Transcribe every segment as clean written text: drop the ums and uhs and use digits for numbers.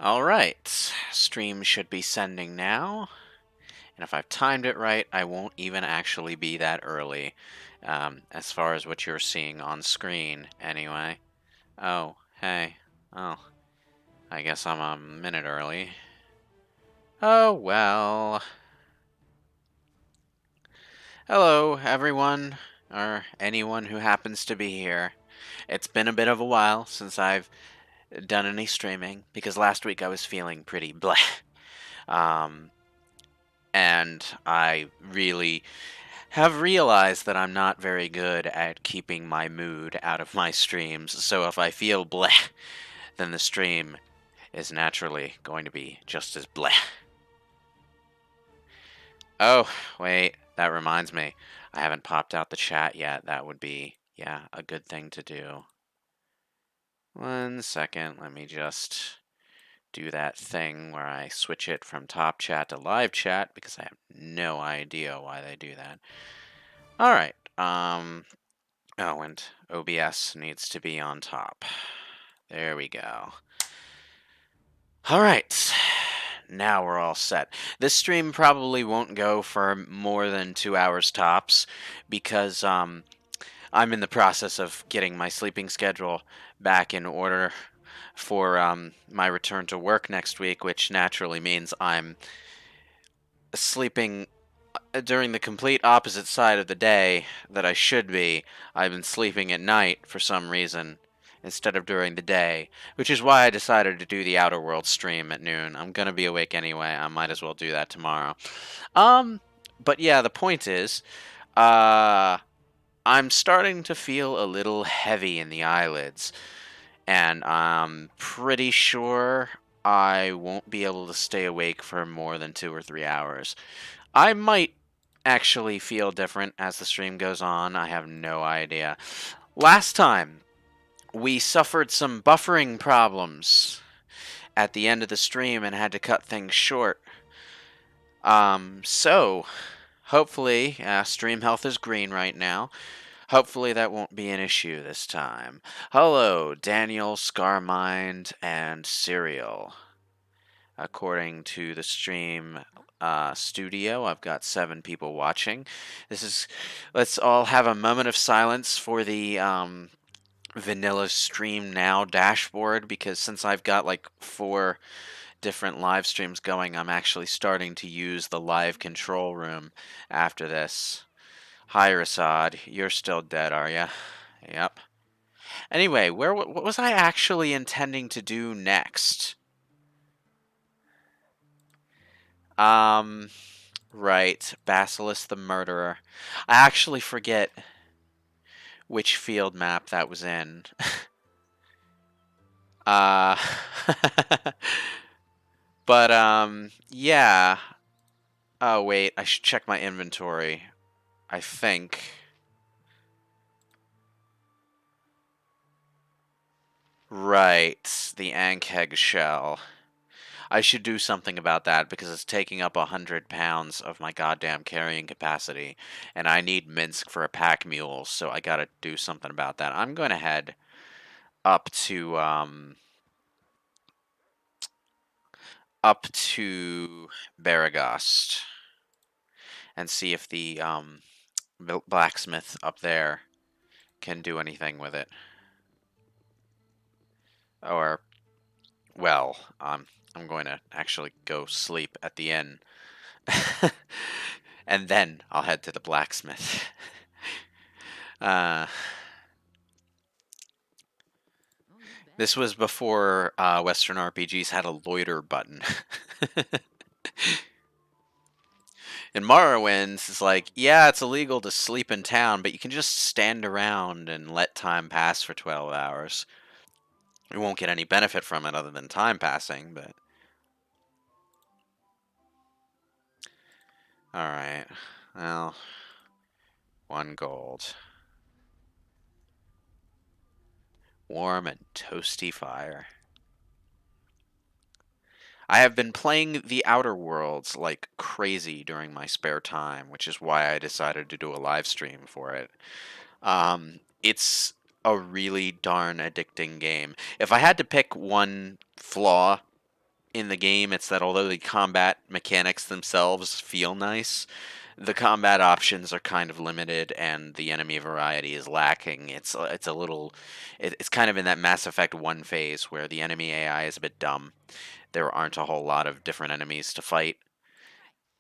Alright, stream should be sending now, and if I've timed it right, I won't even actually be that early, as far as what you're seeing on screen, anyway. Oh, hey. Oh, I guess I'm a minute early. Oh, well. Hello, everyone, or anyone who happens to be here. It's been a bit of a while since I've done any streaming, because last week I was feeling pretty bleh. And I really have realized that I'm not very good at keeping my mood out of my streams, so if I feel bleh, then the stream is naturally going to be just as bleh. Oh, wait, that reminds me. I haven't popped out the chat yet. That would be, yeah, a good thing to do. 1 second, let me just do that thing where I switch it from top chat to live chat, because I have no idea why they do that. Alright, oh, and OBS needs to be on top. There we go. Alright, now we're all set. This stream probably won't go for more than 2 hours tops, because, I'm in the process of getting my sleeping schedule back in order for, my return to work next week, which naturally means I'm sleeping during the complete opposite side of the day that I should be. I've been sleeping at night for some reason instead of during the day, which is why I decided to do the Outer World stream at noon. I'm gonna be awake anyway. I might as well do that tomorrow. But yeah, the point is, I'm starting to feel a little heavy in the eyelids, and I'm pretty sure I won't be able to stay awake for more than 2 or 3 hours. I might actually feel different as the stream goes on. I have no idea. Last time, we suffered some buffering problems at the end of the stream and had to cut things short. So, hopefully, stream health is green right now. Hopefully that won't be an issue this time. Hello, Daniel, Scarmind, and Serial. According to the stream studio, I've got 7 people watching. Let's all have a moment of silence for the vanilla stream now dashboard, because since I've got like 4 different live streams going, I'm actually starting to use the live control room after this. Hi, Rasad. You're still dead, are ya? Yep. Anyway, what was I actually intending to do next? Right, Basilisk the Murderer. I actually forget which field map that was in. uh, but, yeah. Oh, wait, I should check my inventory. I think. Right, the Ankheg shell. I should do something about that, because it's taking up 100 pounds of my goddamn carrying capacity, and I need Minsk for a pack mule, so I gotta do something about that. I'm going to head up to, Baragast and see if the, blacksmith up there can do anything with it. Or, well, I'm going to actually go sleep at the inn. And then I'll head to the blacksmith. This was before Western RPGs had a loiter button. In Morrowinds, it's like, yeah, it's illegal to sleep in town, but you can just stand around and let time pass for 12 hours. You won't get any benefit from it other than time passing, but... Alright. Well, 1 gold. Warm and toasty fire. I have been playing the Outer Worlds like crazy during my spare time, which is why I decided to do a live stream for it. It's a really darn addicting game. If I had to pick one flaw in the game. It's that although the combat mechanics themselves feel nice, the combat options are kind of limited, and the enemy variety is lacking. It's a little, it's kind of in that Mass Effect 1 phase where the enemy AI is a bit dumb. There aren't a whole lot of different enemies to fight,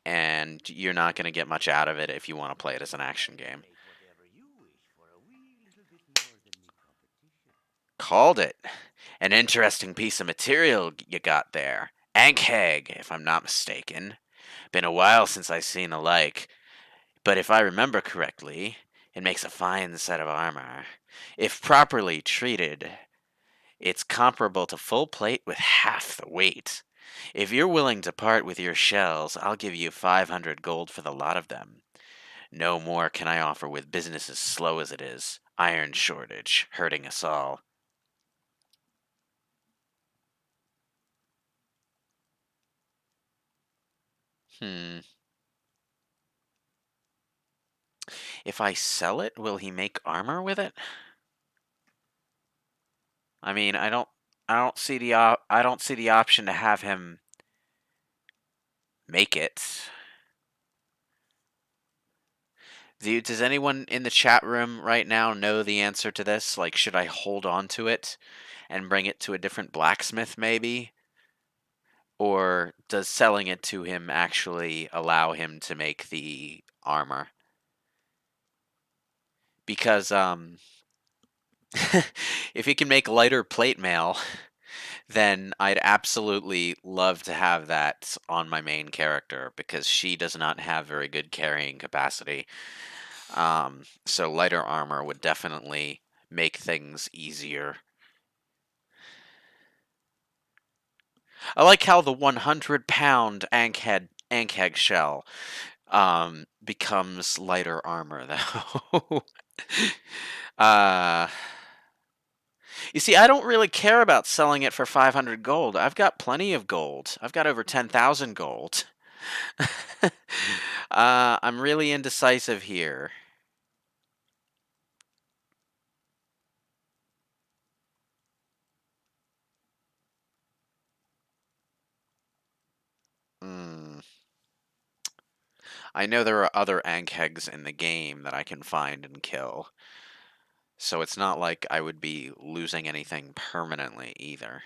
and you're not going to get much out of it if you want to play it as an action game. Called it. An interesting piece of material you got there. Ankheg, if I'm not mistaken. Been a while since I seen the like, but if I remember correctly, it makes a fine set of armor. If properly treated, it's comparable to full plate with half the weight. If you're willing to part with your shells, I'll give you 500 gold for the lot of them. No more can I offer with business as slow as it is. Iron shortage, hurting us all. Hmm. If I sell it, will he make armor with it? I mean, I don't see I don't see the option to have him make it. Does anyone in the chat room right now know the answer to this? Like, should I hold on to it and bring it to a different blacksmith, maybe? Or does selling it to him actually allow him to make the armor? Because, if he can make lighter plate mail, then I'd absolutely love to have that on my main character because she does not have very good carrying capacity. So lighter armor would definitely make things easier. I like how the 100-pound Ankheg shell becomes lighter armor, though. uh, you see, I don't really care about selling it for 500 gold. I've got plenty of gold. I've got over 10,000 gold. I'm really indecisive here. Hmm. I know there are other Ankhegs in the game that I can find and kill, so it's not like I would be losing anything permanently either.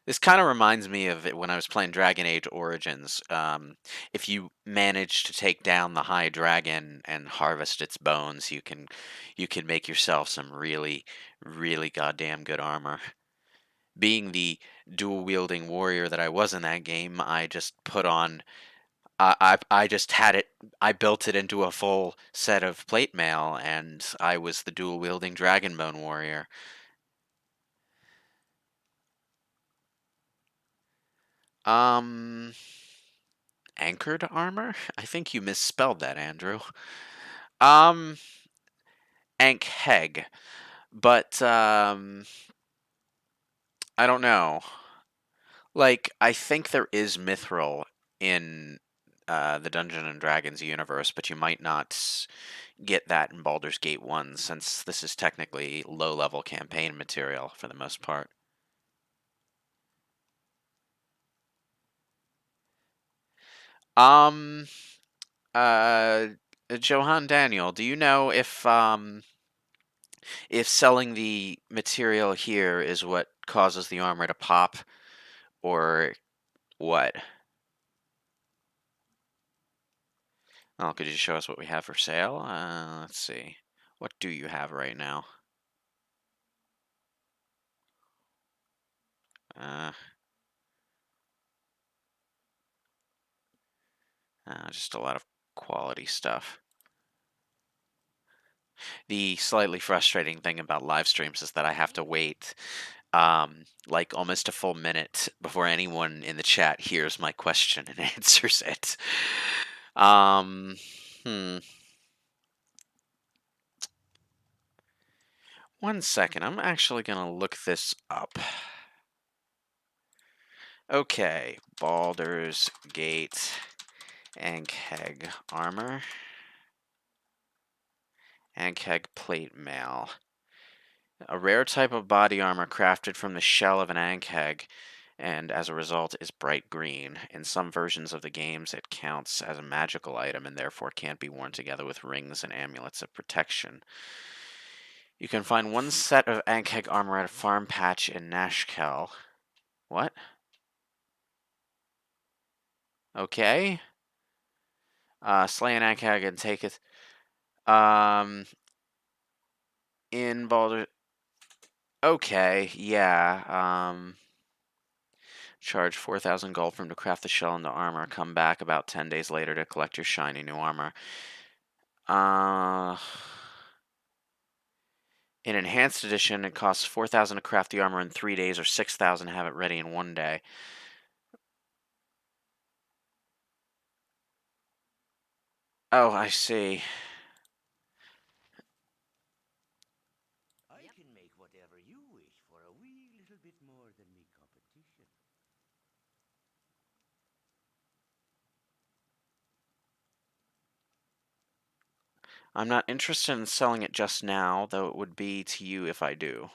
This kind of reminds me of it when I was playing Dragon Age Origins. If you manage to take down the High Dragon and harvest its bones, you can make yourself some really, really goddamn good armor. Being the dual wielding warrior that I was in that game, I just put on. I just had it. I built it into a full set of plate mail, and I was the dual wielding dragonbone warrior. Um, Anchored armor? I think you misspelled that, Andrew. Um, Ankheg, but I don't know. Like, I think there is mithril in the Dungeon and Dragons universe, but you might not get that in Baldur's Gate 1 since this is technically low-level campaign material for the most part. Um, uh, Johann Daniel, do you know if selling the material here is what causes the armor to pop, or what? Oh, could you show us what we have for sale? Let's see. What do you have right now? Uh, just a lot of quality stuff. The slightly frustrating thing about live streams is that I have to wait like almost a full minute before anyone in the chat hears my question and answers it. Um, hmm. One second. I'm actually going to look this up. Okay. Baldur's Gate Ankheg armor. Ankheg plate mail. A rare type of body armor crafted from the shell of an ankheg, and as a result is bright green. In some versions of the games, it counts as a magical item and therefore can't be worn together with rings and amulets of protection. You can find one set of ankheg armor at a farm patch in Nashkel. What? Okay. Slay an ankheg and take it. In Baldur. Okay, yeah. Charge 4,000 gold from to craft the shell into armor. Come back about 10 days later to collect your shiny new armor. In Enhanced Edition, it costs 4,000 to craft the armor in 3 days, or 6,000 to have it ready in 1 day. Oh, I see. I can make whatever you wish for a wee little bit more than me competition. I'm not interested in selling it just now, though it would be to you if I do.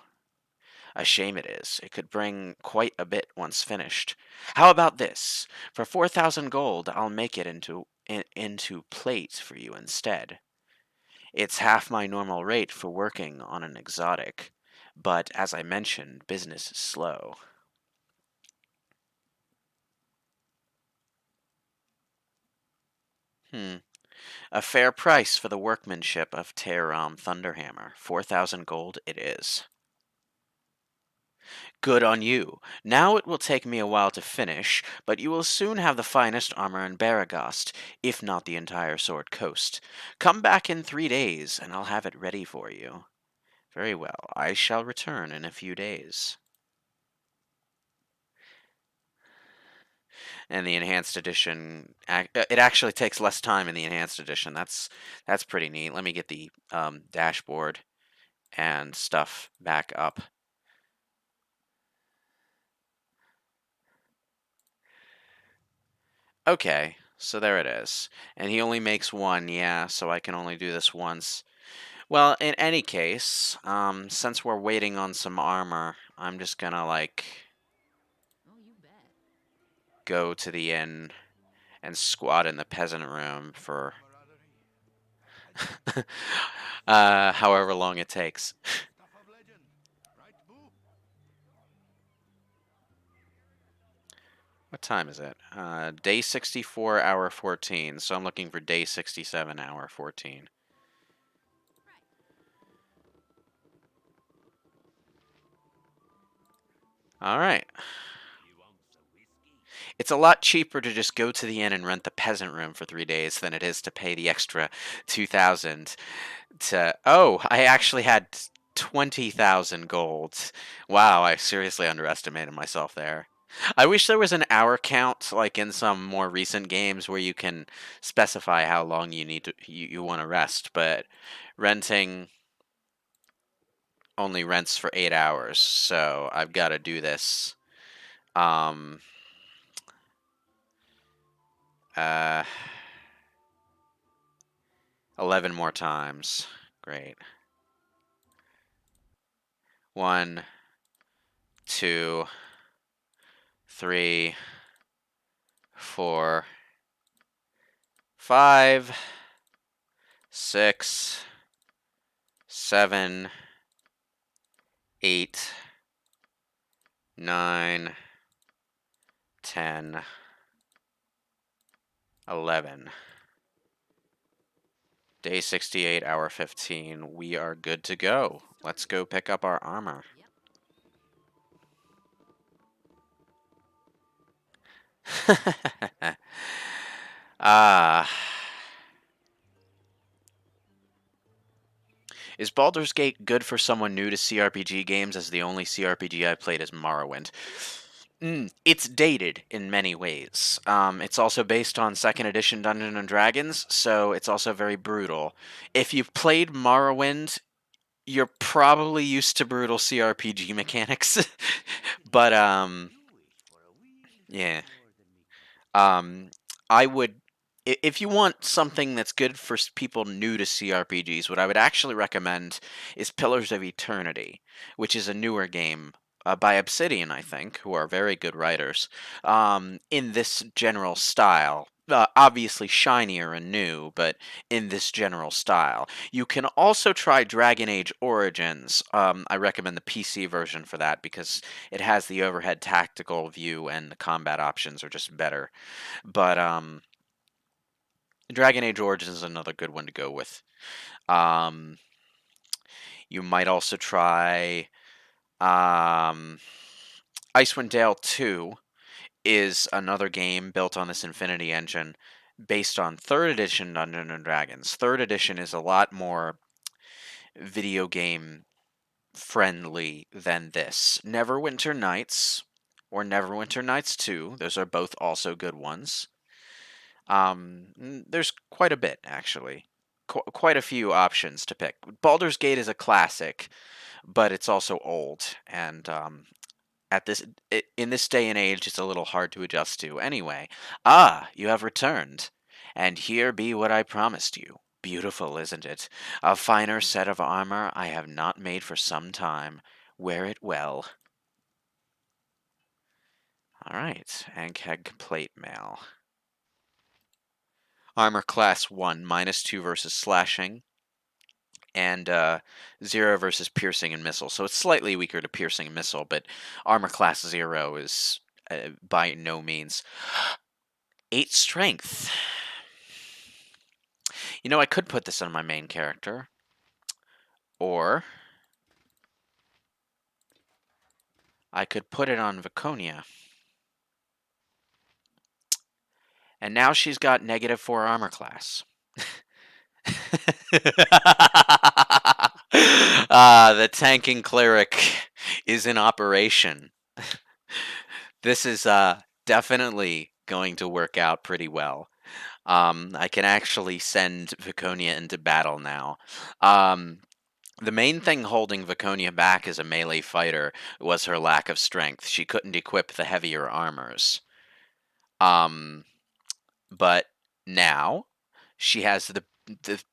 A shame it is. It could bring quite a bit once finished. How about this? For 4,000 gold, I'll make it into plate for you instead. It's half my normal rate for working on an exotic, but as I mentioned, business is slow. A fair price for the workmanship of Teheram Thunderhammer. 4,000 gold it is. Good on you. Now it will take me a while to finish, but you will soon have the finest armor in Baragast, if not the entire Sword Coast. Come back in 3 days, and I'll have it ready for you. Very well, I shall return in a few days. And the enhanced edition, it actually takes less time in the enhanced edition. That's pretty neat. Let me get the dashboard and stuff back up. Okay, so there it is. And he only makes one, yeah, so I can only do this once. Well, in any case, since we're waiting on some armor, I'm just gonna, like, Oh, you bet. go to the inn and squat in the peasant room for however long it takes. Stuff of legend, right, Boo? What time is it? Day 64, hour 14, so I'm looking for day 67, hour 14. Right. Alright. You want some whiskey? It's a lot cheaper to just go to the inn and rent the peasant room for 3 days than it is to pay the extra 2,000 to... Oh, I actually had 20,000 gold. Wow, I seriously underestimated myself there. I wish there was an hour count, like in some more recent games, where you can specify how long you need to you want to rest, but renting only rents for 8 hours, so I've got to do this. Um, uh, 11 more times. Great. 1, 2, 3, 4, 5, 6, 7, 8, 9, 10, 11. Day 68, hour 15. We are good to go. Let's go pick up our armor. Yep. Ah. Is Baldur's Gate good for someone new to CRPG games, as the only CRPG I played is Morrowind? It's dated in many ways. It's also based on second edition Dungeons and Dragons, so it's also very brutal. If you've played Morrowind, you're probably used to brutal CRPG mechanics. But Whatever you wish for a wee little yeah. bit more than me competition. I would, if you want something that's good for people new to CRPGs, what I would actually recommend is Pillars of Eternity, which is a newer game by Obsidian, I think, who are very good writers, in this general style. Obviously shinier and new, but in this general style. You can also try Dragon Age Origins. I recommend the PC version for that because it has the overhead tactical view and the combat options are just better. But Dragon Age Origins is another good one to go with. Um, you might also try Icewind Dale 2 is another game built on this Infinity engine based on 3rd edition Dungeons and Dragons. 3rd edition is a lot more video game friendly than this. Neverwinter Nights or Neverwinter Nights 2, those are both also good ones. There's quite a bit, actually. Quite a few options to pick. Baldur's Gate is a classic, but it's also old, and at this in this day and age, it's a little hard to adjust to. Anyway, you have returned, and here be what I promised you. Beautiful, isn't it? A finer set of armor I have not made for some time. Wear it well. All right, Ankeg plate mail. Armor class 1, -2 versus slashing, and 0 versus piercing and missile. So it's slightly weaker to piercing and missile, but armor class 0 is by no means. 8 strength. You know, I could put this on my main character, or I could put it on Viconia. And now she's got -4 armor class. The tanking cleric is in operation. This is definitely going to work out pretty well. I can actually send Viconia into battle now. The main thing holding Viconia back as a melee fighter was her lack of strength. She couldn't equip the heavier armors. But now she has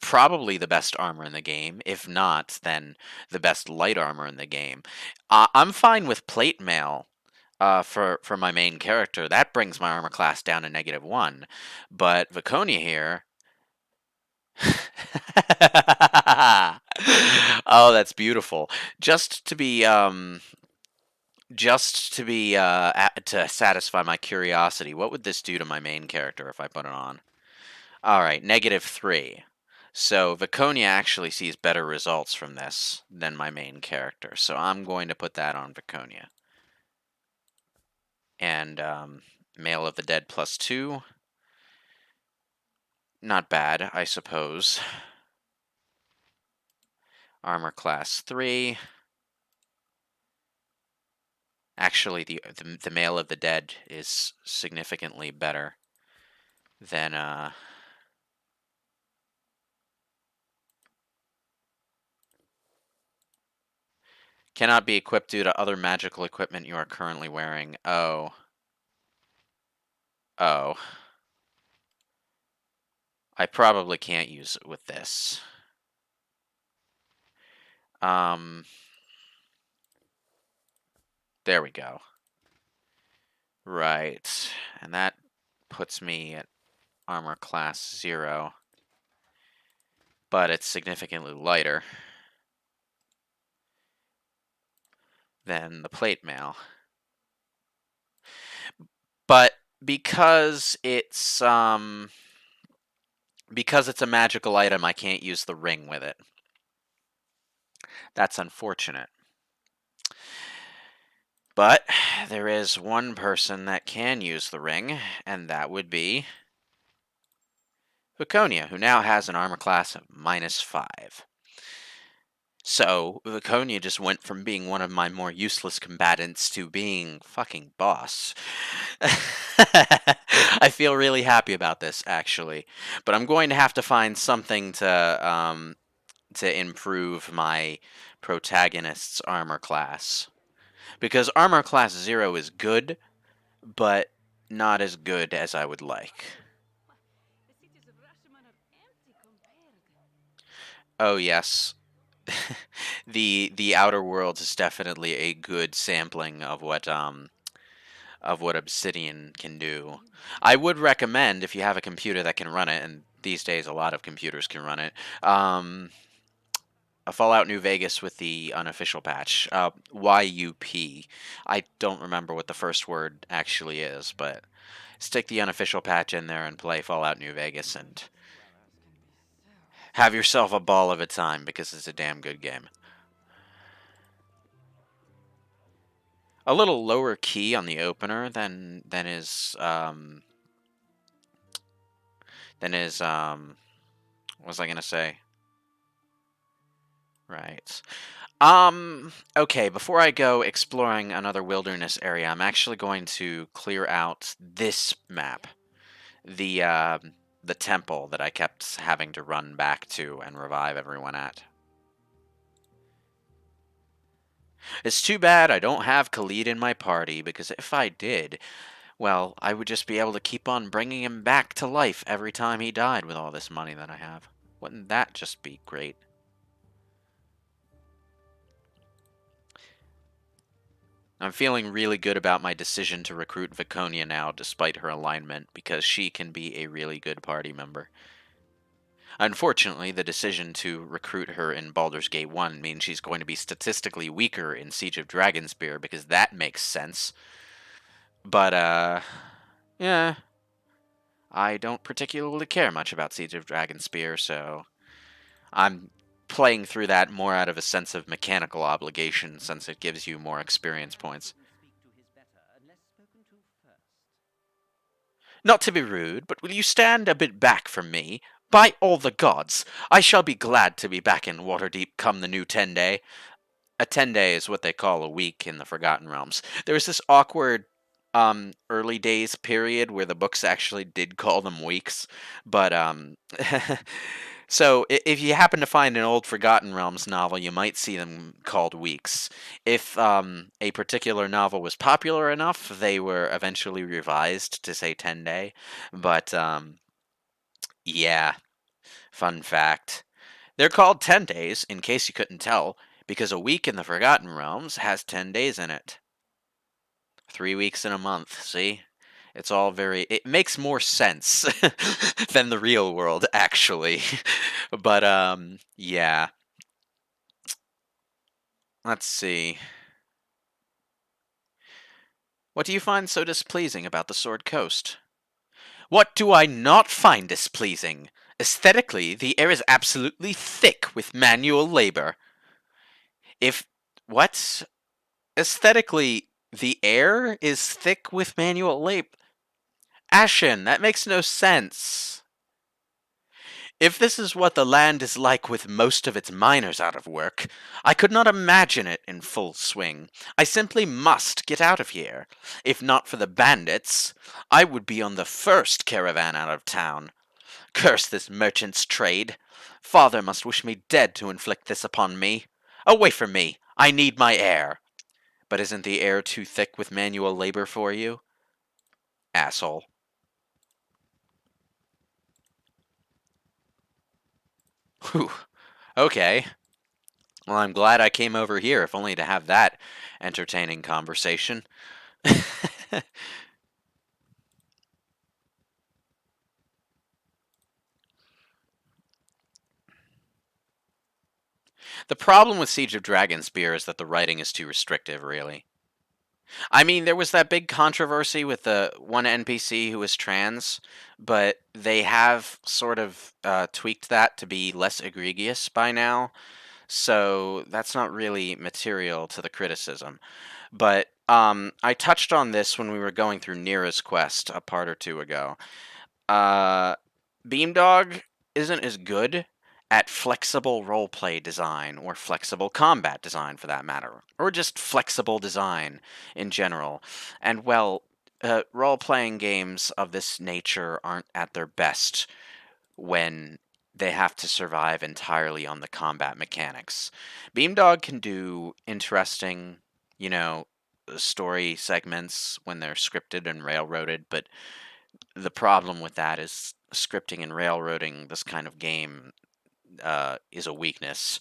probably the best armor in the game. If not, then the best light armor in the game. I'm fine with plate mail for my main character. That brings my armor class down to -1. But Viconia here. Oh, that's beautiful. To satisfy my curiosity, what would this do to my main character if I put it on? All right, -3. So Viconia actually sees better results from this than my main character. So I'm going to put that on Viconia. And Mail of the Dead +2. Not bad, I suppose. Armor class 3. Actually, the Mail of the Dead is significantly better than cannot be equipped due to other magical equipment you are currently wearing. Oh. Oh. I probably can't use it with this. There we go. Right. And that puts me at armor class 0. But it's significantly lighter than the plate mail. But because it's a magical item, I can't use the ring with it. That's unfortunate. But there is one person that can use the ring, and that would be Viconia, who now has an armor class of -5. So, Viconia just went from being one of my more useless combatants to being fucking boss. I feel really happy about this, actually. But I'm going to have to find something to improve my protagonist's armor class. Because armor class 0 is good, but not as good as I would like. Oh yes. The Outer Worlds is definitely a good sampling of what Obsidian can do. I would recommend, if you have a computer that can run it, and these days a lot of computers can run it, a Fallout New Vegas with the unofficial patch, YUP. I don't remember what the first word actually is, but stick the unofficial patch in there and play Fallout New Vegas and have yourself a ball of a time because it's a damn good game. A little lower key on the opener than what was I gonna say? Right. Okay, before I go exploring another wilderness area, I'm actually going to clear out this map. The temple that I kept having to run back to and revive everyone at. It's too bad I don't have Khalid in my party, because if I did, well, I would just be able to keep on bringing him back to life every time he died with all this money that I have. Wouldn't that just be great? I'm feeling really good about my decision to recruit Viconia now, despite her alignment, because she can be a really good party member. Unfortunately, the decision to recruit her in Baldur's Gate 1 means she's going to be statistically weaker in Siege of Dragonspear, because that makes sense. But, yeah, I don't particularly care much about Siege of Dragonspear, so I'm playing through that more out of a sense of mechanical obligation, since it gives you more experience points. Not to be rude, but will you stand a bit back from me? By all the gods, I shall be glad to be back in Waterdeep come the new 10-day. A 10-day is what they call a week in the Forgotten Realms. There was this awkward early days period where the books actually did call them weeks, but so if you happen to find an old Forgotten Realms novel, you might see them called weeks. If a particular novel was popular enough, they were eventually revised to say 10-day. But yeah, fun fact. They're called 10 days, in case you couldn't tell, because a week in the Forgotten Realms has 10 days in it. 3 weeks in a month, see? It's all it makes more sense than the real world, actually. But, yeah. Let's see. What do you find so displeasing about the Sword Coast? What do I not find displeasing? Aesthetically, the air is absolutely thick with manual labor. If. What? Aesthetically, the air is thick with manual labor. Ashen, that makes no sense. If this is what the land is like with most of its miners out of work, I could not imagine it in full swing. I simply must get out of here. If not for the bandits, I would be on the first caravan out of town. Curse this merchant's trade. Father must wish me dead to inflict this upon me. Away from me! I need my air. But isn't the air too thick with manual labor for you? Asshole. Whew. Okay. Well, I'm glad I came over here, if only to have that entertaining conversation. The problem with Siege of Dragonspear is that the writing is too restrictive, really. I mean, there was that big controversy with the one NPC who was trans, but they have sort of tweaked that to be less egregious by now, so that's not really material to the criticism. But I touched on this when we were going through Nira's quest a part or two ago. Uh, Beamdog isn't as good at flexible roleplay design, or flexible combat design for that matter, or just flexible design in general. And well, role playing games of this nature aren't at their best when they have to survive entirely on the combat mechanics. Beamdog can do interesting, you know, story segments when they're scripted and railroaded, but the problem with that is scripting and railroading this kind of game is a weakness,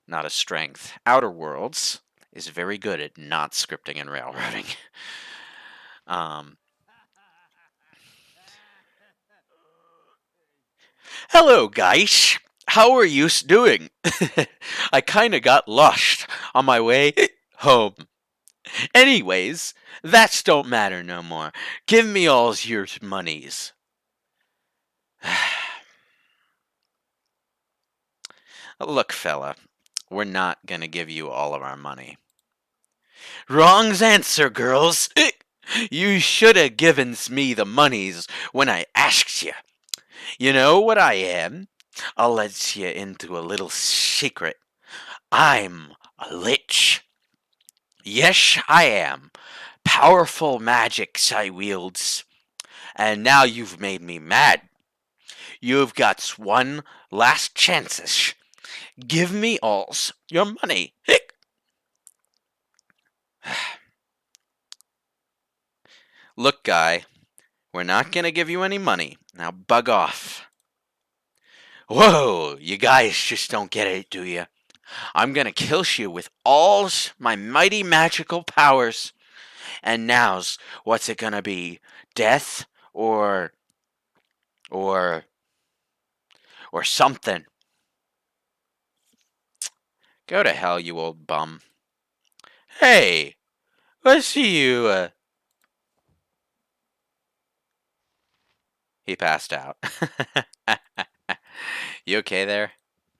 not a strength. Outer Worlds is very good at not scripting and railroading. um, Hello, guys. How are you doing? I kinda got lost on my way home. Anyways, that don't matter no more. Give me all your monies. Look, fella, we're not gonna give you all of our money. Wrong's answer, girls. You should have given me the monies when I asked you. You know what I am? I'll let you into a little secret. I'm a lich. Yes, I am. Powerful magics I wields. And now you've made me mad. You've got one last chances. Give me alls your money. Look, guy, we're not gonna give you any money. Now bug off. Whoa, you guys just don't get it, do you? I'm gonna kill you with alls my mighty magical powers. And now's what's it gonna be? Death or or something? Go to hell, you old bum. Hey, let's see you. He passed out. You okay there?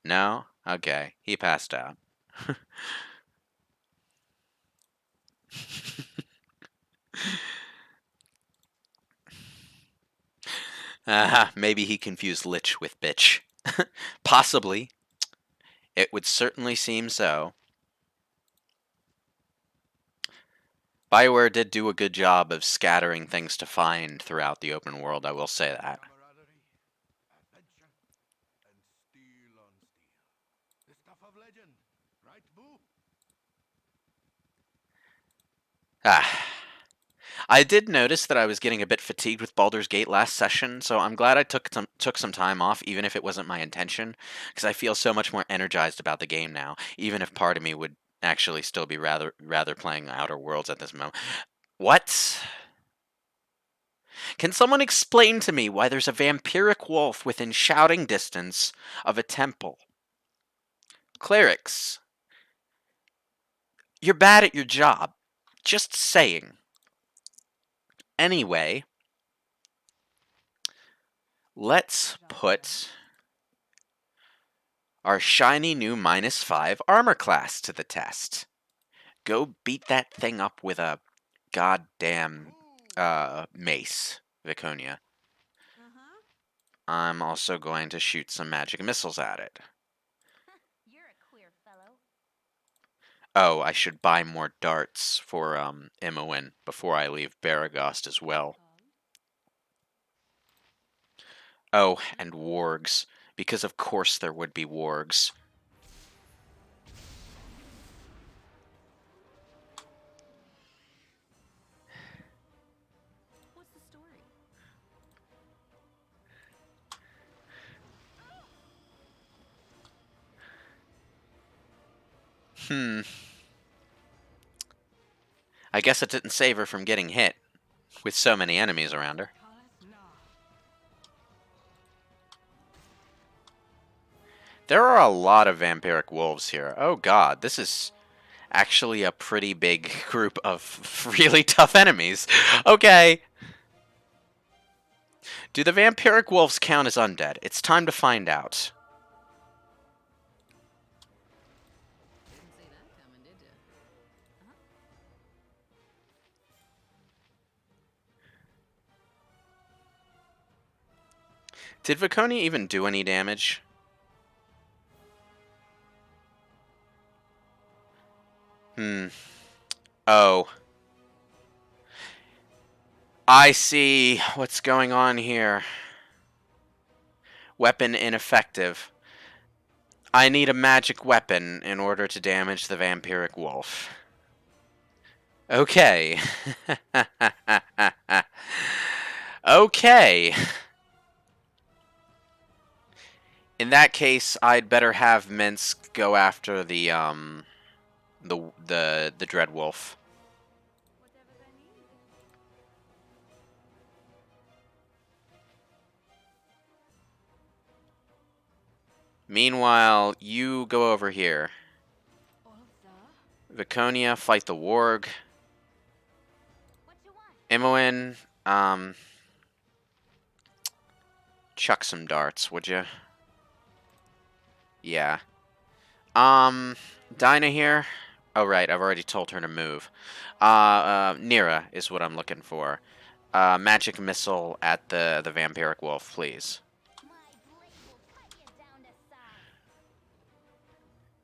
No? Okay, he passed out. Maybe he confused lich with bitch. Possibly. It would certainly seem so. BioWare did do a good job of scattering things to find throughout the open world, I will say that. Camaraderie, adventure, and steel on steel. The stuff of legend, right, Boo? Ah. I did notice that I was getting a bit fatigued with Baldur's Gate last session, so I'm glad I took some time off, even if it wasn't my intention, because I feel so much more energized about the game now, even if part of me would actually still be rather playing Outer Worlds at this moment. What? Can someone explain to me why there's a vampiric wolf within shouting distance of a temple? Clerics, you're bad at your job. Just saying. Anyway, let's put our shiny new -5 armor class to the test. Go beat that thing up with a goddamn mace, Viconia. Uh-huh. I'm also going to shoot some magic missiles at it. You're a queer fellow. Oh, I should buy more darts for Imoen before I leave Baragost as well. Oh, and wargs, because of course there would be wargs. What's the story? I guess it didn't save her from getting hit, with so many enemies around her. There are a lot of vampiric wolves here. Oh god, this is actually a pretty big group of really tough enemies. Okay. Do the vampiric wolves count as undead? It's time to find out. Didn't see that coming, did ya? Did Viconia even do any damage? Oh. I see what's going on here. Weapon ineffective. I need a magic weapon in order to damage the vampiric wolf. Okay. Okay. In that case, I'd better have Minsk go after the Dread Wolf. Whatever they need. Meanwhile, you go over here. Viconia, fight the Warg. What you want? Imoen, chuck some darts, would you? Yeah. Dinah here. Oh, right, I've already told her to move. Nira is what I'm looking for. Magic missile at the vampiric wolf, please. My blade will cut you down to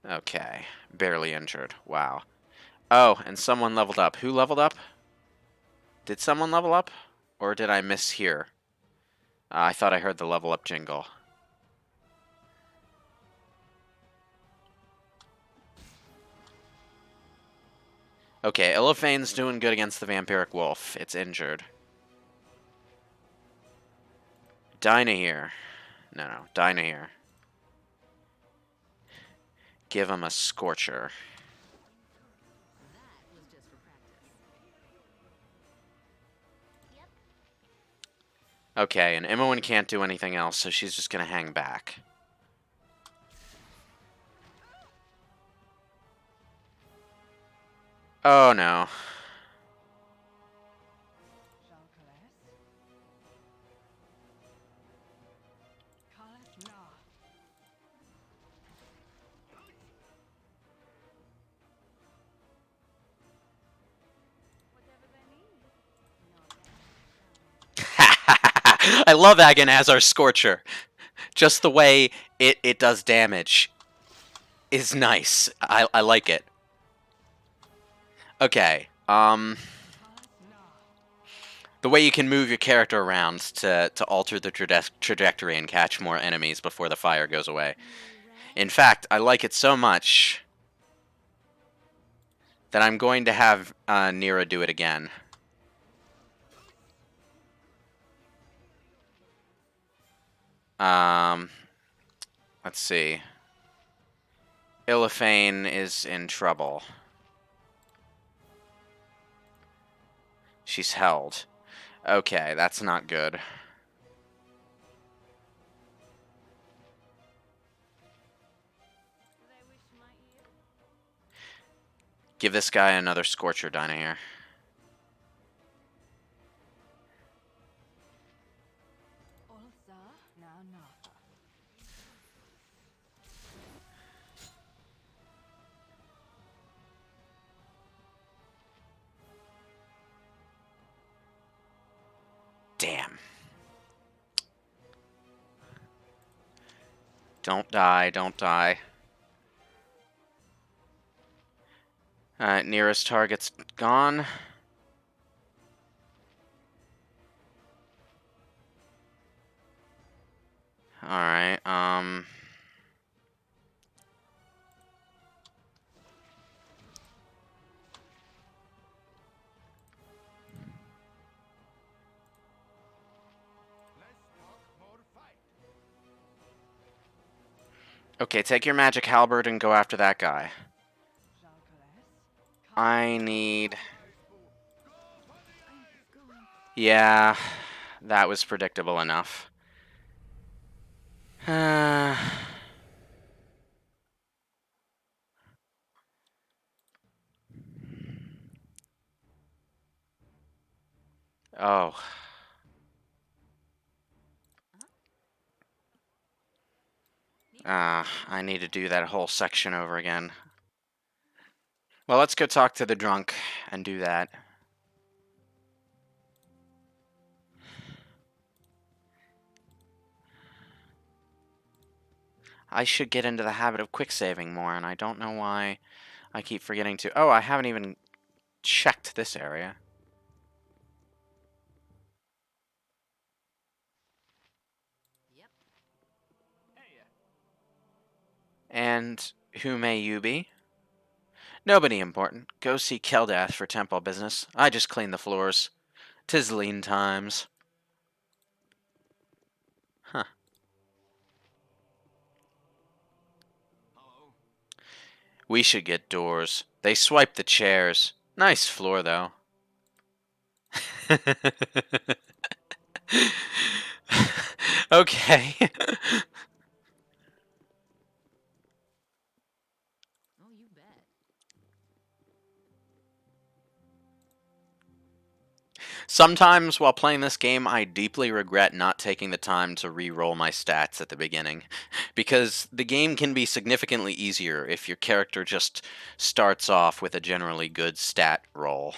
size. Okay, barely injured. Wow. Oh, and someone leveled up. Who leveled up? Did someone level up? Or did I miss here? I thought I heard the level up jingle. Okay, Illiphane's doing good against the vampiric wolf. It's injured. Dinah here. No, Dinah here. Give him a scorcher. That was just for practice. Yep. Okay, and Imoen can't do anything else, so she's just gonna hang back. Oh no. Whatever they need. I love Agon as our Scorcher. Just the way it does damage is nice. I like it. Okay. The way you can move your character around to alter the trajectory and catch more enemies before the fire goes away. In fact, I like it so much that I'm going to have Nira do it again. Let's see. Illiphane is in trouble. She's held. Okay, that's not good. Did I wish my ear? Give this guy another Scorcher, Dinah here. Damn. Don't die, don't die. Nearest target's gone. Alright, okay, take your magic halberd and go after that guy. I need... Yeah, that was predictable enough. Oh. I need to do that whole section over again. Well, let's go talk to the drunk and do that. I should get into the habit of quick saving more, and I don't know why I keep forgetting to. Oh, I haven't even checked this area. Yep. And who may you be? Nobody important. Go see Keldath for temple business. I just clean the floors. 'Tis lean times. Huh. We should get doors. They swipe the chairs. Nice floor, though. Okay. Oh, you bet. Sometimes while playing this game, I deeply regret not taking the time to re-roll my stats at the beginning, because the game can be significantly easier if your character just starts off with a generally good stat roll.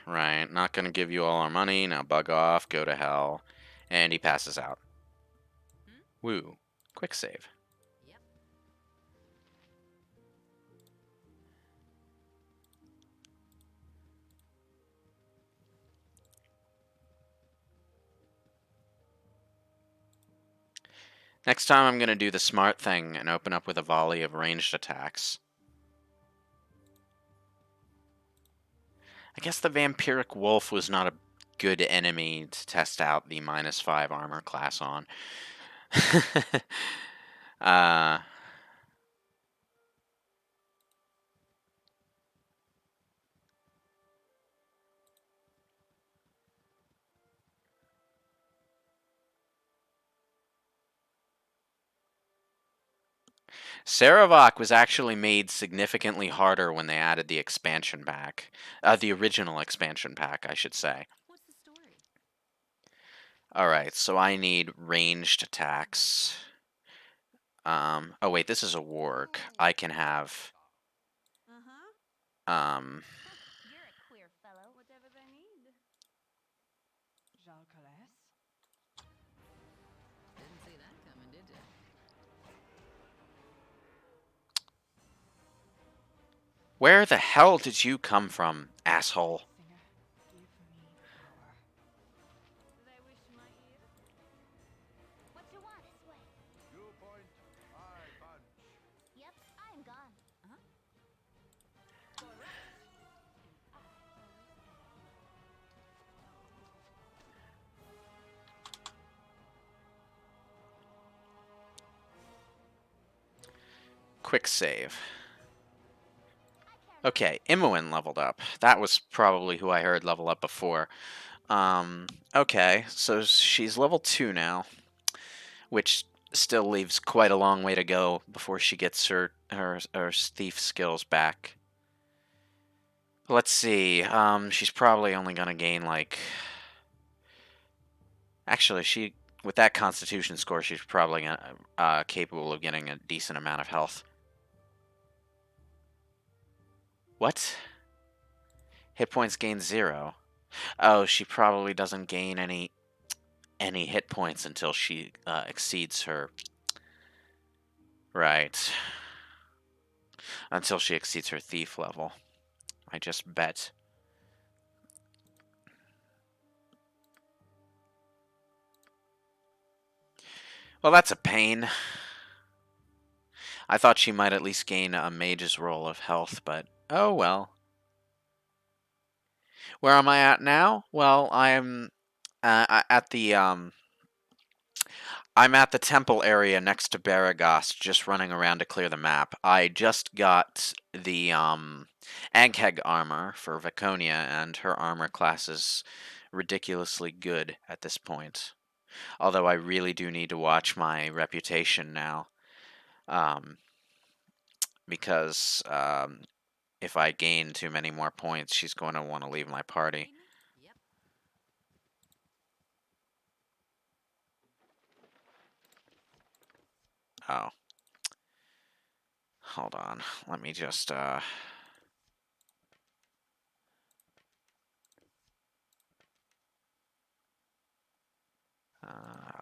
Right. Not gonna give you all our money. Now bug off. Go to hell. And he passes out. Hmm? Woo. Quick save. Yep. Next time I'm gonna do the smart thing and open up with a volley of ranged attacks. I guess the vampiric wolf was not a good enemy to test out the -5 armor class on. uh, Saravok was actually made significantly harder when they added the expansion pack. The original expansion pack, I should say. What's the story? Alright, so I need ranged attacks. Oh wait, this is a warg. I can have, Uh-huh. um, You're a queer fellow. Whatever they need. Didn't see that coming, did ya? where the hell did you come from, asshole? They wish my ear. What you want? This way. You point, I punch. Yep, I am gone. Quick save. I care. Okay, Imoen leveled up. That was probably who I heard level up before. Okay, so she's level 2 now, which still leaves quite a long way to go before she gets her thief skills back. Let's see. She's probably only gonna gain like. Actually, with that Constitution score, she's probably capable of getting a decent amount of health. What? Hit points gain 0. Oh, she probably doesn't gain any hit points until she exceeds her. Right. Until she exceeds her thief level. I just bet. Well, that's a pain. I thought she might at least gain a mage's roll of health, but oh well. Where am I at now? Well, I'm at the I'm at the temple area next to Baragast, just running around to clear the map. I just got the Agheg armor for Vaconia, and her armor class is ridiculously good at this point. Although I really do need to watch my reputation now, um, because if I gain too many more points, she's going to want to leave my party. Yep. Oh. Hold on. Let me just,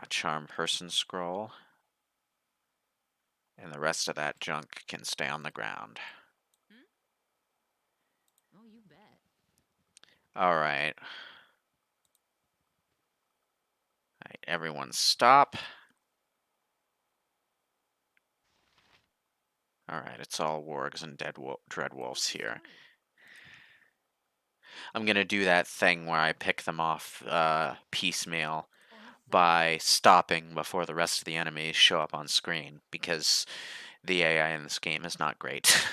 charm person scroll. And the rest of that junk can stay on the ground. Oh, you bet. Alright. Alright, everyone stop. Alright, it's all wargs and dreadwolves here. I'm gonna do that thing where I pick them off piecemeal by stopping before the rest of the enemies show up on screen, because the AI in this game is not great.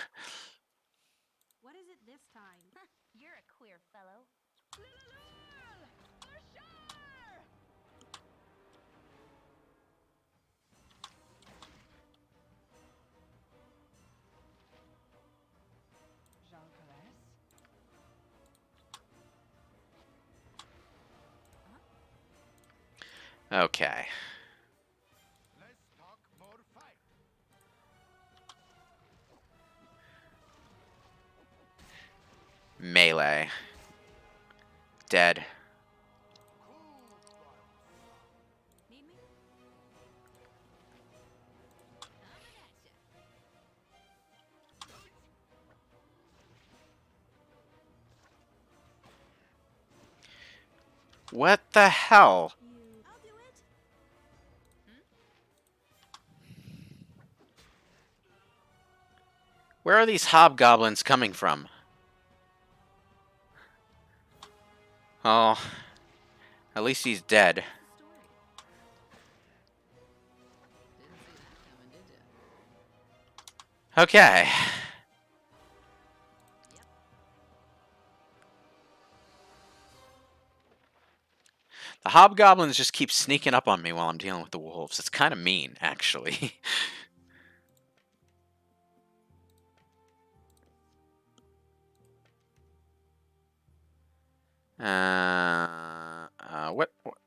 What is it this time? You're a queer fellow. Okay. Let's talk more fight. Melee. Dead. Cool buns. Need me? Coming at ya. What the hell? I'll do it. Where are these hobgoblins coming from? Oh, at least he's dead. Didn't see that coming, did ya? Okay. The hobgoblins just keep sneaking up on me while I'm dealing with the wolves. It's kind of mean, actually.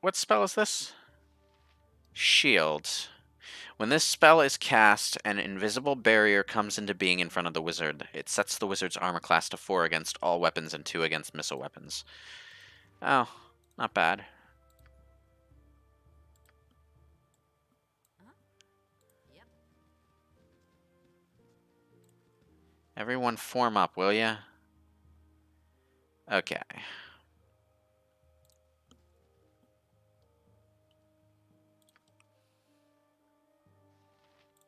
What spell is this? Shield. When this spell is cast, an invisible barrier comes into being in front of the wizard. It sets the wizard's armor class to 4 against all weapons and 2 against missile weapons. Oh, not bad. Yep. Everyone form up, will ya? Okay.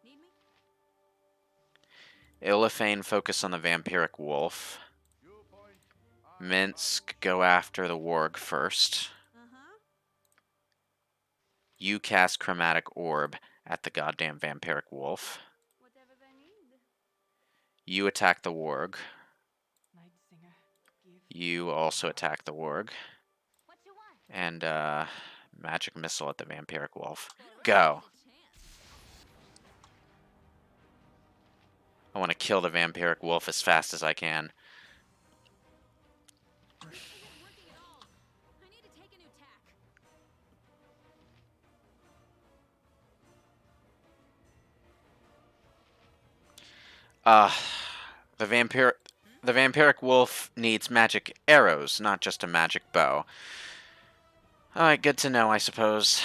Need me? Illithane focus on the vampiric wolf. Viewpoint. Minsk go after the warg first. Uh-huh. You cast chromatic orb at the goddamn vampiric wolf. Whatever they need. You attack the warg. Night Singer, give You also attack the warg. What you want? And magic missile at the vampiric wolf. Go. I want to kill the vampiric wolf as fast as I can. This isn't working at all. I need to take a new tack. The vampiric wolf needs magic arrows, not just a magic bow. Alright, good to know, I suppose.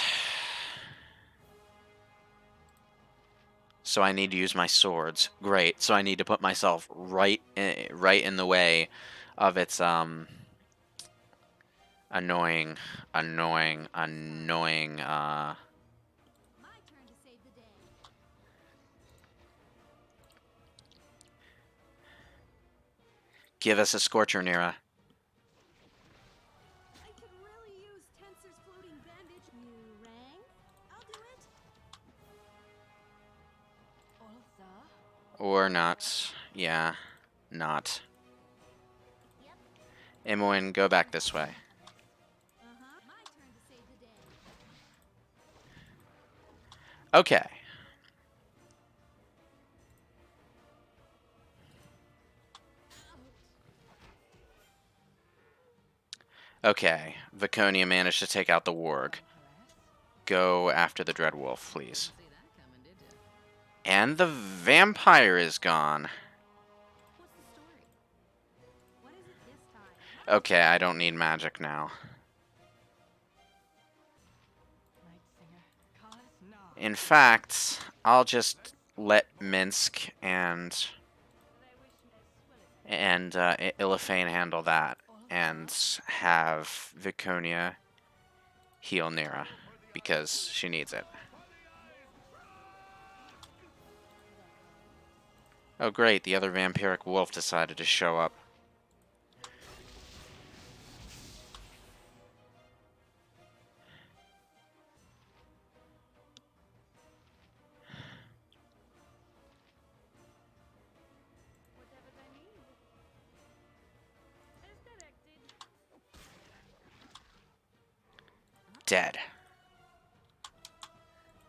So I need to use my swords. Great. So I need to put myself right in the way of its annoying My turn to save the day. give us a scorcher, Nira. I could really use Tensor's floating bandage. You rang? I'll do it. Ulza. Or not. Yeah, not. Yep. Imoen, go back this way. Uh-huh. My turn to save the day. Okay. Okay, Viconia managed to take out the warg. Go after the Dreadwolf, please. Didn't see that coming, did ya? And the vampire is gone. What's the story? What is it this time? Okay, I don't need magic now. Night Singer, call us now. In fact, I'll just let Minsk and Illithane handle that, and have Viconia heal Nira, because she needs it. Oh great, the other vampiric wolf decided to show up. Dead.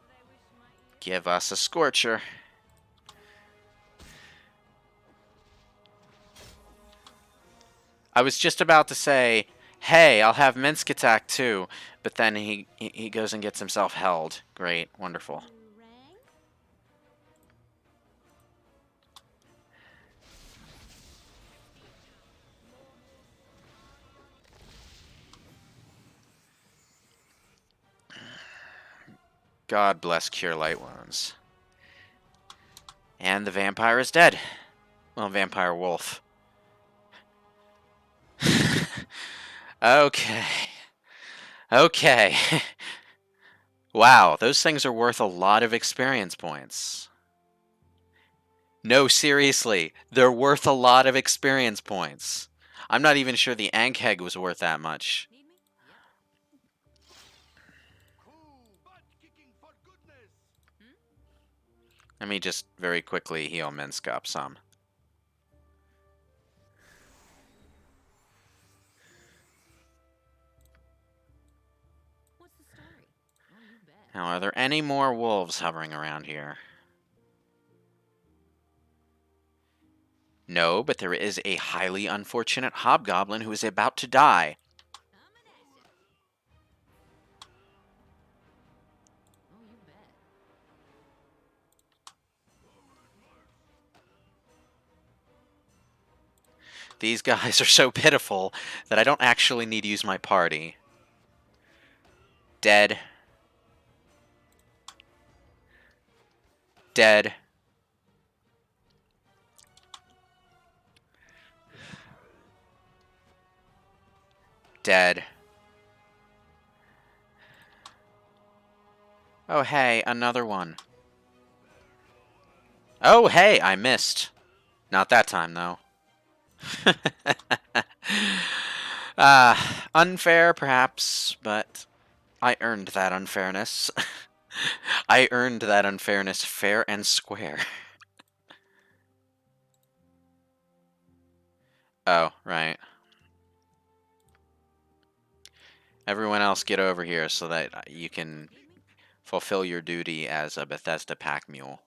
They wish my ears. Give us a Scorcher. I was just about to say, hey, I'll have Minsk attack too, but then he goes and gets himself held. Great, wonderful. You rang? God bless Cure Light Wounds. And the vampire is dead. Well, vampire wolf. Okay. Okay. Wow, those things are worth a lot of experience points. No, seriously, they're worth a lot of experience points. I'm not even sure the Ankheg was worth that much. Need me? Yep. Cool butt kicking for goodness. Let me just very quickly heal Minsk up some. What's the story? Oh, you bet. Now, are there any more wolves hovering around here? No, but there is a highly unfortunate hobgoblin who is about to die. Coming at ya. Oh, you bet. These guys are so pitiful that I don't actually need to use my party. Dead. Dead. Dead. Oh, hey, another one. Oh, hey, I missed. Not that time, though. Unfair, perhaps, but I earned that unfairness. I earned that unfairness fair and square. Oh, right. Everyone else get over here so that you can Need me? fulfill your duty as a Bethesda pack mule.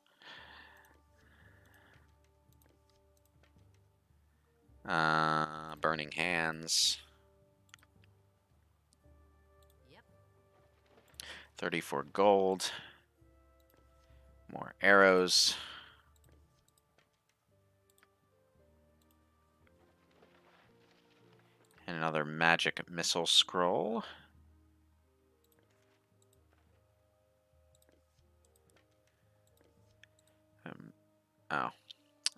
Burning hands. Yep. 34 gold. More arrows. And another magic missile scroll. Oh,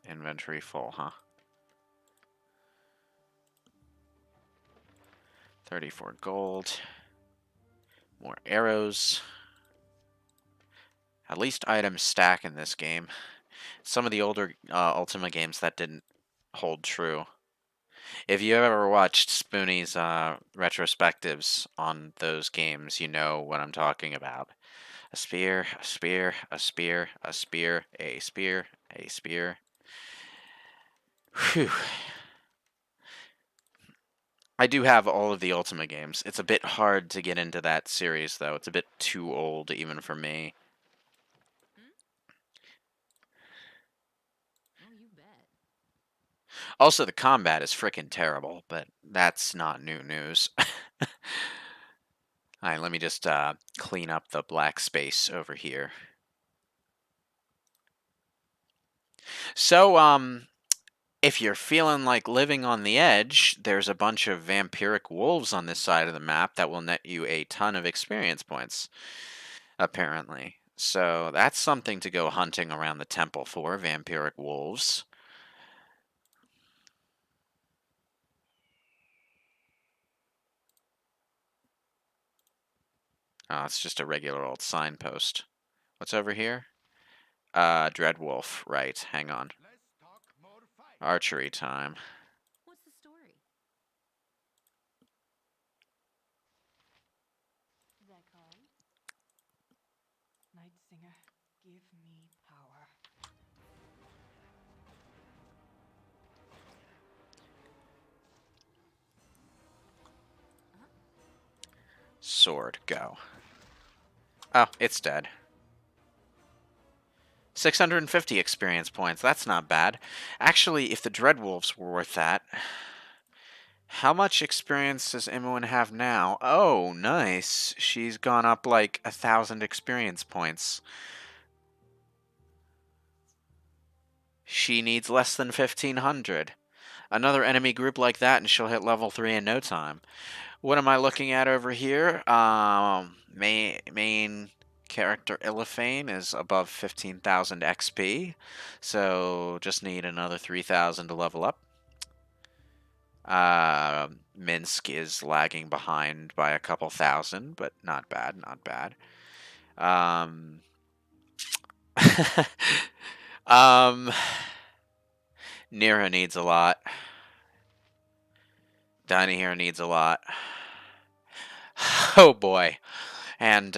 inventory full, huh? 34 gold. More arrows. At least items stack in this game. Some of the older Ultima games that didn't hold true. If you ever watched Spoonie's retrospectives on those games, you know what I'm talking about. A spear, a spear, a spear, a spear, a spear, a spear. Whew. I do have all of the Ultima games. It's a bit hard to get into that series, though. It's a bit too old, even for me. Oh, you bet. Also, the combat is frickin' terrible, but that's not new news. Alright, let me just clean up the black space over here. So, if you're feeling like living on the edge, there's a bunch of vampiric wolves on this side of the map that will net you a ton of experience points, apparently. So that's something to go hunting around the temple for, vampiric wolves. Oh, it's just a regular old signpost. What's over here? Dreadwolf, right, hang on. Let's talk more fight. Archery time. What's the story? They're called Night Singer, give me power. Sword, go. Oh, it's dead. 650 experience points. That's not bad. Actually, if the Dreadwolves were worth that... How much experience does Imoen have now? Oh, nice. She's gone up like 1,000 experience points. She needs less than 1,500. Another enemy group like that and she'll hit level 3 in no time. What am I looking at over here? Main character Illithane is above 15,000 XP. So just need another 3,000 to level up. Minsk is lagging behind by a couple thousand, but not bad, not bad. Um, Nira needs a lot. Dinah here needs a lot. Oh boy. And,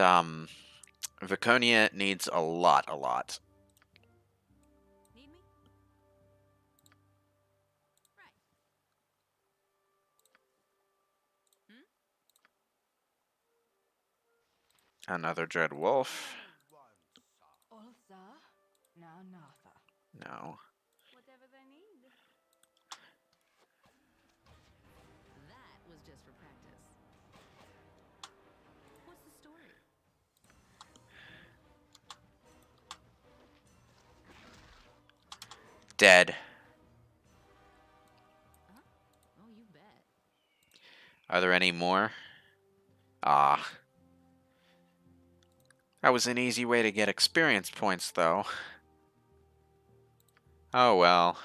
Viconia needs a lot, a lot. Need me? Right. Another Dread Wolf. Ultha, now Natha. No. Whatever they need. That was just for practice. What's the story? Dead. Oh, you bet. Are there any more? Ah. That was an easy way to get experience points, though. Oh well.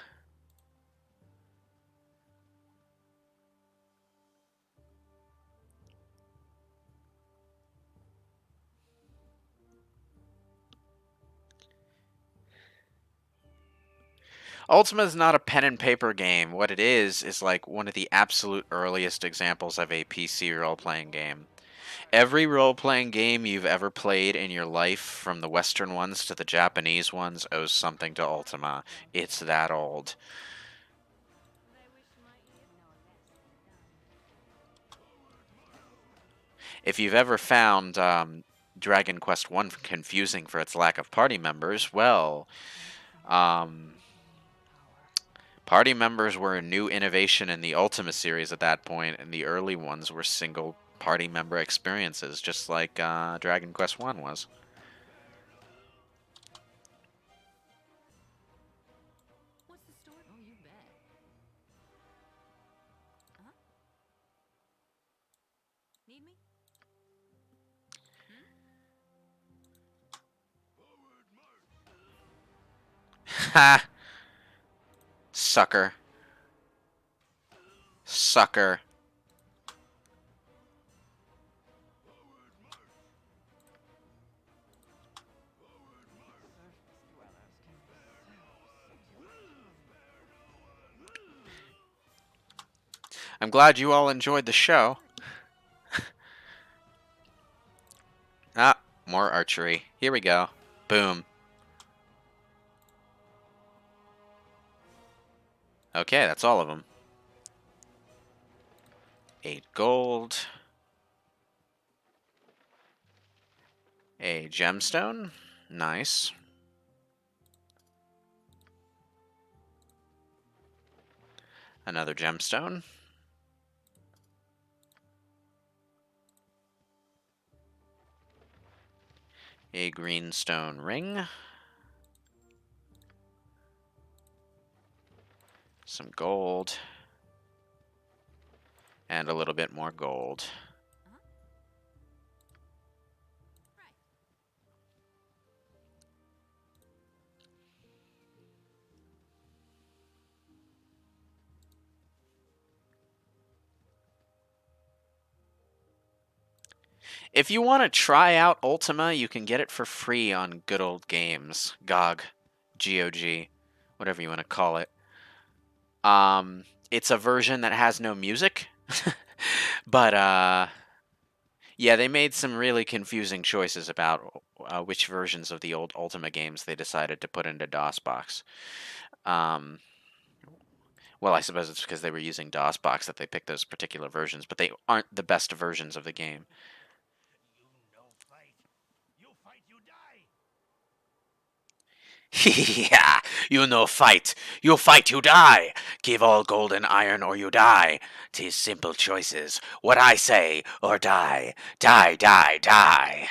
Ultima is not a pen and paper game. What it is like one of the absolute earliest examples of a PC role-playing game. Every role-playing game you've ever played in your life, from the Western ones to the Japanese ones, owes something to Ultima. It's that old. They wish my ear no less than done. If you've ever found Dragon Quest I confusing for its lack of party members, well, party members were a new innovation in the Ultima series at that point, and the early ones were single party member experiences, just like Dragon Quest I was. What's the story? Oh, you bet. Huh? Need me? Ha! Sucker. Sucker. Surface dwellers can be so I'm glad you all enjoyed the show. Ah, more archery. Here we go. Boom. Okay, that's all of them. 8 gold. A gemstone. Nice. Another gemstone. A greenstone ring. Some gold. And a little bit more gold. Right. If you want to try out Ultima, you can get it for free on Good Old Games. GOG. GOG. Whatever you want to call it. It's a version that has no music. But, yeah, they made some really confusing choices about which versions of the old Ultima games they decided to put into DOSBox. Well, I suppose it's because they were using DOSBox that they picked those particular versions, but they aren't the best versions of the game. Yeah, you no fight. You fight, you die. Give all gold and iron or you die. 'Tis simple choices. What I say or die. Die, die, die.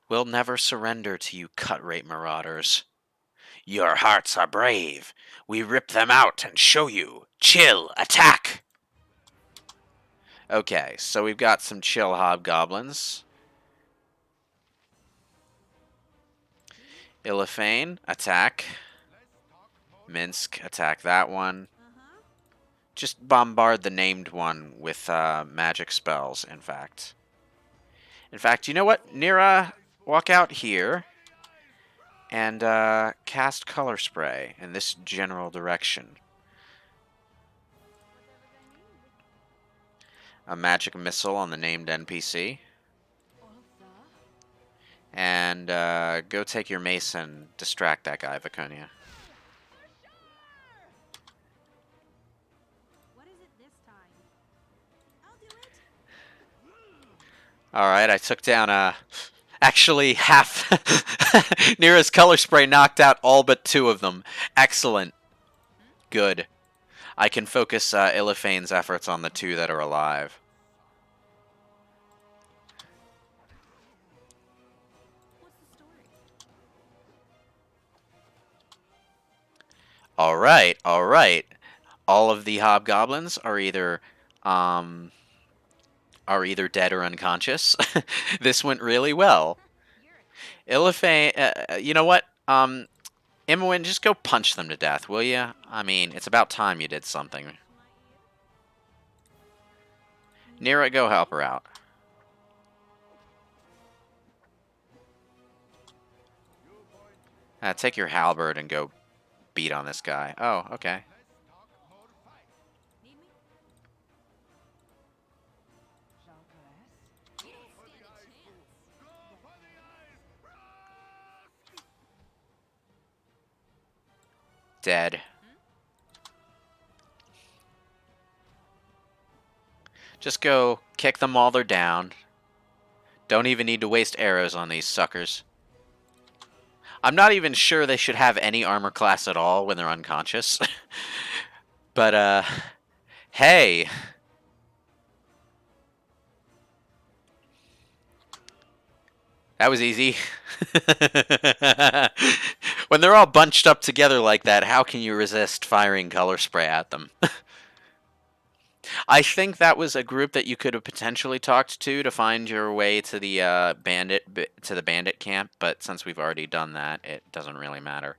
We'll never surrender to you cut-rate marauders. Your hearts are brave. We rip them out and show you. Chill, attack! Okay, so we've got some chill hobgoblins. Illifane, attack. Minsk, attack that one. Uh-huh. Just bombard the named one with magic spells, in fact. In fact, you know what? Nira, walk out here and cast Color Spray in this general direction. A magic missile on the named NPC. Olsa? And go take your mace and distract that guy, Viconia. What is it this time? I'll do it. Alright, I took down actually half. Nira's Color Spray knocked out all but 2 of them. Excellent. Good. I can focus Illifane's efforts on the 2 that are alive. What's the story? Alright, alright. All of the hobgoblins are either dead or unconscious. This went really well. Illifane, you know what? Imowen, just go punch them to death, will ya? I mean, it's about time you did something. Nira, go help her out. Take your halberd and go beat on this guy. Oh, okay. Need me? Jalcares? You don't stand a chance. Dead. Just go kick them while they're down. Don't even need to waste arrows on these suckers. I'm not even sure they should have any armor class at all when they're unconscious. But, hey. That was easy. When they're all bunched up together like that, how can you resist firing color spray at them? I think that was a group that you could have potentially talked to find your way to the bandit camp, but since we've already done that, it doesn't really matter.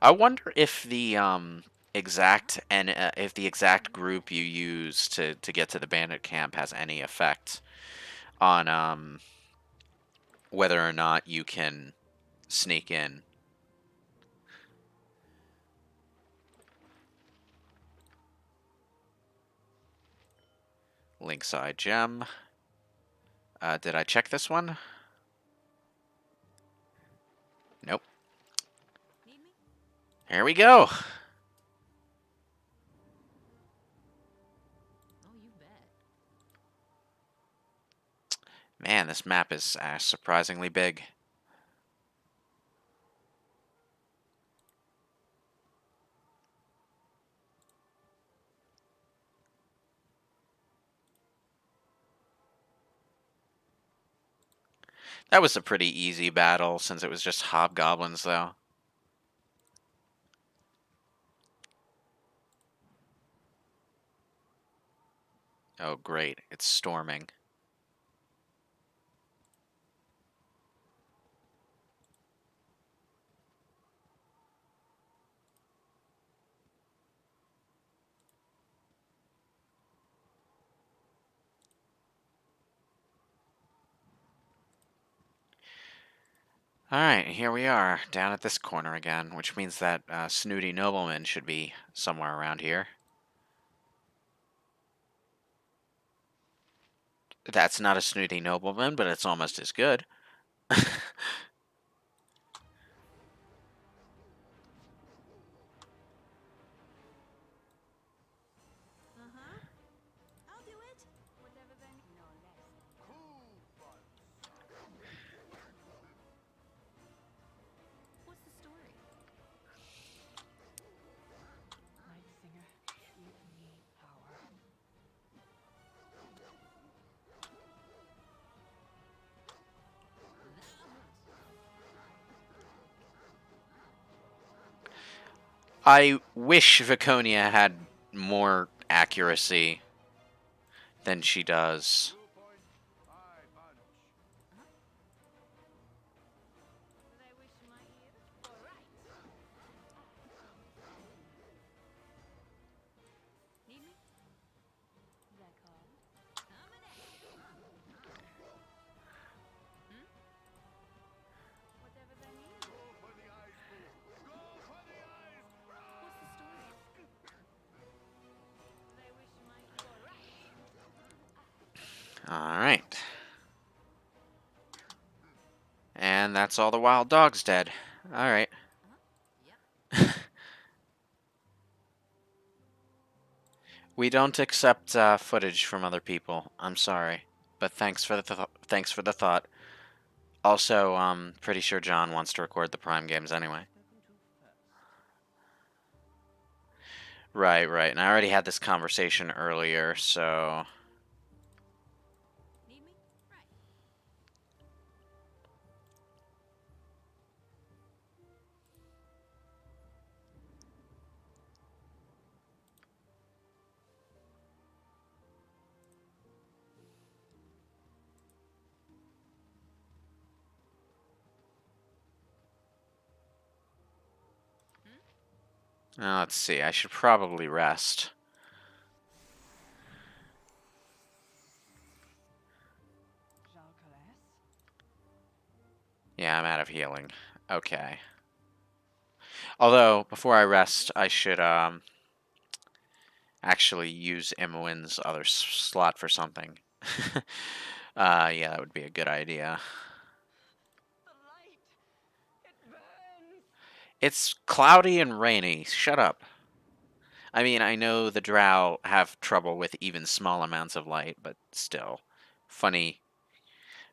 I wonder if the exact group you use to get to the bandit camp has any effect on whether or not you can sneak in. Linkside gem. Did I check this one? Nope. Need me? Here we go. Oh, you bet. Man, this map is surprisingly big. That was a pretty easy battle, since it was just hobgoblins, though. Oh, great. It's storming. Alright, here we are, down at this corner again, which means that snooty nobleman should be somewhere around here. That's not a snooty nobleman, but it's almost as good. Uh-huh. I'll do it. Whatever they need. No less. What's the story? Night Singer, give me power. I wish Viconia had more accuracy than she does. 2 point. I punch. They wish my ears were right. Need me? That call? Coming at you. Whatever they need. Go for the eyes, fool. Go for the eyes. What's the story? They wish my ears were right. Alright. And that's all the wild dogs dead. Alright. We don't accept footage from other people. I'm sorry. But thanks for the thought. Also, pretty sure John wants to record the Prime games anyway. Spoken too fast. Right, right. And I already had this conversation earlier, so... Need me? Right. Now, let's see. I should probably rest. Jalcales? Yeah, I'm out of healing. Okay. Although, before I rest, I should, actually use Imoen's other slot for something. Yeah, that would be a good idea. The light! It burns! It's cloudy and rainy. Shut up. I mean, I know the drow have trouble with even small amounts of light, but still. Funny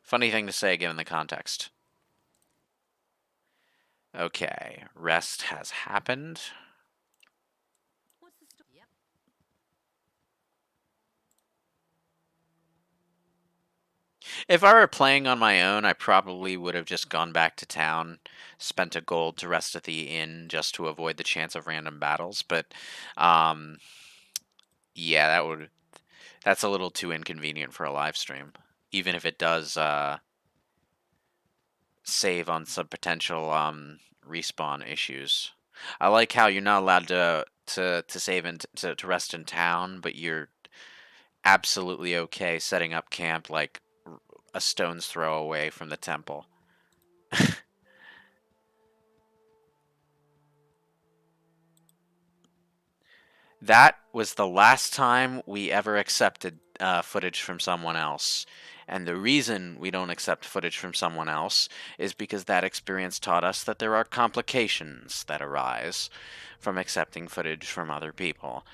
thing to say given the context. Okay, rest has happened. What's the story? Yep. If I were playing on my own, I probably would have just gone back to town, spent a gold to rest at the inn just to avoid the chance of random battles, but um yeah, that's a little too inconvenient for a live stream. Even if it does save on some potential respawn issues. I like how you're not allowed to save and to rest in town, but you're absolutely okay setting up camp like a stone's throw away from the temple. That was the last time we ever accepted footage from someone else. And the reason we don't accept footage from someone else is because that experience taught us that there are complications that arise from accepting footage from other people.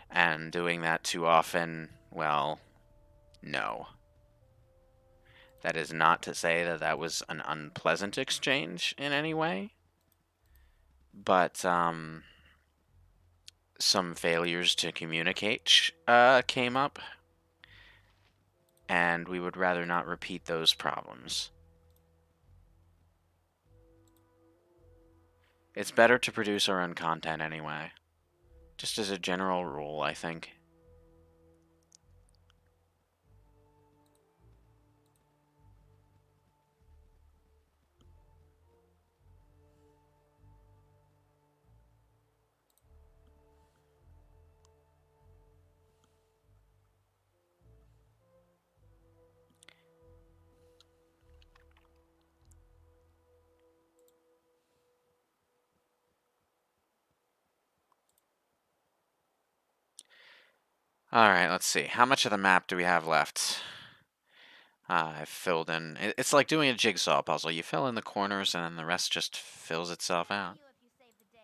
And doing that too often, well, no. That is not to say that that was an unpleasant exchange in any way, but some failures to communicate came up, and we would rather not repeat those problems. It's better to produce our own content anyway, just as a general rule, I think. Alright, let's see. How much of the map do we have left? I've filled in. It's like doing a jigsaw puzzle. You fill in the corners and then the rest just fills itself out. You if you save the day.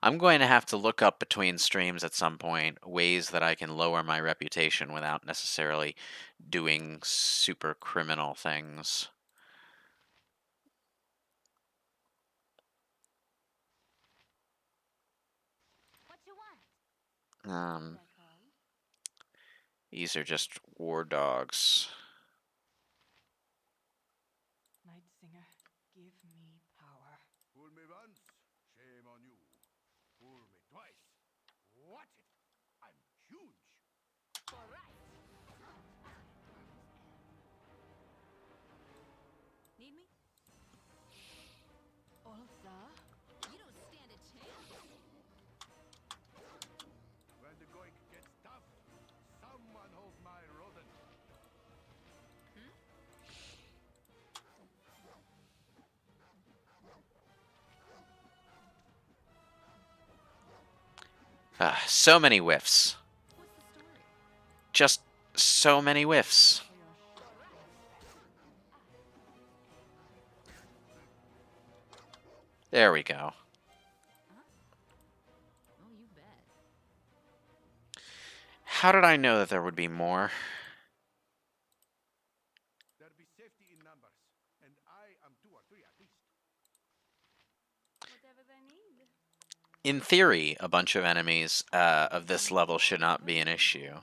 I'm going to have to look up between streams at some point ways that I can lower my reputation without necessarily doing super criminal things. What you want? Um, That called? these are just war dogs. Night Singer, give me power. Fool me once, shame on you. Fool me twice. Watch it. I'm huge. For right. Need me? Ulsa? You don't stand a chance. When the goik gets tough, someone hold my rodent. So many whiffs. What's the story? Just so many whiffs. For your There we go. Oh, you bet. How did I know that there would be more? There be safety in numbers, and I am 2 or 3 at least. Whatever they need. In theory, a bunch of enemies of this level should not be an issue.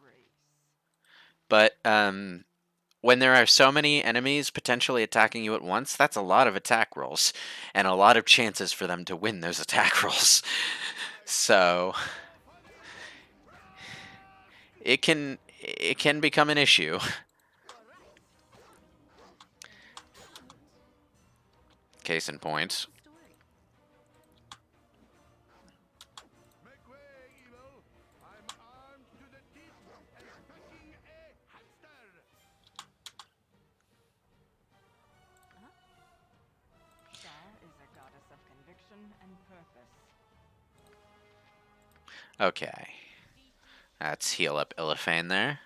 But when there are so many enemies potentially attacking you at once, that's a lot of attack rolls, and a lot of chances for them to win those attack rolls. So it can become an issue. Case in point. Story. Make way, evil! I'm armed to the teeth and packing a hamster! Sha is a goddess of conviction and purpose. Okay. Let's heal up Illifane there.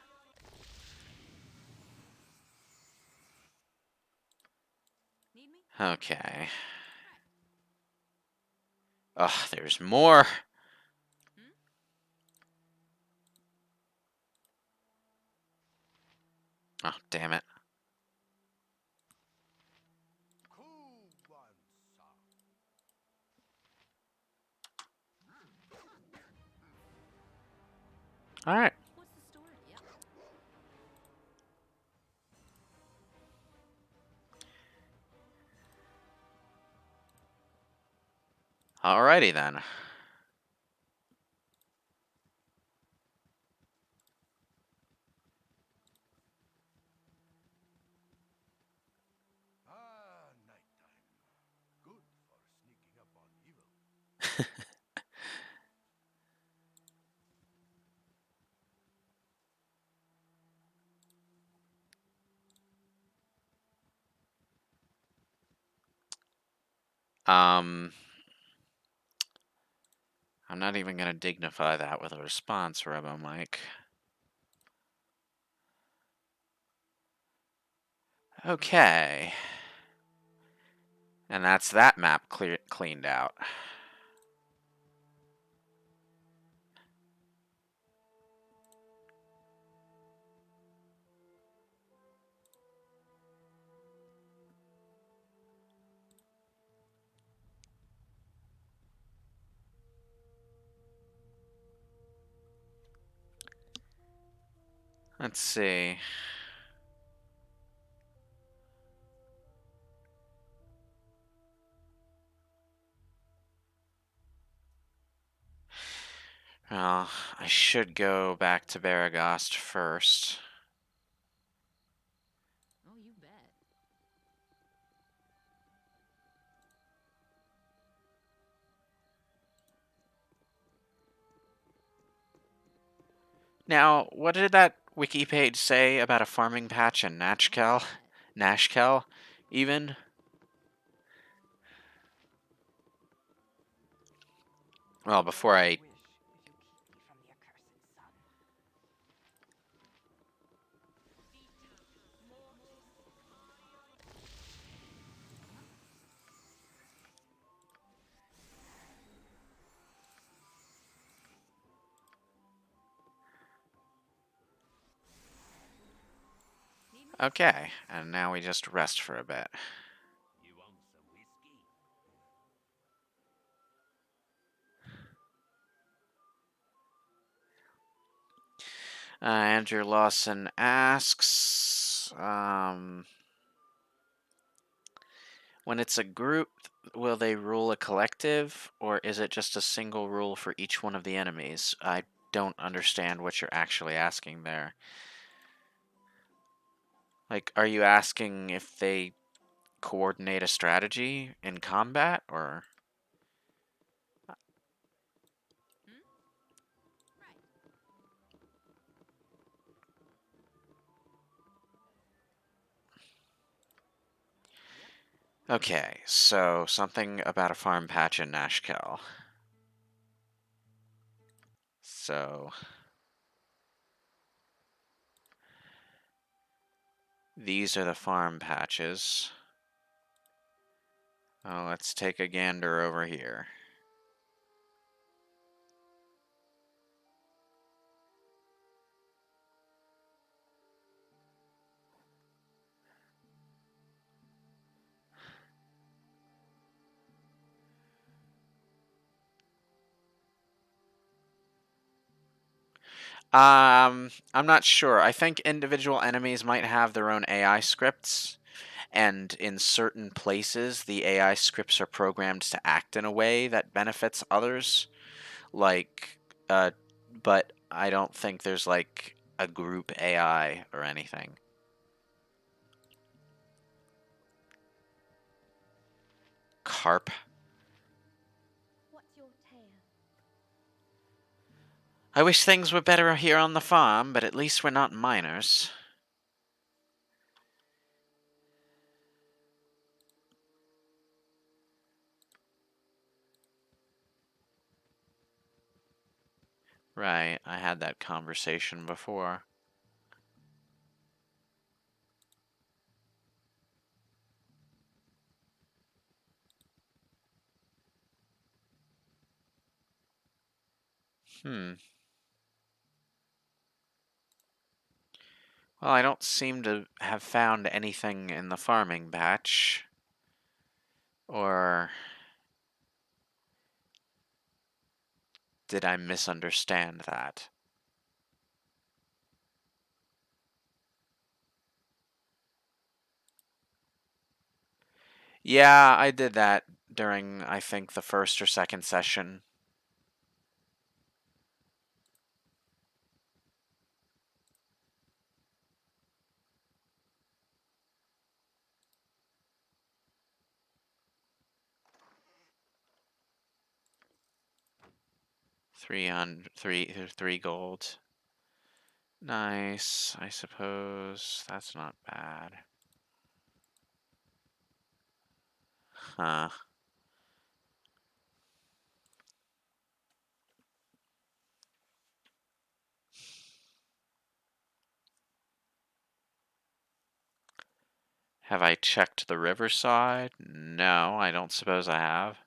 Need me? Okay. Ugh, there's more. Oh, damn it. Cool one, sir. Alright. What's the story? Yep. Alrighty then. Ah, nighttime. Good for sneaking up on evil. I'm not even gonna dignify that with a response, Robo Mike. Okay. And that's that map cleaned out. Let's see. Well, I should go back to Baragast first. Oh, you bet. Now, what did that wiki page say about a farming patch in Nashkel? Nashkel, even? Well, before Whatever I... you wish, if you keep me from the accursed sun. Okay, and now we just rest for a bit. You want some whiskey? Andrew Lawson asks, when it's a group, will they rule a collective, or is it just a single rule for each one of the enemies? I don't understand what you're actually asking there. Like, are you asking if they coordinate a strategy in combat, or... Okay, so something about a farm patch in Nashkel. So... these are the farm patches. Oh, let's take a gander over here. I'm not sure. I think individual enemies might have their own AI scripts, and in certain places, the AI scripts are programmed to act in a way that benefits others. Like, uh, but I don't think there's like a group AI or anything. Carp. What's your tale? I wish things were better here on the farm, but at least we're not miners. Right, I had that conversation before. Hmm. Well, I don't seem to have found anything in the farming batch. Or did I misunderstand that? Yeah, I did that during, I think, the first or second session. Three gold. Nice, I suppose. That's not bad. Huh. Have I checked the riverside? No, I don't suppose I have.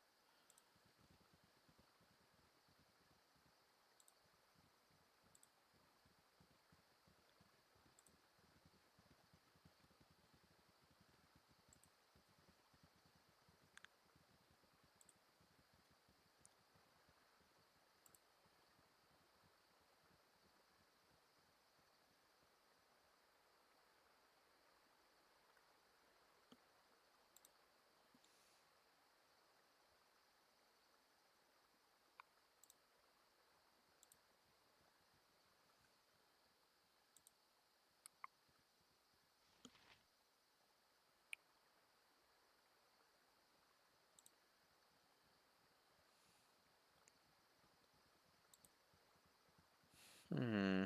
Hmm.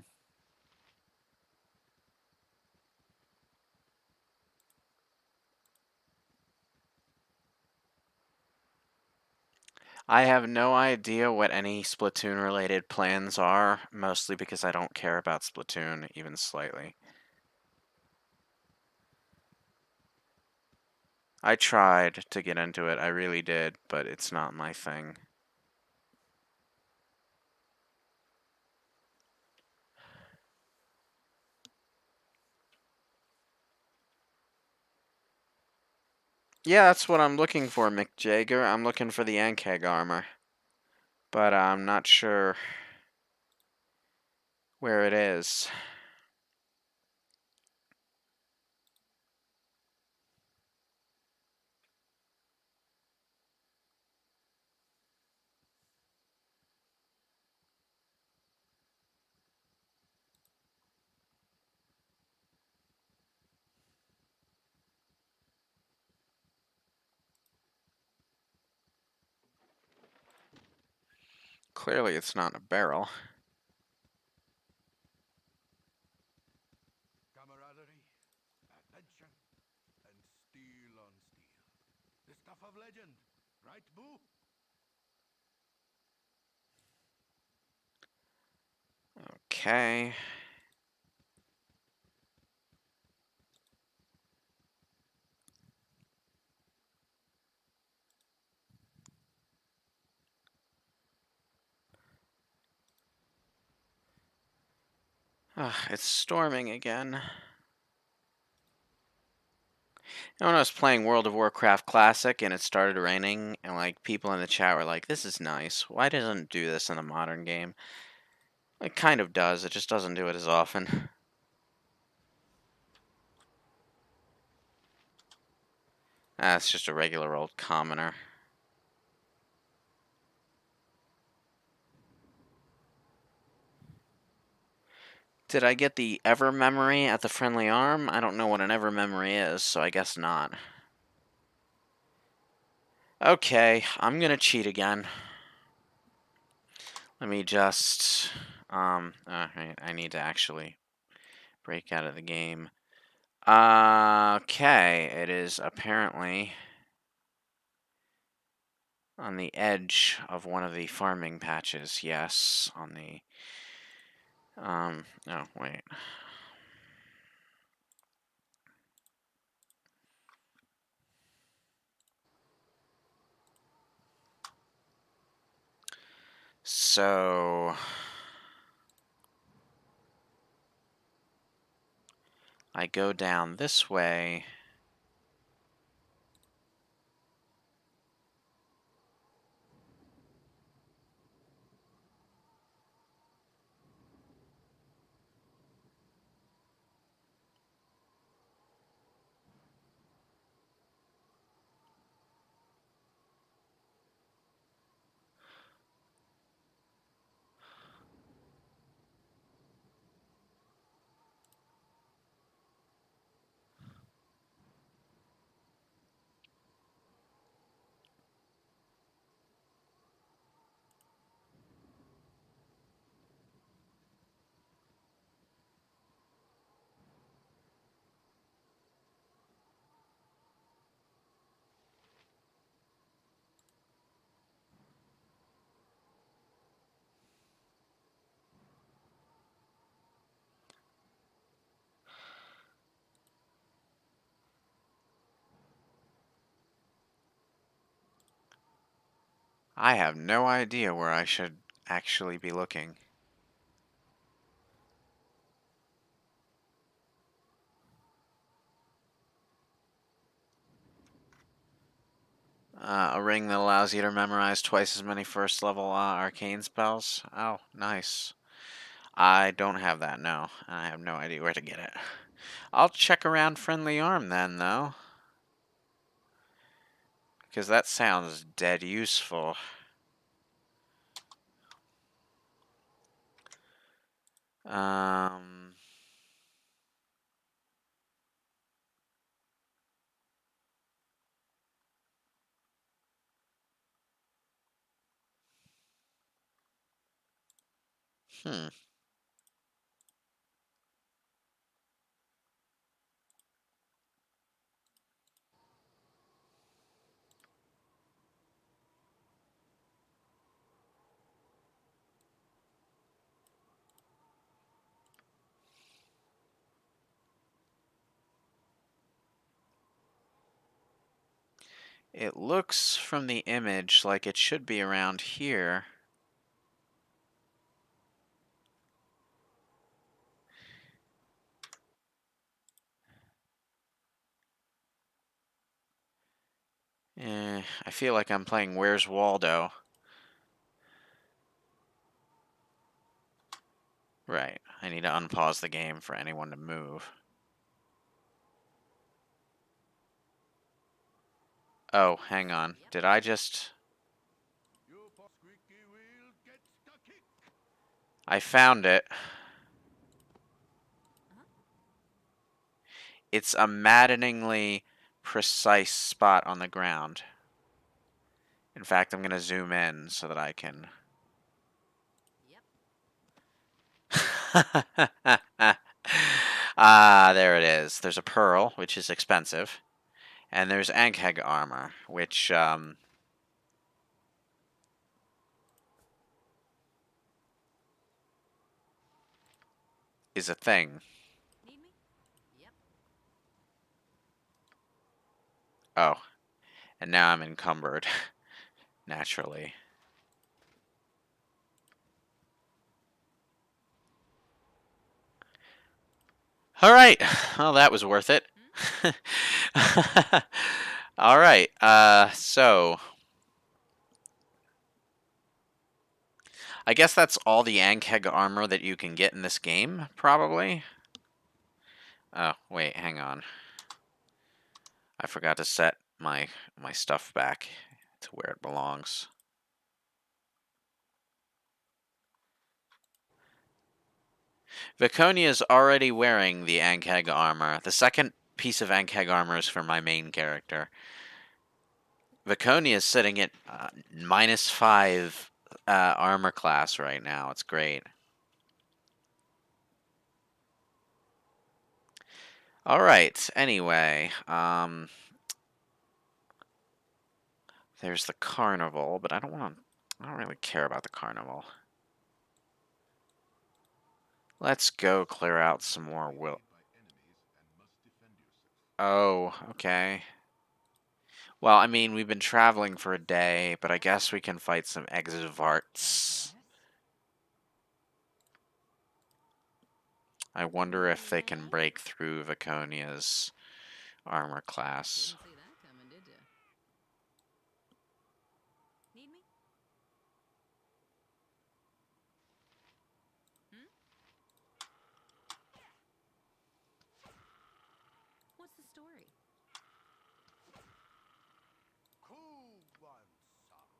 I have no idea what any Splatoon-related plans are, mostly because I don't care about Splatoon even slightly. I tried to get into it, I really did, but it's not my thing. Yeah, that's what I'm looking for, Mick Jagger. I'm looking for the Ankeg armor. But I'm not sure where it is. Clearly it's not in a barrel. Camaraderie, adventure, and steel on steel. The stuff of legend, right, Boo? Okay. It's storming again. And when I was playing World of Warcraft Classic and it started raining, and like people in the chat were like, "This is nice. Why doesn't it do this in a modern game?" It kind of does. It just doesn't do it as often. It's just a regular old commoner. Did I get the Ever Memory at the Friendly Arm? I don't know what an Ever Memory is, so I guess not. Okay, I'm gonna cheat again. Let me just, I need to actually break out of the game. Okay, it is apparently on the edge of one of the farming patches. Yes, on the, oh, wait. So, I go down this way. I have no idea where I should actually be looking. A ring that allows you to memorize twice as many first level arcane spells. Oh, nice. I don't have that, no. I have no idea where to get it. I'll check around Friendly Arm then, though. Because that sounds dead useful. Um... Hmm. It looks from the image like it should be around here. I feel like I'm playing Where's Waldo. Right, I need to unpause the game for anyone to move. Oh, hang on. Did I just... You squeaky wheel gets the kick. I found it. It's a maddeningly precise spot on the ground. In fact, I'm going to zoom in so that I can... Ah, there it is. There's a pearl, which is expensive. And there's Ankheg armor, which, is a thing. Need me? Yep. Oh, and now I'm encumbered. Naturally. Alright, well that was worth it. Alright, so... I guess that's all the Ankheg armor that you can get in this game, probably? Oh, wait, hang on. I forgot to set my stuff back to where it belongs. Viconia is already wearing the Ankheg armor. The second piece of Ankheg armor is for my main character. Viconia is sitting at -5 armor class right now. It's great. All right. Anyway, there's the carnival, but I don't really care about the carnival. Let's go clear out some more will. Oh, okay. Well, I mean, we've been traveling for a day, but I guess we can fight some exovarts. I wonder if they can break through Viconia's armor class. Didn't see that coming, did ya? Need me? What's the story? Cool one, son.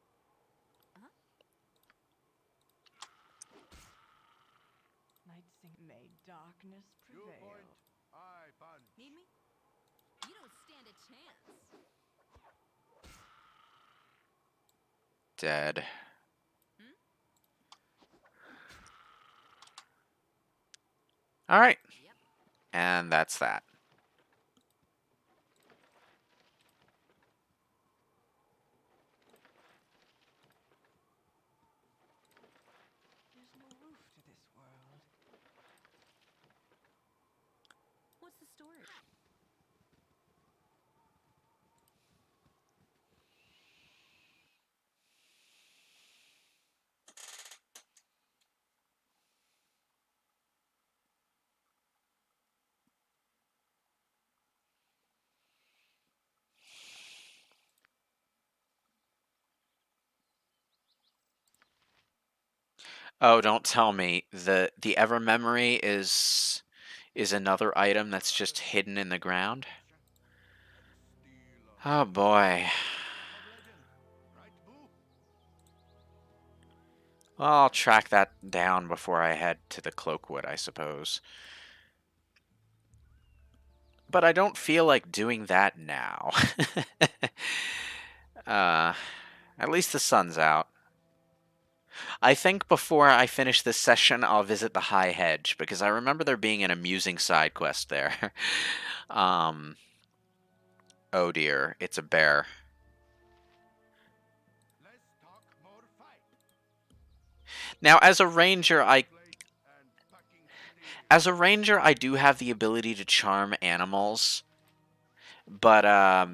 Night sing may darkness You prevail. point, I punch. Need me? You don't stand a chance. Dead. All right. Yep. And that's that. There's no roof to this world. What's the story? Oh, don't tell me the ever memory is another item that's just hidden in the ground. Oh boy. Of legend, right, boo? Well, I'll track that down before I head to the Cloakwood, I suppose. But I don't feel like doing that now. uh, at least the sun's out. I think before I finish this session, I'll visit the High Hedge, because I remember there being an amusing side quest there. um, oh dear, it's a bear. Let's talk more fight. Now, as a ranger, Flame and fucking steel. I do have the ability to charm animals, but Sir?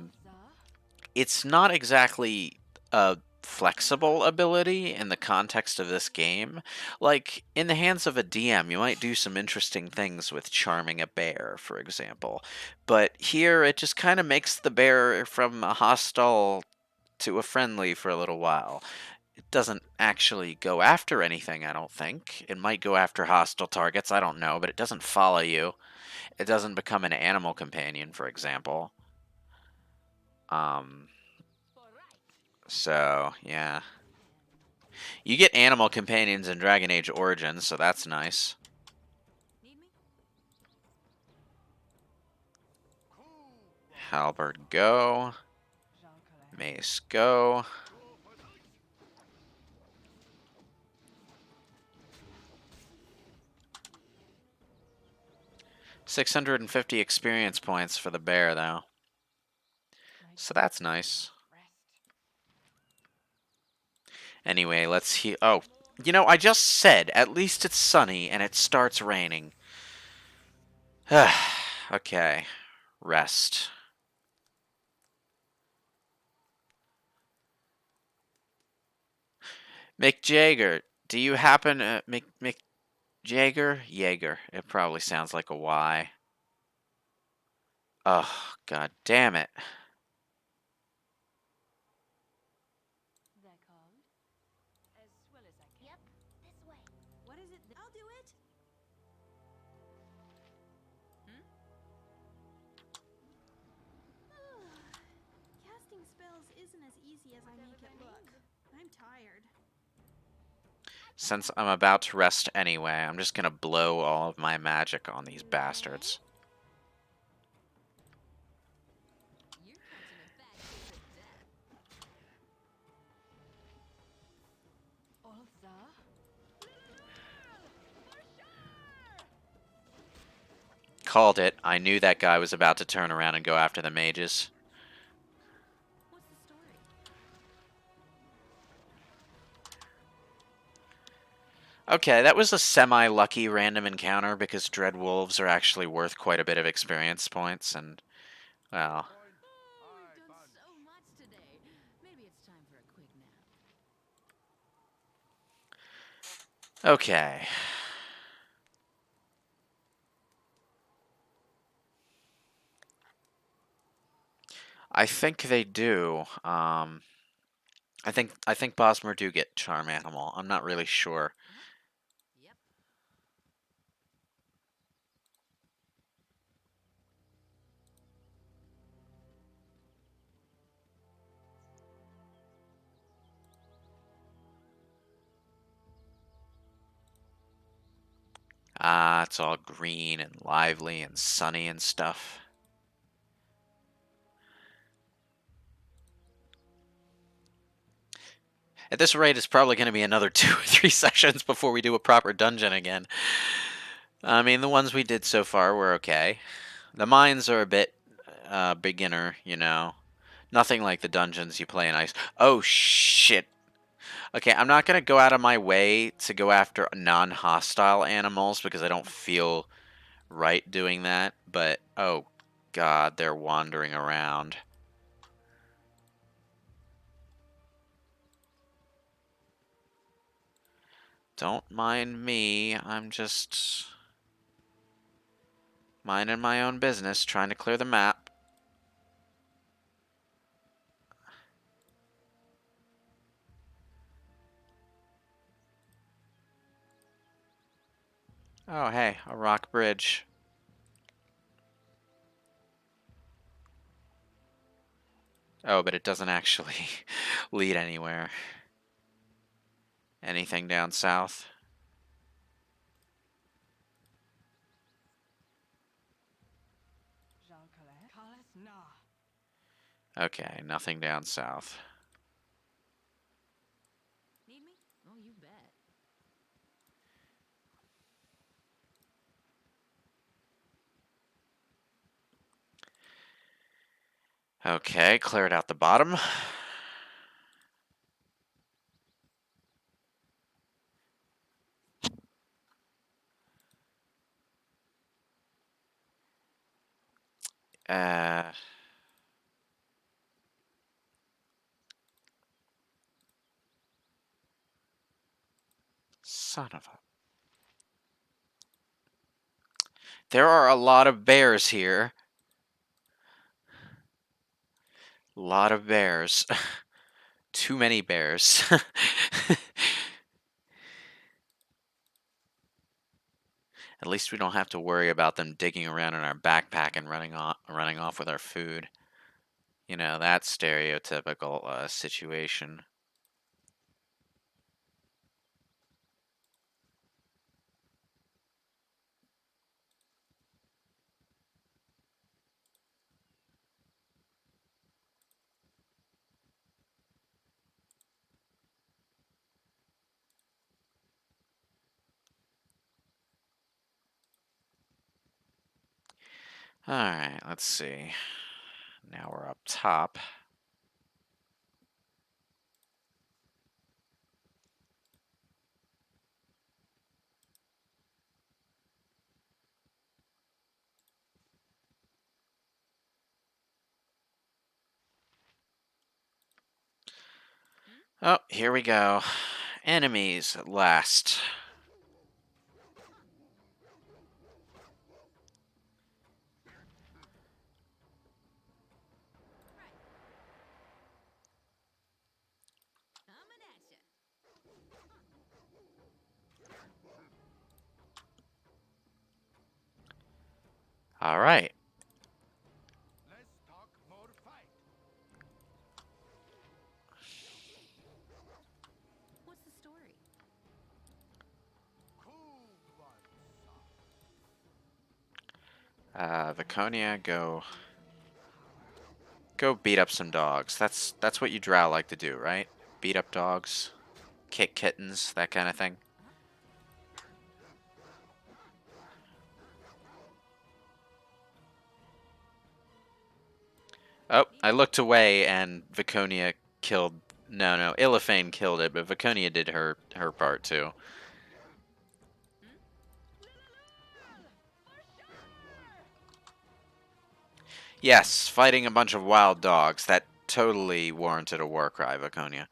it's not exactly a flexible ability in the context of this game. Like, in the hands of a DM, you might do some interesting things with charming a bear, for example. But here, it just kind of makes the bear from a hostile to a friendly for a little while. It doesn't actually go after anything, I don't think. It might go after hostile targets, I don't know, but it doesn't follow you. It doesn't become an animal companion, for example. Um, so, yeah. You get animal companions in Dragon Age Origins, so that's nice. Need me? Halberd, go. Mace, go. 650 experience points for the bear, though. So that's nice. Anyway, let's heal. Oh, you know, I just said at least it's sunny and it starts raining. Okay, rest. Mick Jagger, do you happen to Mick Jagger? Jaeger. It probably sounds like a Y. Oh, god damn it. They're called. As well as I can. Yep, this way. What is it? I'll do it. Casting spells isn't as easy as I make it look. I'm tired. Since I'm about to rest anyway, I'm just gonna blow all of my magic on these bastards. You're catching a fat case of death. Also, Called it. I knew that guy was about to turn around and go after the mages. What's the story? Okay, that was a semi-lucky random encounter because dread wolves are actually worth quite a bit of experience points, and, well, Oh, we've done so much today. Maybe it's time for a quick nap. okay. I think they do. I think Bosmer do get charm animal. I'm not really sure. Yep. Ah, it's all green and lively and sunny and stuff. At this rate, it's probably going to be another 2 or 3 sessions before we do a proper dungeon again. I mean, the ones we did so far were okay. The mines are a bit beginner, you know. Nothing like the dungeons you play in Ice. Oh, shit. Okay, I'm not going to go out of my way to go after non-hostile animals because I don't feel right doing that. But, oh, God, they're wandering around. Don't mind me. I'm just minding my own business, trying to clear the map. Oh, hey, a rock bridge. Oh, but it doesn't actually lead anywhere. Anything down south? Jean Collet. Carlos, nah. Okay, nothing down south. Need me? Oh, you bet. Okay, cleared out the bottom. Uh, Son of a... There are a lot of bears here. A lot of bears. Too many bears. At least we don't have to worry about them digging around in our backpack and running off with our food. You know, that stereotypical situation. Alright, let's see. Now we're up top. Oh, here we go. Enemies at last. Coming at ya. Alright. Let's talk more fight. What's the story? Cool one, Viconia, go beat up some dogs. That's what you drow like to do, right? Beat up dogs, kick kittens, that kind of thing. Oh, I looked away and Viconia killed... No, Illithane killed it, but Viconia did her part too. Yes, fighting a bunch of wild dogs. That totally warranted a war cry, Viconia.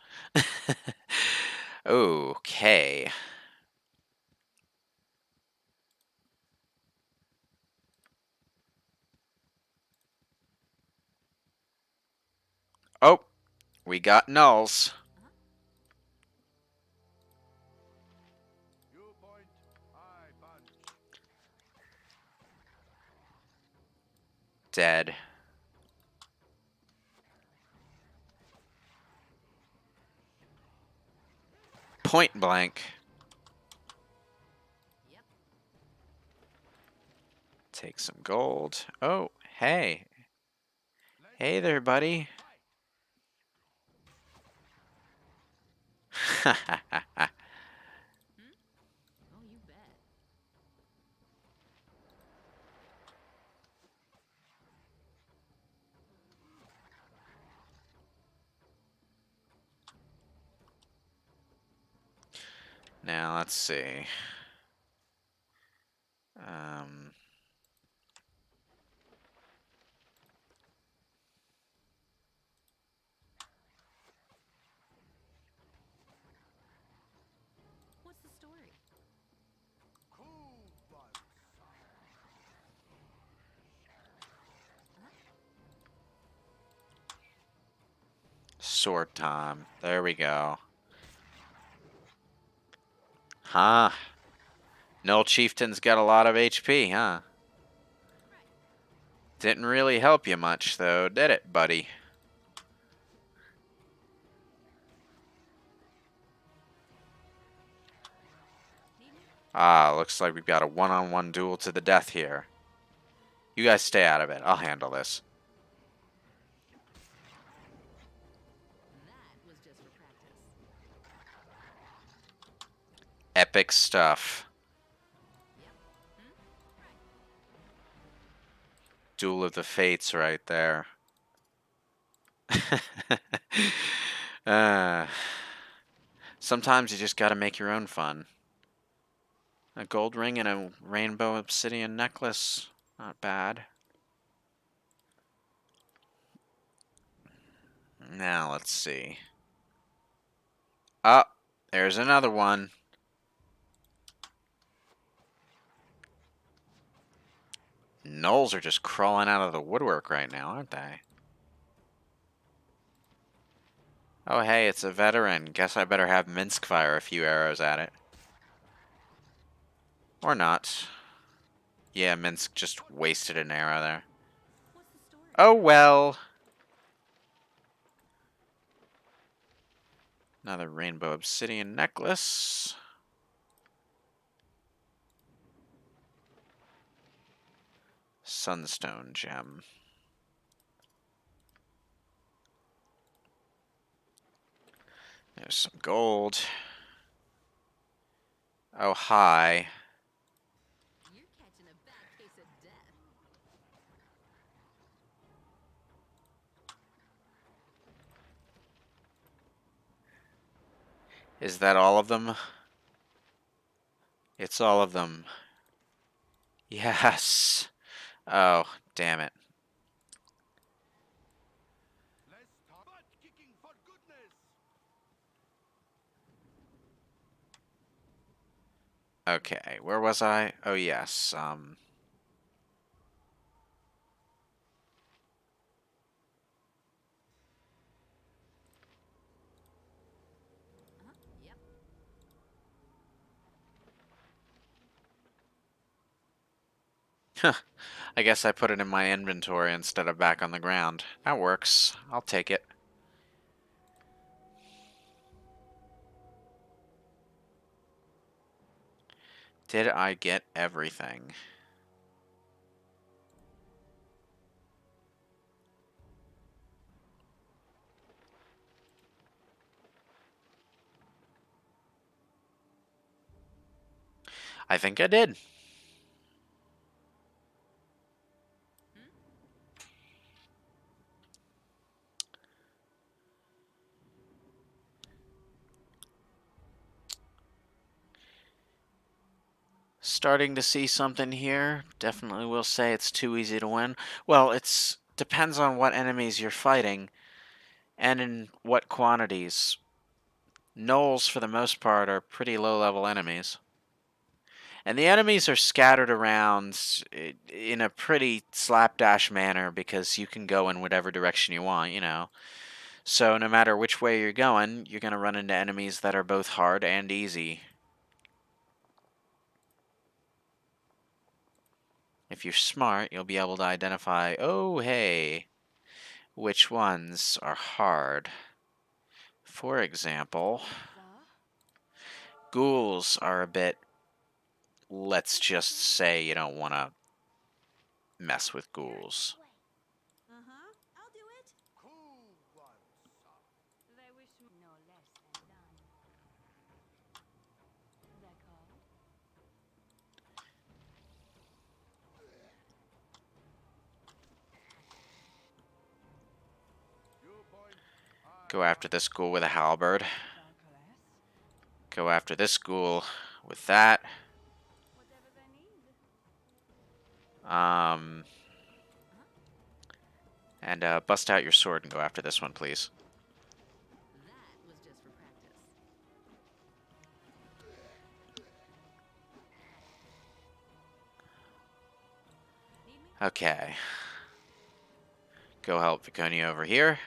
Okay. Oh, we got nulls. you point, I punch. Dead. Point blank. Yep. Take some gold. Oh, hey. Let's Hey there, buddy. fight. Oh, you bet. Now, let's see. Um... What's the story? Cool one, Sword time. There we go. Huh. Null Chieftain's got a lot of HP, huh? Didn't really help you much, though, did it, buddy? Ah, looks like we've got a one-on-one duel to the death here. You guys stay out of it. I'll handle this. That was just for practice. Epic stuff. Yep. Duel of the Fates right there. uh, sometimes you just gotta make your own fun. A gold ring and a rainbow obsidian necklace. Not bad. Now, let's see. Oh, there's another one. gnolls are just crawling out of the woodwork right now, aren't they? Oh, hey, it's a veteran. Guess I better have Minsk fire a few arrows at it. Or not. Yeah, Minsk just wasted an arrow there. What's the story? Oh, well. Another rainbow obsidian necklace. Sunstone gem. There's some gold. Oh, hi. You're catching a bad case of death. Is that all of them? It's all of them. Yes. Oh, damn it. Less butt kicking for goodness. Okay, where was I? Oh, yes. Yep. I guess I put it in my inventory instead of back on the ground. That works. I'll take it. Did I get everything? I think I did. Starting to see something here. Definitely will say it's too easy to win. Well, it's depends on what enemies you're fighting and in what quantities. Gnolls, for the most part, are pretty low-level enemies. And the enemies are scattered around in a pretty slapdash manner because you can go in whatever direction you want, you know. So no matter which way you're going to run into enemies that are both hard and easy. If you're smart, you'll be able to identify, oh, hey, which ones are hard. For example, ghouls are a bit, let's just say you don't want to mess with ghouls. Uh-huh. I'll do it. Cool one, son. They wish no less than done. Record. You point. Go after this ghoul with a halberd. Calculus. Go after this ghoul with that. Whatever they need. Um, and bust out your sword and go after this one, please. That was just for practice. Need me? Okay. Go help Viconia over here.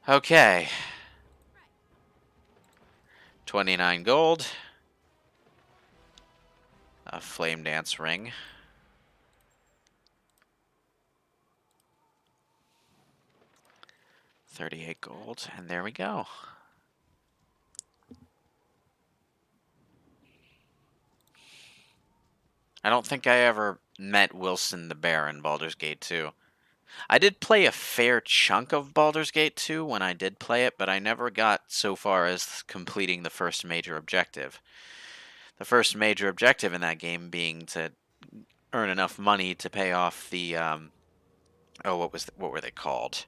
Okay. 29 gold. A flame dance ring. 38 gold, and there we go. I don't think I ever met Wilson the Bear in Baldur's Gate 2. I did play a fair chunk of Baldur's Gate 2 when I did play it, but I never got so far as completing the first major objective. The first major objective in that game being to earn enough money to pay off the what were they called?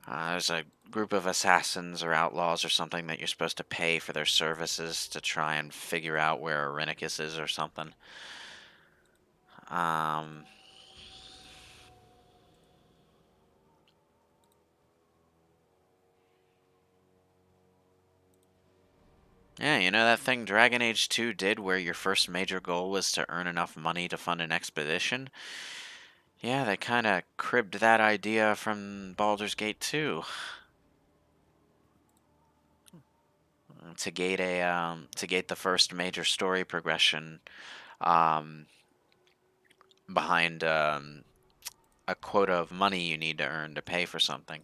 There's a group of assassins or outlaws or something that you're supposed to pay for their services to try and figure out where Irenicus is or something. Um, Yeah, you know that thing Dragon Age 2 did where your first major goal was to earn enough money to fund an expedition? Yeah, they kinda cribbed that idea from Baldur's Gate 2. To gate the first major story progression um, behind a quota of money you need to earn to pay for something.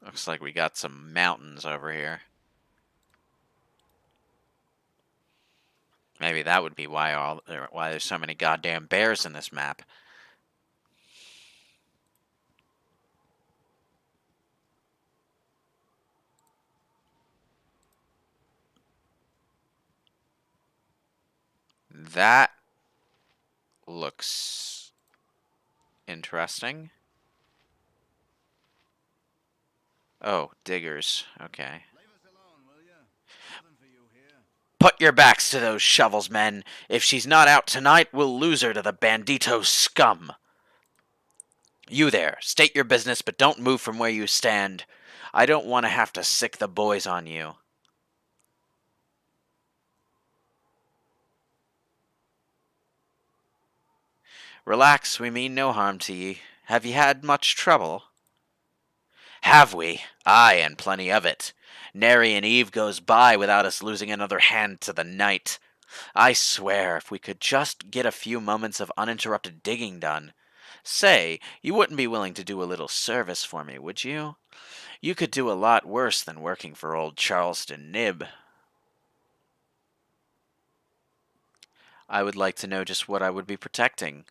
Looks like we got some mountains over here. Maybe that would be why there's so many goddamn bears in this map. That looks interesting. Oh, diggers. Okay. Leave us alone, will ya? Nothing for you here. Put your backs to those shovels, men. If she's not out tonight, we'll lose her to the bandito scum. You there, state your business, but don't move from where you stand. I don't want to have to sick the boys on you. Relax, we mean no harm to ye. Have ye had much trouble? Have we? Aye, and plenty of it. Nary an eve goes by without us losing another hand to the night. I swear, if we could just get a few moments of uninterrupted digging done. Say, you wouldn't be willing to do a little service for me, would you? You could do a lot worse than working for old Charleston Nib. I would like to know just what I would be protecting.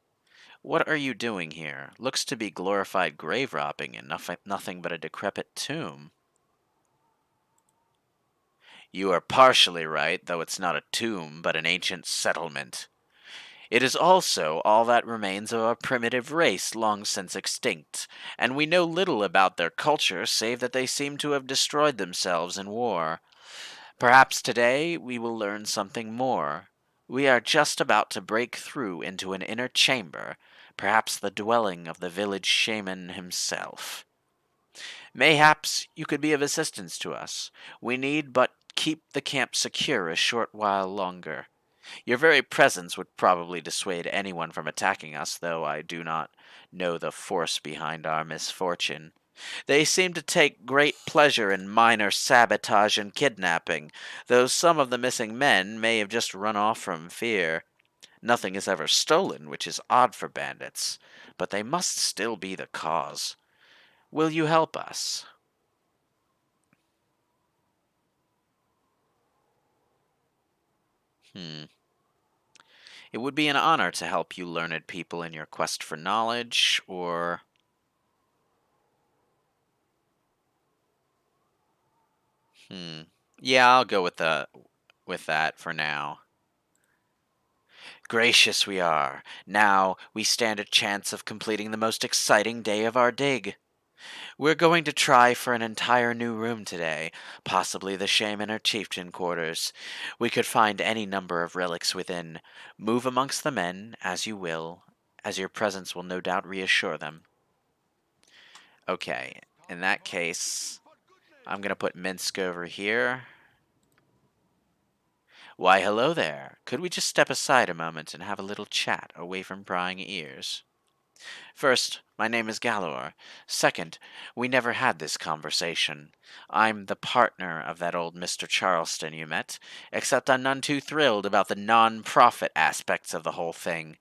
What are you doing here? Looks to be glorified grave robbing and nothing but a decrepit tomb. You are partially right, though it's not a tomb, but an ancient settlement. It is also all that remains of a primitive race long since extinct, and we know little about their culture save that they seem to have destroyed themselves in war. Perhaps today we will learn something more. We are just about to break through into an inner chamber, perhaps the dwelling of the village shaman himself. Mayhaps you could be of assistance to us. We need but keep the camp secure a short while longer. Your very presence would probably dissuade anyone from attacking us, though I do not know the force behind our misfortune. They seem to take great pleasure in minor sabotage and kidnapping, though some of the missing men may have just run off from fear. Nothing is ever stolen, which is odd for bandits, but they must still be the cause. Will you help us? Hmm. It would be an honor to help you learned people in your quest for knowledge, or... Yeah, I'll go with that for now. Gracious we are. Now we stand a chance of completing the most exciting day of our dig. We're going to try for an entire new room today, possibly the shaman or chieftain quarters. We could find any number of relics within. Move amongst the men, as you will, as your presence will no doubt reassure them. Okay, in that case, I'm going to put Minsk over here. Why, hello there. Could we just step aside a moment and have a little chat away from prying ears? First, my name is Galor. Second, we never had this conversation. I'm the partner of that old Mr. Charleston you met, except I'm none too thrilled about the non-profit aspects of the whole thing.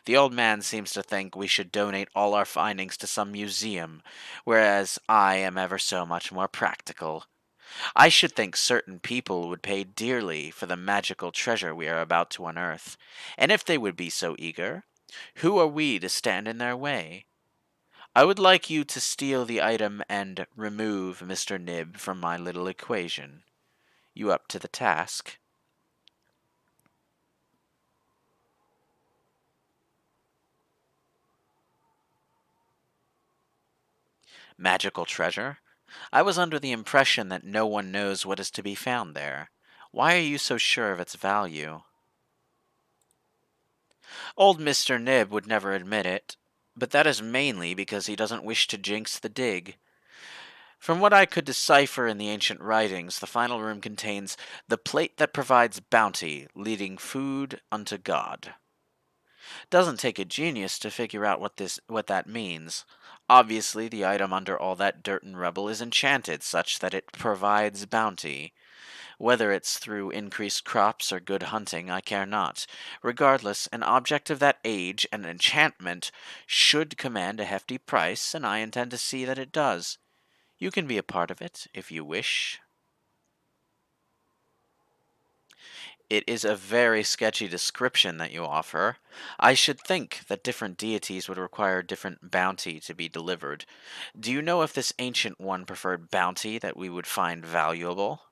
The old man seems to think we should donate all our findings to some museum, whereas I am ever so much more practical. I should think certain people would pay dearly for the magical treasure we are about to unearth, and if they would be so eager, who are we to stand in their way? I would like you to steal the item and remove Mr. Nib from my little equation. You up to the task? Magical treasure? I was under the impression that no one knows what is to be found there. Why are you so sure of its value? Old Mr. Nib would never admit it. but that is mainly because he doesn't wish to jinx the dig. From what I could decipher in the ancient writings, the final room contains the plate that provides bounty, leading food unto God. Doesn't take a genius to figure out what that means. Obviously, the item under all that dirt and rubble is enchanted such that it provides bounty. Whether it's through increased crops or good hunting, I care not. Regardless, an object of that age and enchantment should command a hefty price, and I intend to see that it does. You can be a part of it, if you wish. It is a very sketchy description that you offer. I should think that different deities would require different bounty to be delivered. Do you know if this ancient one preferred bounty that we would find valuable?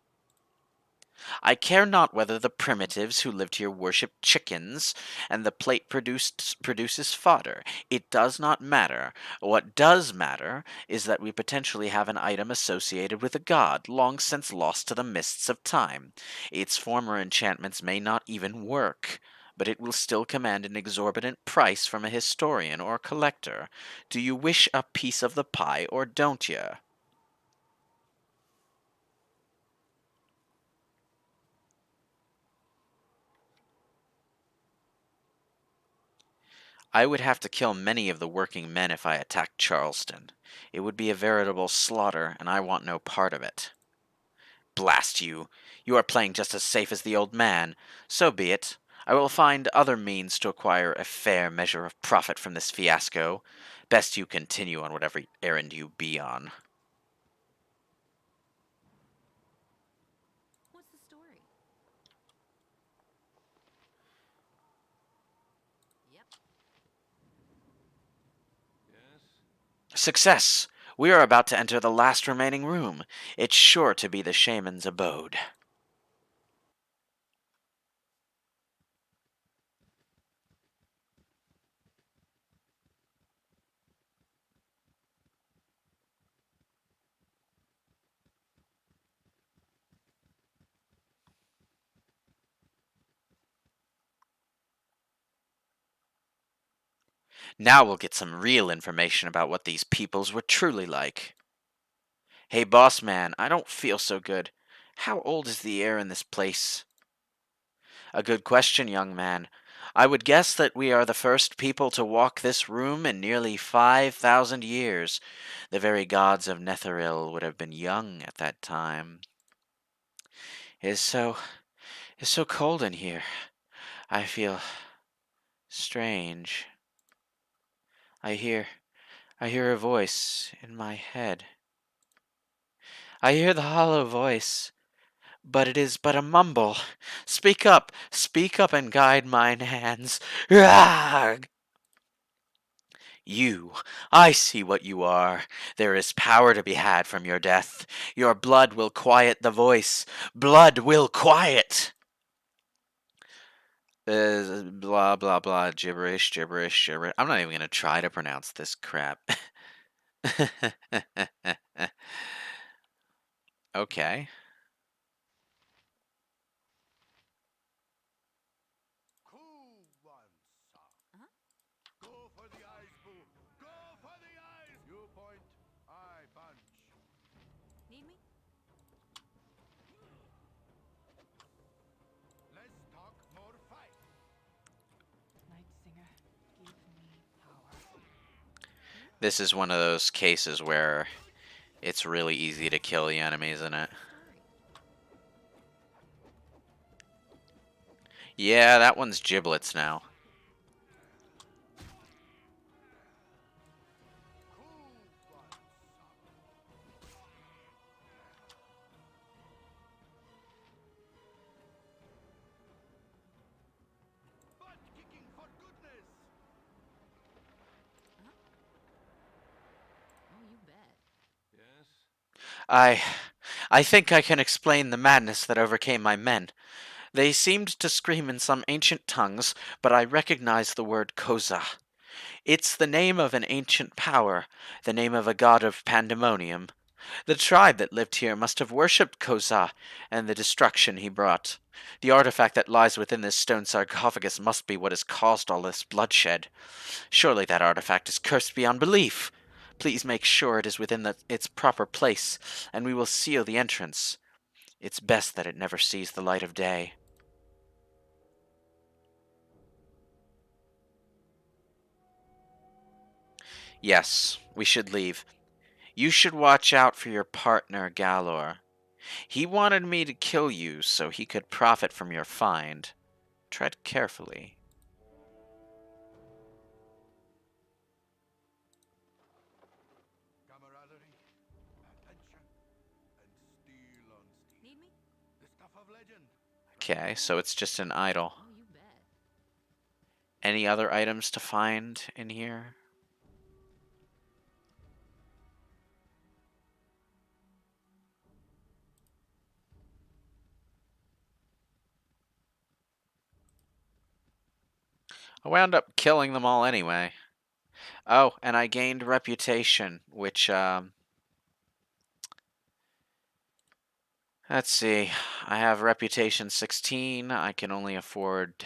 I care not whether the primitives who lived here worship chickens, and the plate produces fodder. It does not matter. What does matter is that we potentially have an item associated with a god, long since lost to the mists of time. Its former enchantments may not even work, but it will still command an exorbitant price from a historian or collector. Do you wish a piece of the pie, or don't you? I would have to kill many of the working men if I attacked Charleston. It would be a veritable slaughter, and I want no part of it. Blast you! You are playing just as safe as the old man. So be it. I will find other means to acquire a fair measure of profit from this fiasco. Best you continue on whatever errand you be on. What's the story? Yep. Yes? Success! We are about to enter the last remaining room. It's sure to be the shaman's abode. Now we'll get some real information about what these peoples were truly like. Hey, boss man, I don't feel so good. How old is the air in this place? A good question, young man. I would guess that we are the first people to walk this room in nearly 5,000 years. The very gods of Netheril would have been young at that time. It's so cold in here. I feel strange. I hear, I hear a voice in my head. I hear the hollow voice, but it is but a mumble. Speak up and guide mine hands. Rag! You, I see what you are. There is power to be had from your death. Your blood will quiet the voice. Blood will quiet! Blah, blah, blah, gibberish, gibberish, gibberish. I'm not even going to try to pronounce this crap. Okay. Cool one, sir. Huh? Go for the eyes, boo. Go for the eyes. You point, I punch. Need me? Let's talk more fight. Night Singer, give me power. This is one of those cases where it's really easy to kill the enemies in it. Story. Yeah, that one's giblets now. Cool one, sir. Butt kicking for goodness. Huh? Oh, you bet. Yes? I I think I can explain the madness that overcame my men. They seemed to scream in some ancient tongues, but I recognized the word Koza. It's the name of an ancient power, the name of a god of pandemonium. The tribe that lived here must have worshipped Koza and the destruction he brought. The artifact that lies within this stone sarcophagus must be what has caused all this bloodshed. Surely that artifact is cursed beyond belief. Please make sure it is within its proper place, and we will seal the entrance. It's best that it never sees the light of day. Yes, we should leave. You should watch out for your partner, Galor. He wanted me to kill you so he could profit from your find. Tread carefully. Camaraderie, adventure, and steel on steel. Need me? The stuff of legend. Okay, so it's just an idol. Oh, you bet. Any other items to find in here? I wound up killing them all anyway. Oh, and I gained reputation, which, let's see. I have reputation 16. I can only afford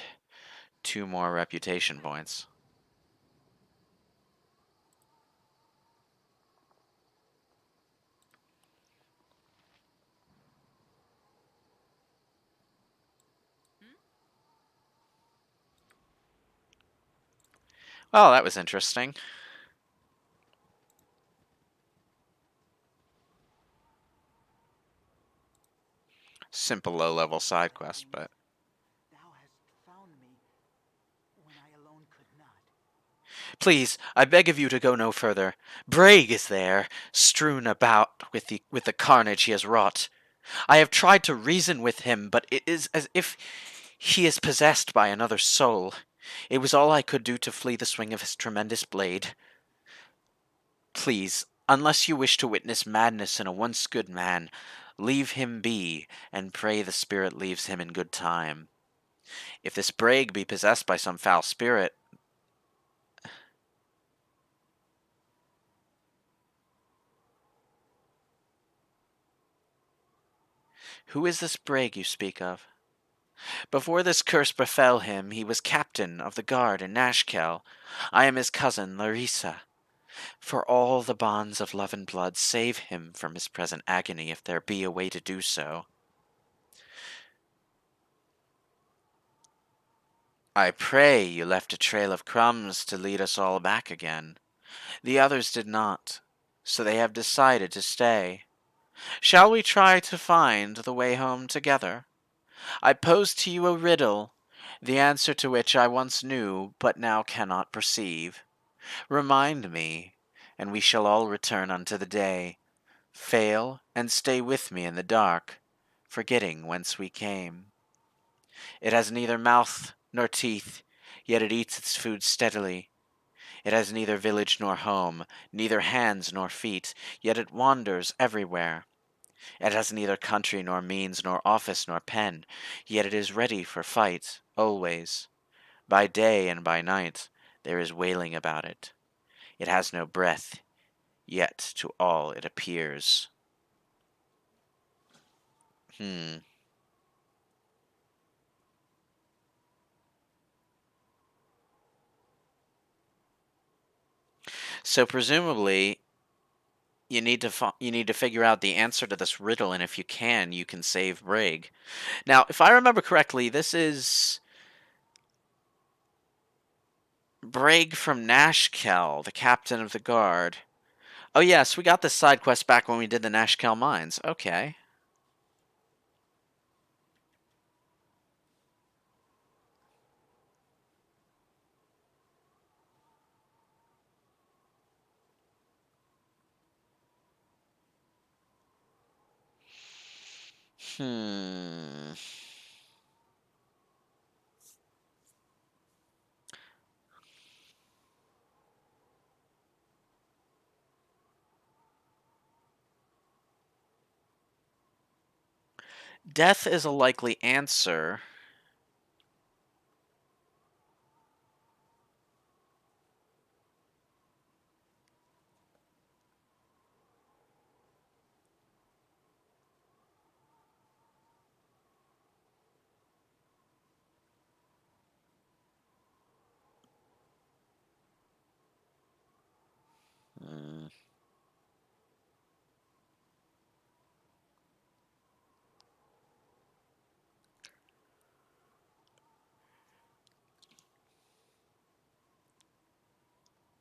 2 more reputation points. Hmm? Well, that was interesting. Simple low-level side quest, but... Thou hast found me when I alone could not. Please, I beg of you to go no further. Brague is there, strewn about with the carnage he has wrought. I have tried to reason with him, but it is as if he is possessed by another soul. It was all I could do to flee the swing of his tremendous blade. Please, unless you wish to witness madness in a once good man, leave him be, and pray the spirit leaves him in good time. If this Brague be possessed by some foul spirit... Who is this Brague you speak of? Before this curse befell him, he was captain of the guard in Nashkel. I am his cousin, Larissa. For all the bonds of love and blood, save him from his present agony, if there be a way to do so. I pray you left a trail of crumbs to lead us all back again. The others did not, so they have decided to stay. Shall we try to find the way home together? I pose to you a riddle, the answer to which I once knew, but now cannot perceive. Remind me, and we shall all return unto the day. Fail, and stay with me in the dark, forgetting whence we came. It has neither mouth nor teeth, yet it eats its food steadily. It has neither village nor home, neither hands nor feet, yet it wanders everywhere. It has neither country nor means, nor office nor pen, yet it is ready for fight, always. By day and by night there is wailing about it. It has no breath, yet to all it appears. Hmm. So presumably, you need to figure out the answer to this riddle, and if you can save Brig. Now, if I remember correctly, this is Brig from Nashkel, the captain of the guard. Oh yes, we got this side quest back when we did the Nashkel mines. Okay. Hmm. Death is a likely answer.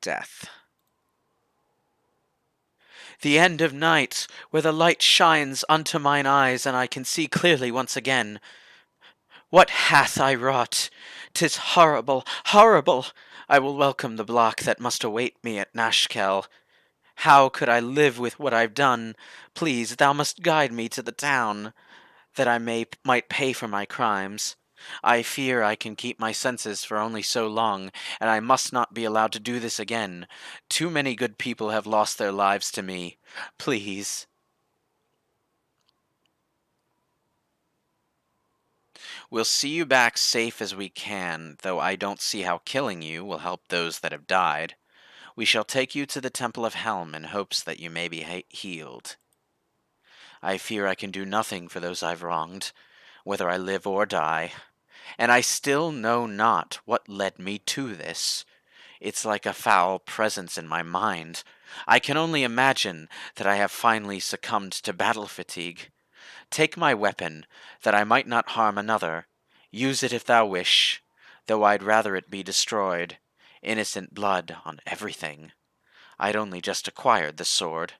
death. The end of night, where the light shines unto mine eyes, and I can see clearly once again. What hath I wrought? 'Tis horrible, horrible! I will welcome the block that must await me at Nashkel. How could I live with what I've done? Please, thou must guide me to the town, that I might pay for my crimes. I fear I can keep my senses for only so long, and I must not be allowed to do this again. Too many good people have lost their lives to me. Please. We'll see you back safe as we can, though I don't see how killing you will help those that have died. We shall take you to the Temple of Helm in hopes that you may be healed. I fear I can do nothing for those I've wronged, whether I live or die, and I still know not what led me to this. It's like a foul presence in my mind. I can only imagine that I have finally succumbed to battle fatigue. Take my weapon, that I might not harm another. Use it if thou wish, though I'd rather it be destroyed. Innocent blood on everything. I'd only just acquired the sword.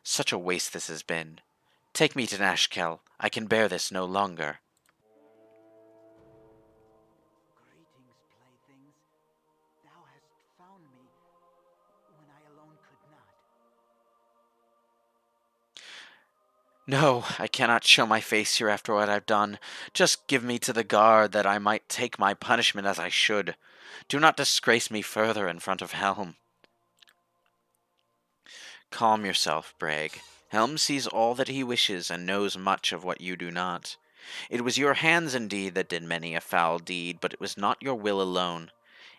Such a waste this has been. Take me to Nashkel. I can bear this no longer. Greetings, playthings. Thou hast found me when I alone could not. No, I cannot show my face here after what I've done. Just give me to the guard that I might take my punishment as I should. Do not disgrace me further in front of Helm. Calm yourself, Brag. Helm sees all that he wishes and knows much of what you do not. It was your hands indeed that did many a foul deed, but it was not your will alone.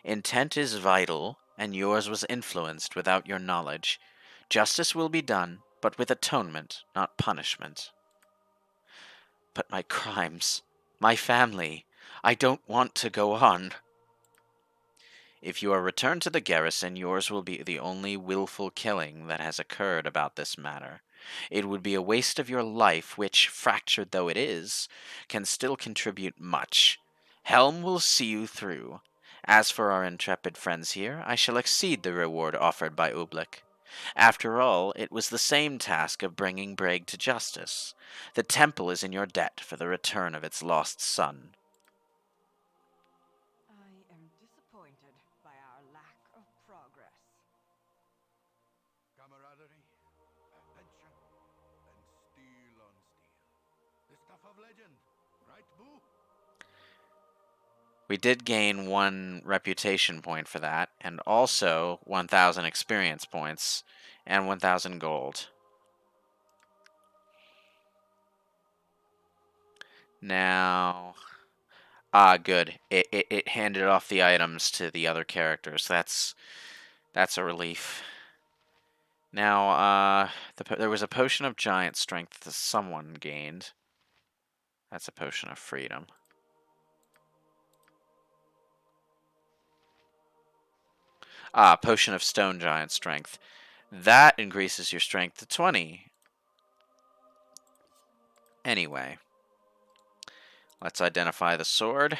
Intent is vital, and yours was influenced without your knowledge. Justice will be done, but with atonement, not punishment. But my crimes, my family, I don't want to go on. If you are returned to the garrison, yours will be the only willful killing that has occurred about this matter. It would be a waste of your life, which, fractured though it is, can still contribute much. Helm will see you through. As for our intrepid friends here, I shall exceed the reward offered by Ublik. After all, it was the same task of bringing Breg to justice. The temple is in your debt for the return of its lost son. I am disappointed by our lack of progress. Camaraderie, attention, and steel on steel. The stuff of legend, right, Boo? We did gain 1 reputation point for that, and also 1,000 experience points, and 1,000 gold. Now... good. It handed off the items to the other characters. That's a relief. Now, there was a potion of giant strength that someone gained. That's a potion of freedom. Potion of stone giant strength. That increases your strength to 20. Anyway, let's identify the sword.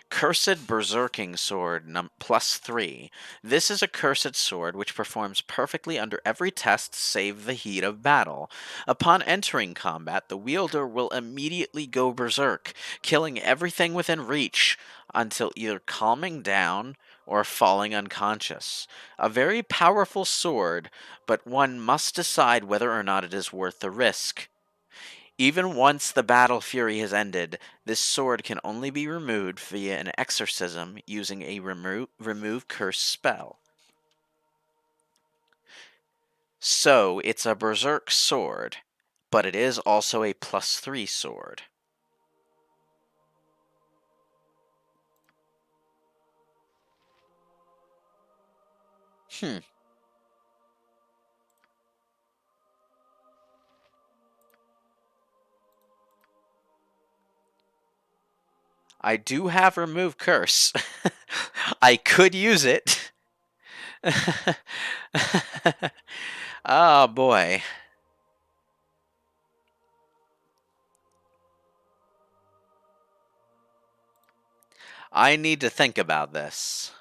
Cursed Berserking Sword +3. This is a cursed sword which performs perfectly under every test save the heat of battle. Upon entering combat, the wielder will immediately go berserk, killing everything within reach until either calming down or falling unconscious. A very powerful sword, but one must decide whether or not it is worth the risk. Even once the battle fury has ended, this sword can only be removed via an exorcism using a remove curse spell. So, it's a berserk sword, but it is also a +3 sword. I do have remove curse. I could use it. Oh boy. I need to think about this.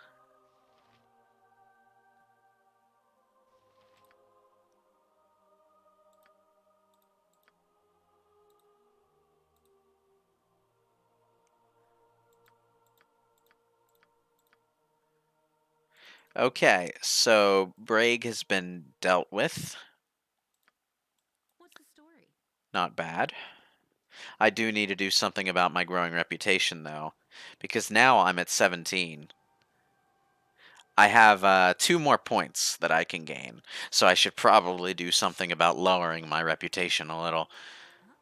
Okay, so Brague has been dealt with. What's the story? Not bad. I do need to do something about my growing reputation, though, because now I'm at 17. I have 2 more points that I can gain, so I should probably do something about lowering my reputation a little. Huh? Right.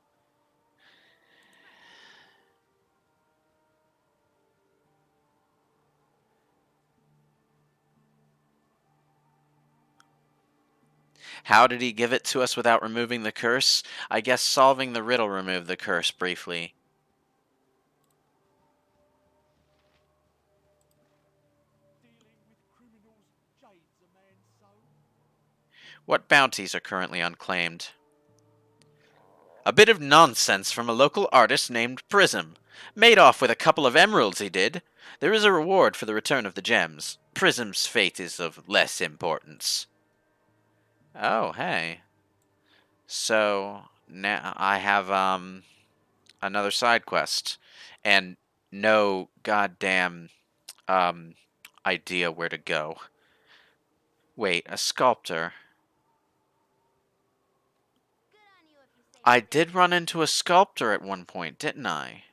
How did he give it to us without removing the curse? I guess solving the riddle removed the curse briefly. Dealing with criminals jades a man's soul. What bounties are currently unclaimed? A bit of nonsense from a local artist named Prism. Made off with a couple of emeralds, he did. There is a reward for the return of the gems. Prism's fate is of less importance. Oh, hey. So, now I have, another side quest. And no goddamn, um, idea where to go. Wait, a sculptor. Good on you if you say I so. did run into a sculptor at one point, didn't I?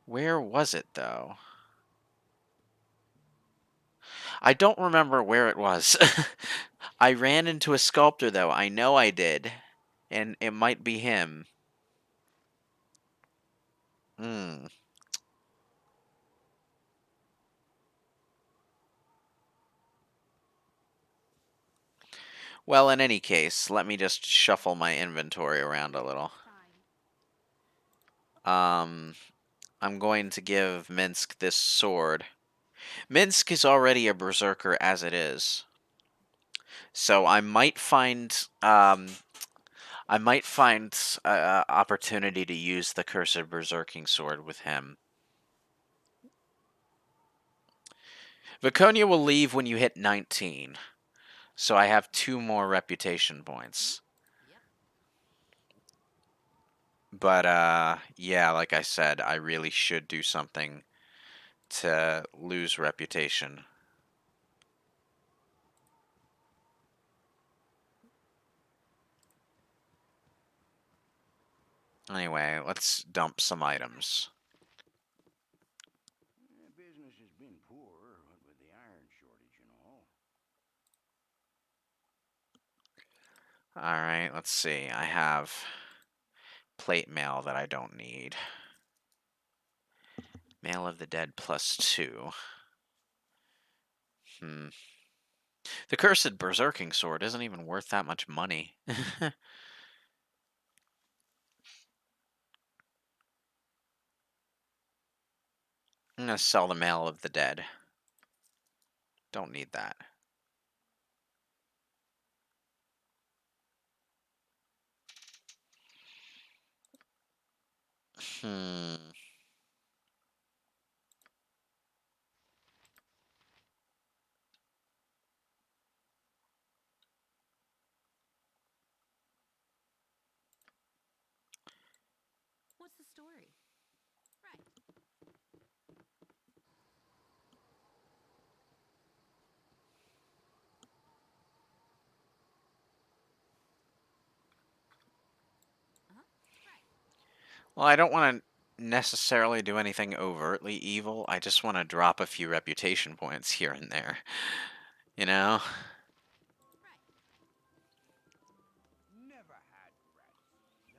Where was it, though? I don't remember where it was. I ran into a sculptor, though. I know I did. And it might be him. Hmm. Well, in any case, let me just shuffle my inventory around a little. Fine. I'm going to give Minsk this sword. Minsk is already a berserker as it is. So I might find opportunity to use the cursed berserking sword with him. Viconia will leave when you hit 19. So I have 2 more reputation points. Yep. But yeah, like I said, I really should do something to lose reputation. Anyway, let's dump some items. Business has been poor, what with the iron shortage and all. Alright, let's see. I have plate mail that I don't need. Mail of the Dead +2. The Cursed Berserking Sword isn't even worth that much money. I'm gonna sell the Mail of the Dead. Don't need that. Hmm. What's the story? Right. Uh-huh. Right. Well, I don't want to necessarily do anything overtly evil. I just want to drop a few reputation points here and there. You know? Right. Never had rats. No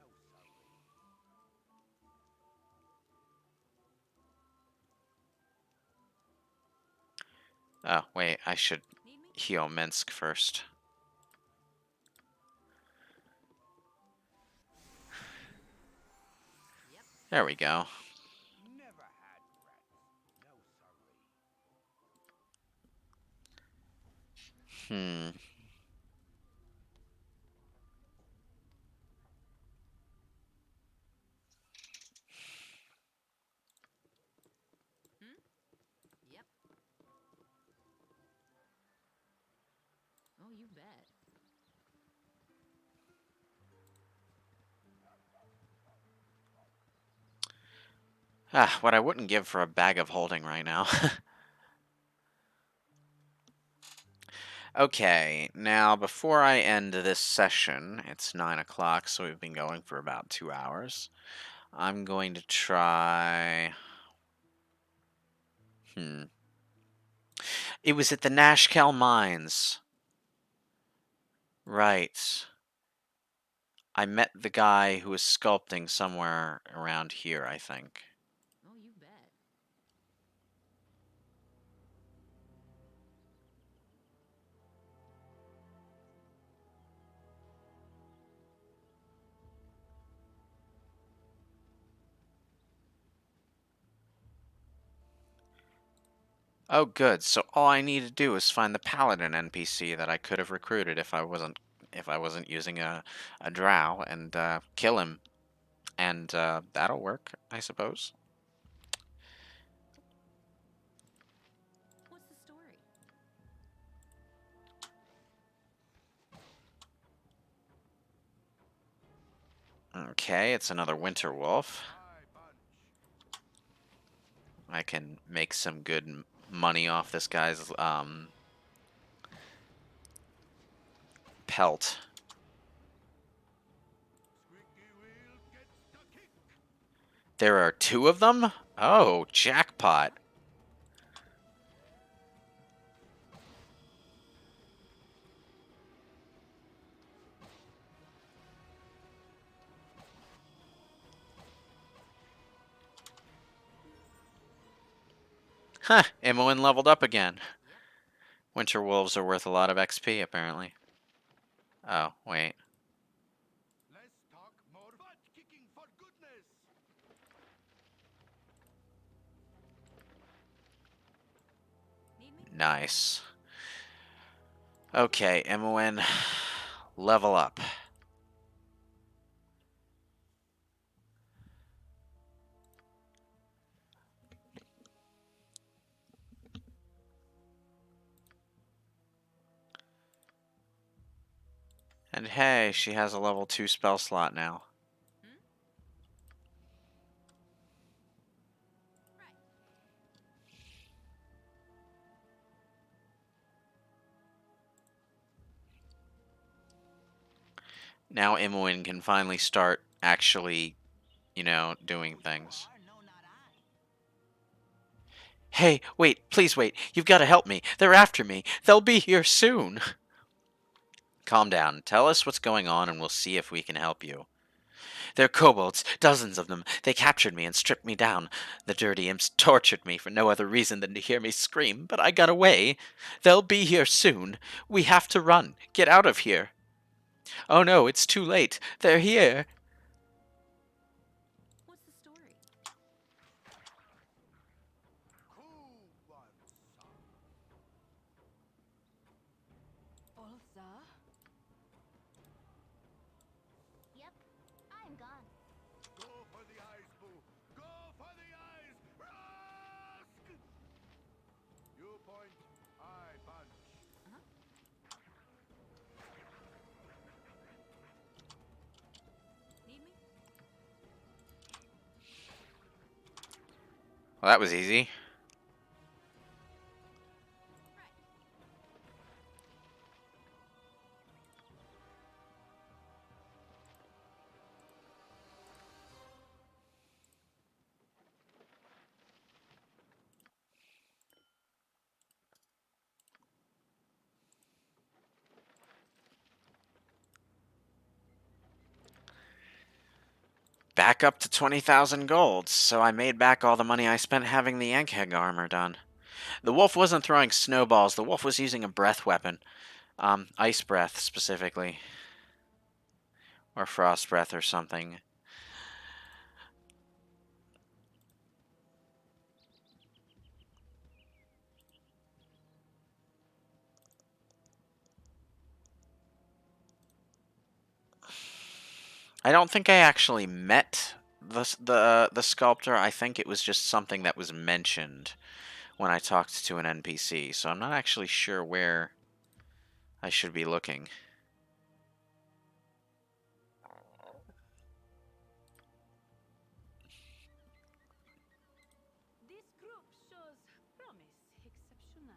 siree. Oh, wait, I should Need me? heal Minsk first. Yep. There we go. Never had rats. No siree. Hmm. Hmm? Yep. Oh, you bet. Ah, what I wouldn't give for a bag of holding right now. Okay, now before I end this session, it's 9 o'clock, so we've been going for about 2 hours. I'm going to try... It was at the Nashkel Mines. Right. I met the guy who was sculpting somewhere around here, I think. Oh, you bet. Oh, good. So all I need to do is find the paladin NPC that I could have recruited if I wasn't using a drow and kill him, and that'll work, I suppose. What's the story? Okay, it's another winter wolf. I punch. I can make some good money off this guy's pelt. Squeaky wheel gets the kick. There are 2 of them? Oh, jackpot. Huh, Imoen leveled up again. Yep. Winter wolves are worth a lot of XP, apparently. Oh, wait. Less talk, more butt kicking for goodness. Need me? Nice. Okay, Imoen, level up. And hey, she has a level 2 spell slot now. Hmm? Right. Now Imoen can finally start actually, doing Who you things. are? No, not I. Hey, wait, please wait. You've got to help me. They're after me. They'll be here soon. Calm down. Tell us what's going on and we'll see if we can help you. They're kobolds, dozens of them. They captured me and stripped me down. The dirty imps tortured me for no other reason than to hear me scream, but I got away. They'll be here soon. We have to run. Get out of here. Oh no, it's too late. They're here. What's the story? Who wants some? Ulsa? Yep. I'm gone. Go for the eyes, boo. Go for the eyes. Rusk! You point, I punch. Uh-huh. Need me? Well, that was easy. Right. Back up to 20,000 gold, so I made back all the money I spent having the Yankheg armor done. The wolf wasn't throwing snowballs, the wolf was using a breath weapon. Ice breath, specifically. Or frost breath or something. I don't think I actually met the sculptor. I think it was just something that was mentioned when I talked to an NPC, so I'm not actually sure where I should be looking. This group shows promise exceptional.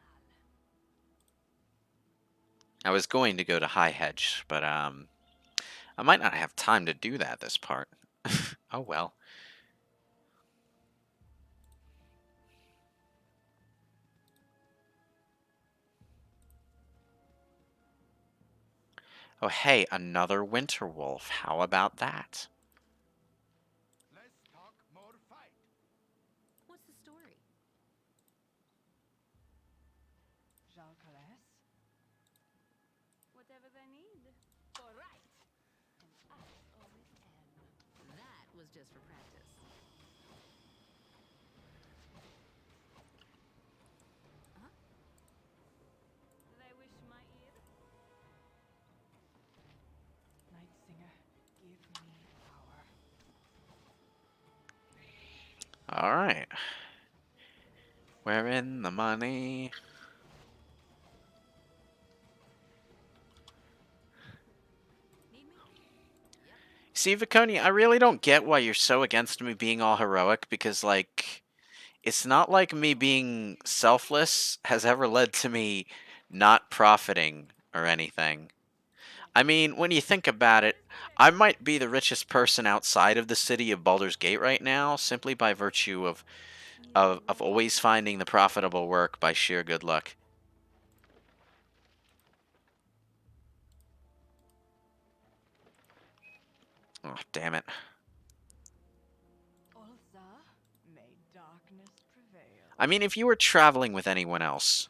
I was going to go to High Hedge, but I might not have time to do that this part. Oh well. Oh hey, another winter wolf. How about that? Let's talk more fight. What's the story? Jalcales? Whatever they need. All right. And I always am. That was just for practice. They wish my ear. Night Singer, give me power. Alright. We're in the money. Need me? Yep. See, Viconia, I really don't get why you're so against me being all heroic, because, like, it's not like me being selfless has ever led to me not profiting or anything. I mean, when you think about it, I might be the richest person outside of the city of Baldur's Gate right now, simply by virtue of always finding the profitable work by sheer good luck. Oh, damn it. Ulza, may darkness prevail. I mean, if you were traveling with anyone else,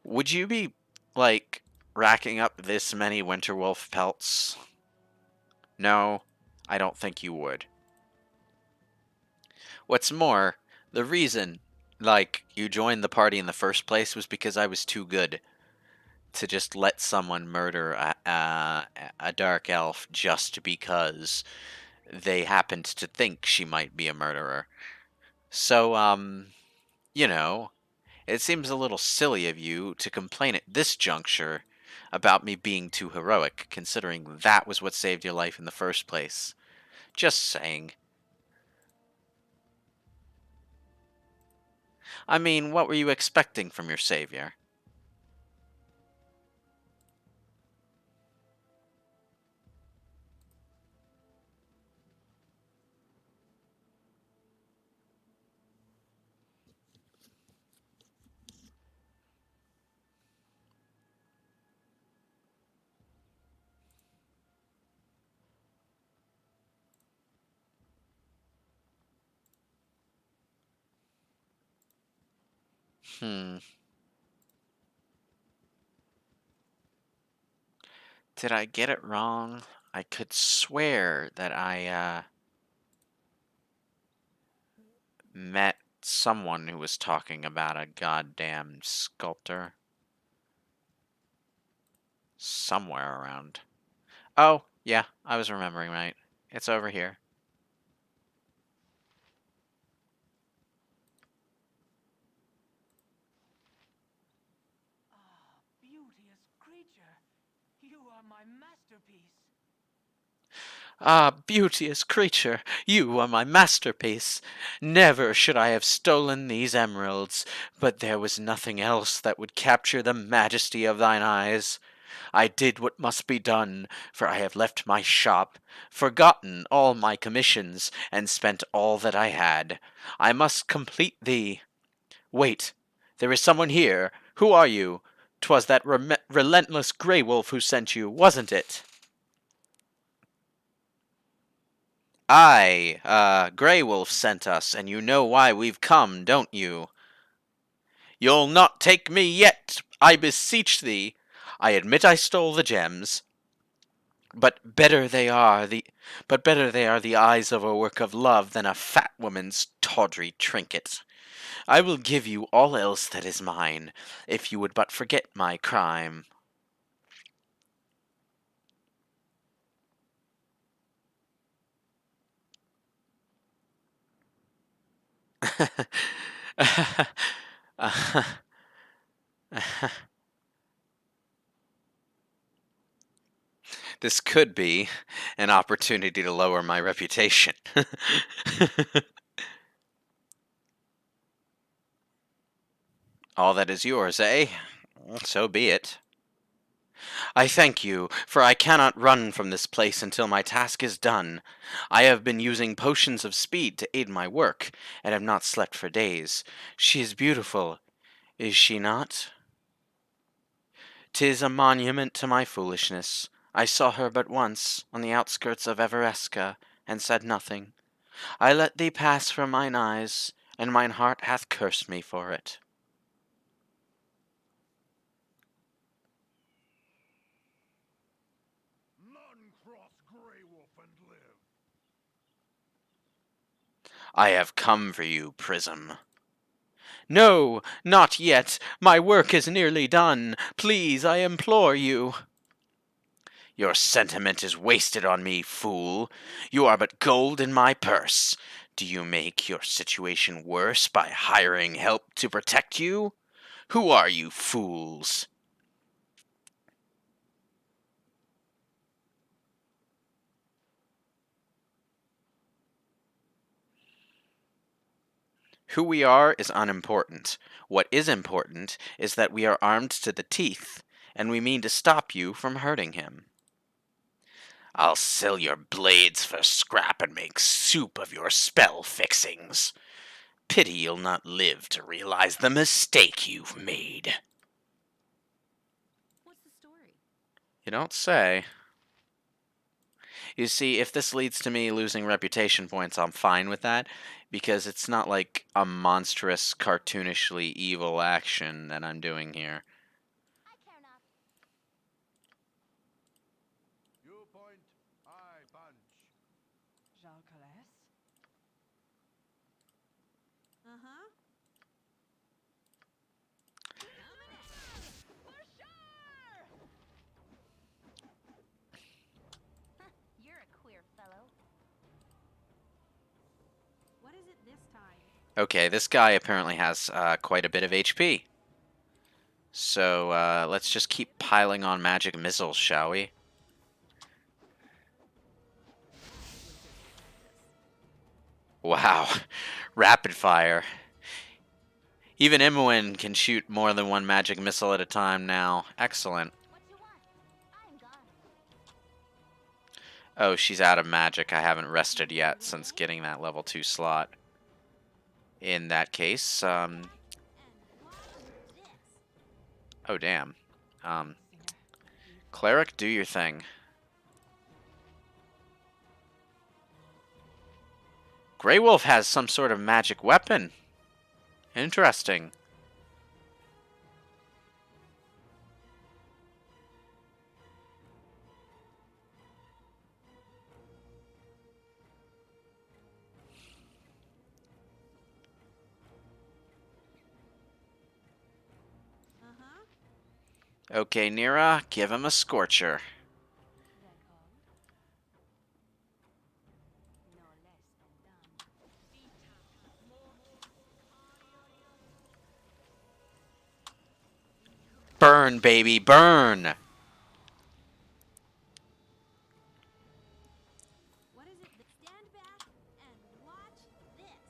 would you be, like, racking up this many Winterwolf pelts? No, I don't think you would. What's more, the reason, like, you joined the party in the first place was because I was too good to just let someone murder a dark elf just because they happened to think she might be a murderer. So, you know, it seems a little silly of you to complain at this juncture about me being too heroic, considering that was what saved your life in the first place. Just saying. I mean, what were you expecting from your savior? Hmm. Did I get it wrong? I could swear that I met someone who was talking about a goddamn sculptor somewhere around. Oh, yeah, I was remembering right. It's over here. Ah, beauteous creature. You are my masterpiece. Ah, beauteous creature, you are my masterpiece. Never should I have stolen these emeralds, but there was nothing else that would capture the majesty of thine eyes. I did what must be done, for I have left my shop, forgotten all my commissions, and spent all that I had. I must complete thee. Wait, there is someone here. Who are you? 'Twas that relentless grey wolf who sent you, wasn't it? Aye, Grey Wolf sent us, and you know why we've come, don't you? You'll not take me yet, I beseech thee. I admit I stole the gems, but better they are the eyes of a work of love than a fat woman's tawdry trinket. I will give you all else that is mine, if you would but forget my crime. This could be an opportunity to lower my reputation. All that is yours, eh? So be it. I thank you, for I cannot run from this place until my task is done. I have been using potions of speed to aid my work, and have not slept for days. She is beautiful, is she not? 'Tis a monument to my foolishness. I saw her but once, on the outskirts of Everesca, and said nothing. I let thee pass from mine eyes, and mine heart hath cursed me for it. None cross Grey Wolf and live. I have come for you, Prism. No, not yet. My work is nearly done. Please, I implore you. Your sentiment is wasted on me, fool. You are but gold in my purse. Do you make your situation worse by hiring help to protect you? Who are you, fools? Who we are is unimportant. What is important is that we are armed to the teeth, and we mean to stop you from hurting him. I'll sell your blades for scrap and make soup of your spell fixings. Pity you'll not live to realize the mistake you've made. What's the story? You don't say. You see, if this leads to me losing reputation points, I'm fine with that, because it's not like a monstrous, cartoonishly evil action that I'm doing here. I care not. You point, I punch. Jean Colès? Uh-huh. You're a queer fellow. What is it this time? Okay, this guy apparently has quite a bit of HP. So let's just keep piling on magic missiles, shall we? Wow, rapid fire. Even Imoen can shoot more than one magic missile at a time now. Excellent. What you want? I'm gone. Oh, she's out of magic. I haven't rested yet since getting that level 2 slot. In that case, And watch this. oh damn. Singer. Cleric, do your thing. Grey Wolf has some sort of magic weapon. Interesting. Uh-huh. Okay, Nira, give him a scorcher. That called? No less than done. Burn, baby, burn! What is it? Stand back and watch this.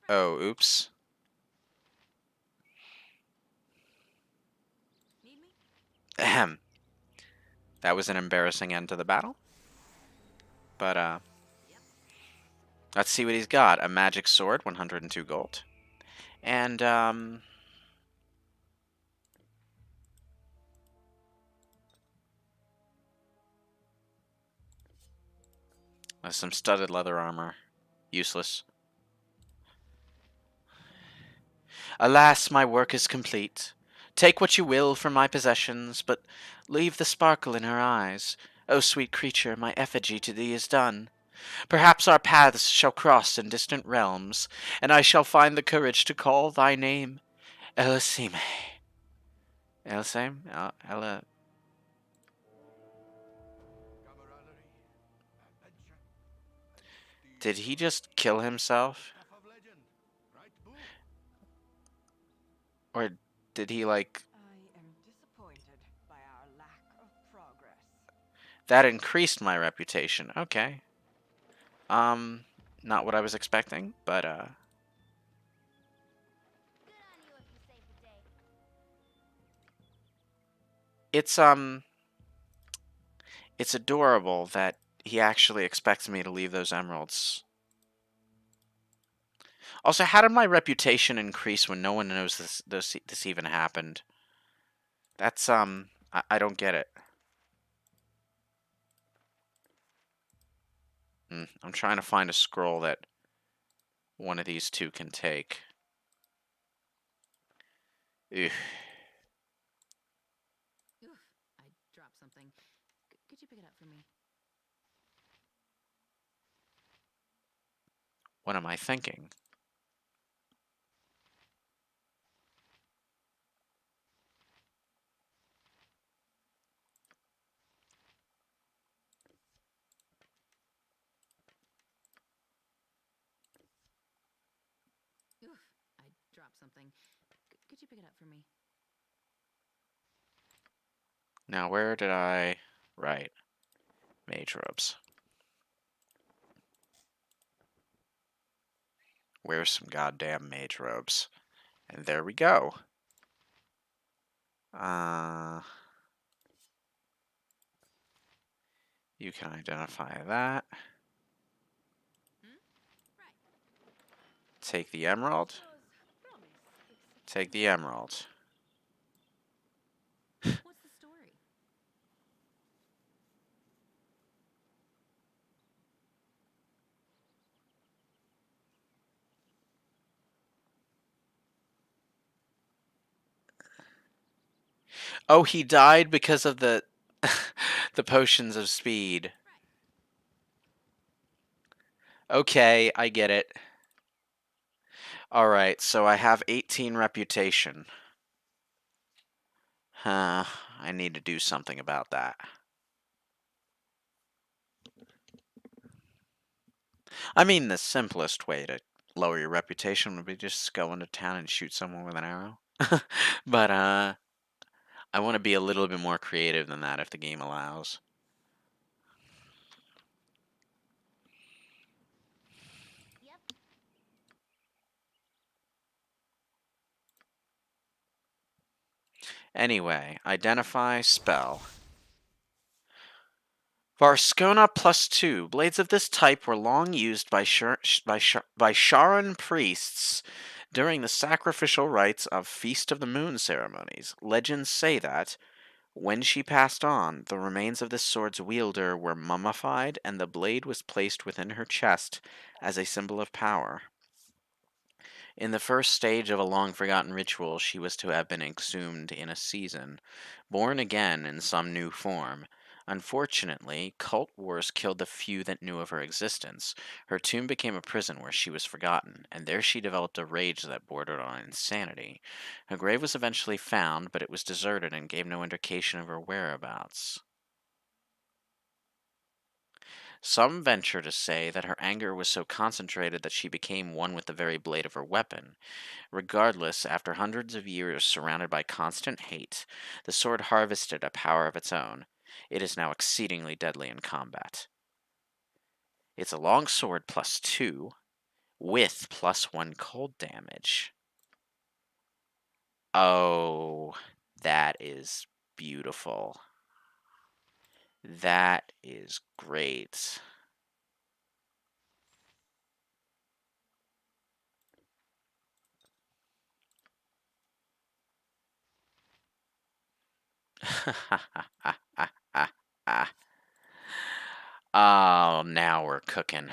Oh, oops. Need me? Ahem. That was an embarrassing end to the battle. But, Yep. let's see what he's got. A magic sword, 102 gold. And, some studded leather armor. Useless. Alas, my work is complete. Take what you will from my possessions, but leave the sparkle in her eyes. O sweet creature, my effigy to thee is done. Perhaps our paths shall cross in distant realms, and I shall find the courage to call thy name Elisime. Elisime? Ella. Camaraderie, adventure, and Did he just kill himself? stuff of legend. Right, Boo? Or did he, like... I am disappointed by our lack of progress. That increased my reputation. Okay. Not what I was expecting, but, it's adorable that he actually expects me to leave those emeralds. Also, how did my reputation increase when no one knows this even happened? That's, I don't get it. I'm trying to find a scroll that one of these two can take. Ugh. Oof, I dropped something. Could you pick it up for me? What am I thinking? Oof, I dropped something. Could you pick it up for me? Now, where did I... Right. Mage robes. Where's some goddamn mage robes? And there we go. You can identify that. Right. Take the emerald. Take the emerald. What's the story? Oh, he died because of the the potions of speed. Okay, I get it. Alright, so I have 18 reputation. Huh, I need to do something about that. I mean, the simplest way to lower your reputation would be just go into town and shoot someone with an arrow. But, I want to be a little bit more creative than that if the game allows. Yep. Anyway, identify spell. Varskona +2. Blades of this type were long used by Sharan priests during the sacrificial rites of Feast of the Moon ceremonies. Legends say that, when she passed on, the remains of this sword's wielder were mummified and the blade was placed within her chest as a symbol of power. In the first stage of a long-forgotten ritual, she was to have been exhumed in a season, born again in some new form. Unfortunately, cult wars killed the few that knew of her existence. Her tomb became a prison where she was forgotten, and there she developed a rage that bordered on insanity. Her grave was eventually found, but it was deserted and gave no indication of her whereabouts. Some venture to say that her anger was so concentrated that she became one with the very blade of her weapon. Regardless, after hundreds of years surrounded by constant hate, the sword harvested a power of its own. It is now exceedingly deadly in combat. It's a long sword +2, with +1 cold damage. Oh, that is beautiful. That is great. Oh, now we're cooking.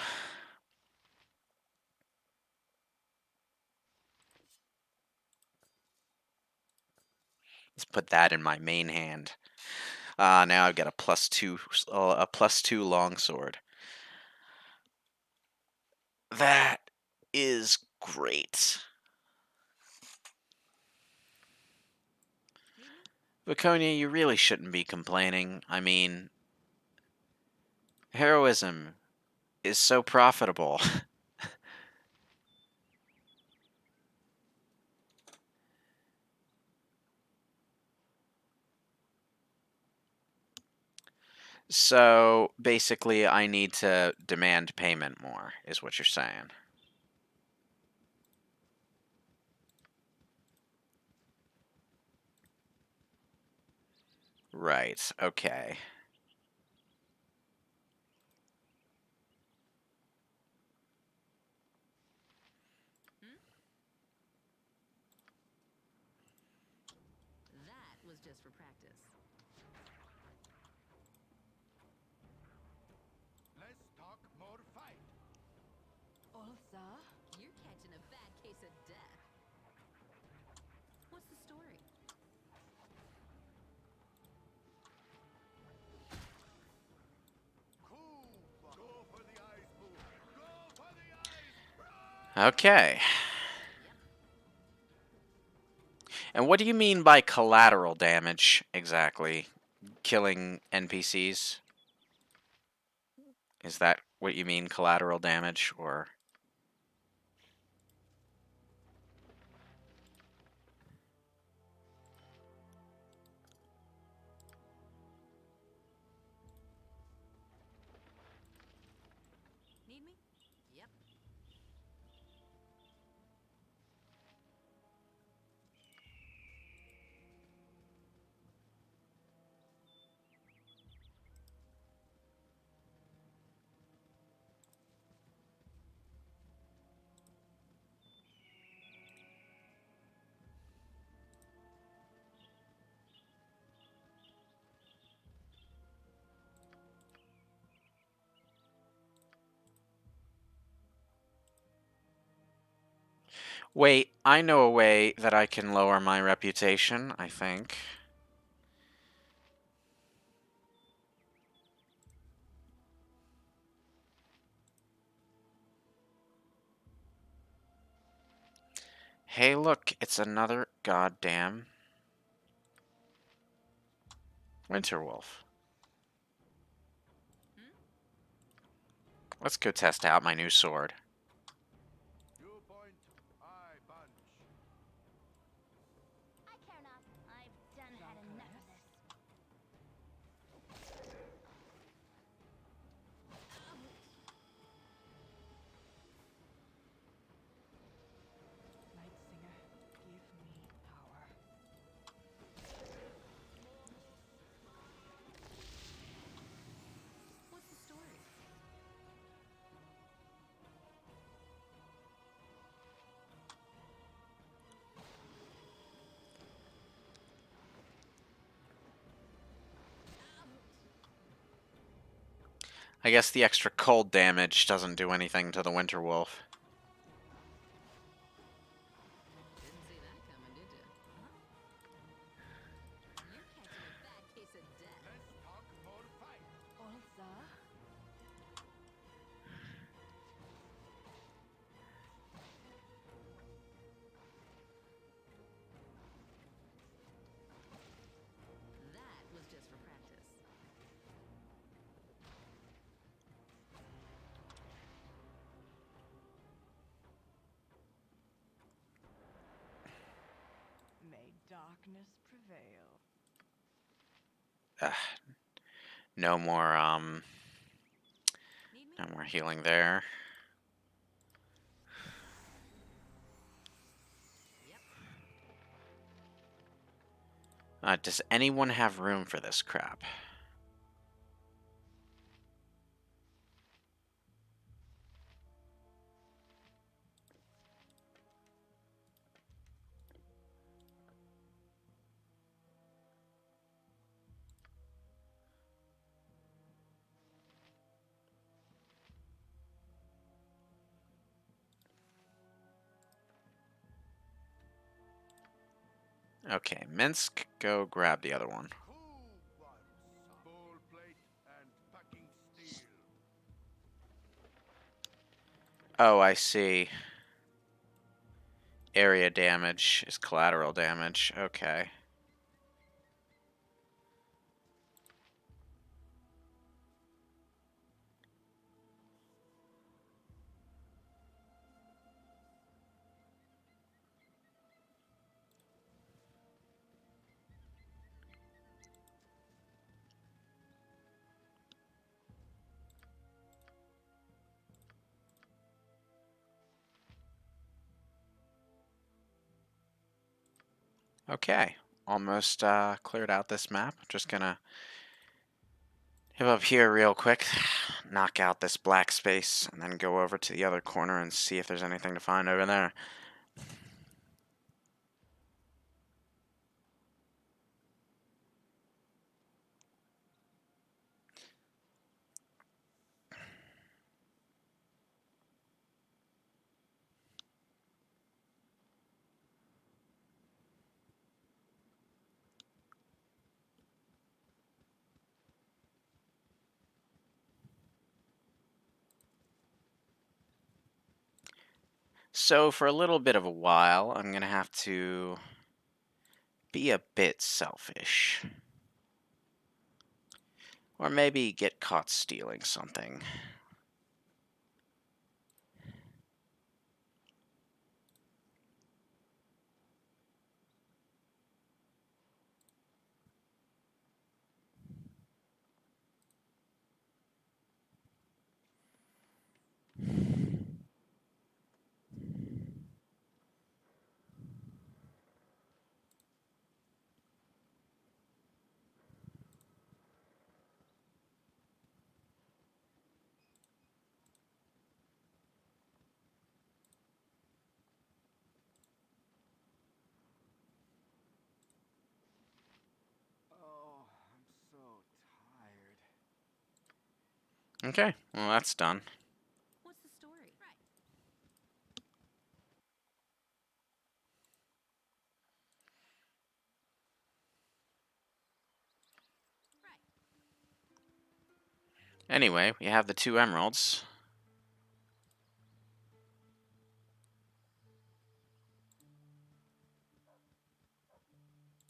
Let's put that in my main hand. Now I've got a +2 longsword. That is great. Need me? Viconia, you really shouldn't be complaining. I mean, heroism is so profitable. So basically, I need to demand payment more, is what you're saying. Right, okay. That was just for practice. Let's talk more fight. Also, You're catching a bad case of death. What's the story? Cool. Go for the eyes, boo. Go for the eyes. Okay. Yep. And what do you mean by collateral damage, exactly? Killing NPCs? Is that what you mean, collateral damage, or... Need me? Yep. Wait, I know a way that I can lower my reputation, I think. Hey, look, it's another goddamn Winterwolf. Let's go test out my new sword. You point, I punch. I care not. I've done had enough of this. Night Singer, give me power. What's the story? I guess the extra cold damage doesn't do anything to the Winterwolf. Didn't see that coming, did you? You're catching a bad case of death. Let's talk more fight. Also, That was just for practice. may darkness prevail. Ugh. No more, Need me? no more healing there. Yep. Does anyone have room for this crap? Okay, Minsk, go grab the other one. Cool ones. Ball plate and packing steel. Oh, I see. Area damage is collateral damage. Okay. Okay. almost cleared out this map. Just gonna hit up here real quick, knock out this black space, and then go over to the other corner and see if there's anything to find over there. So for a little bit of a while, I'm gonna have to be a bit selfish. Or maybe get caught stealing something. Oh, I'm so tired. Okay, well that's done. What's the story? Right. Anyway, we have the 2 emeralds.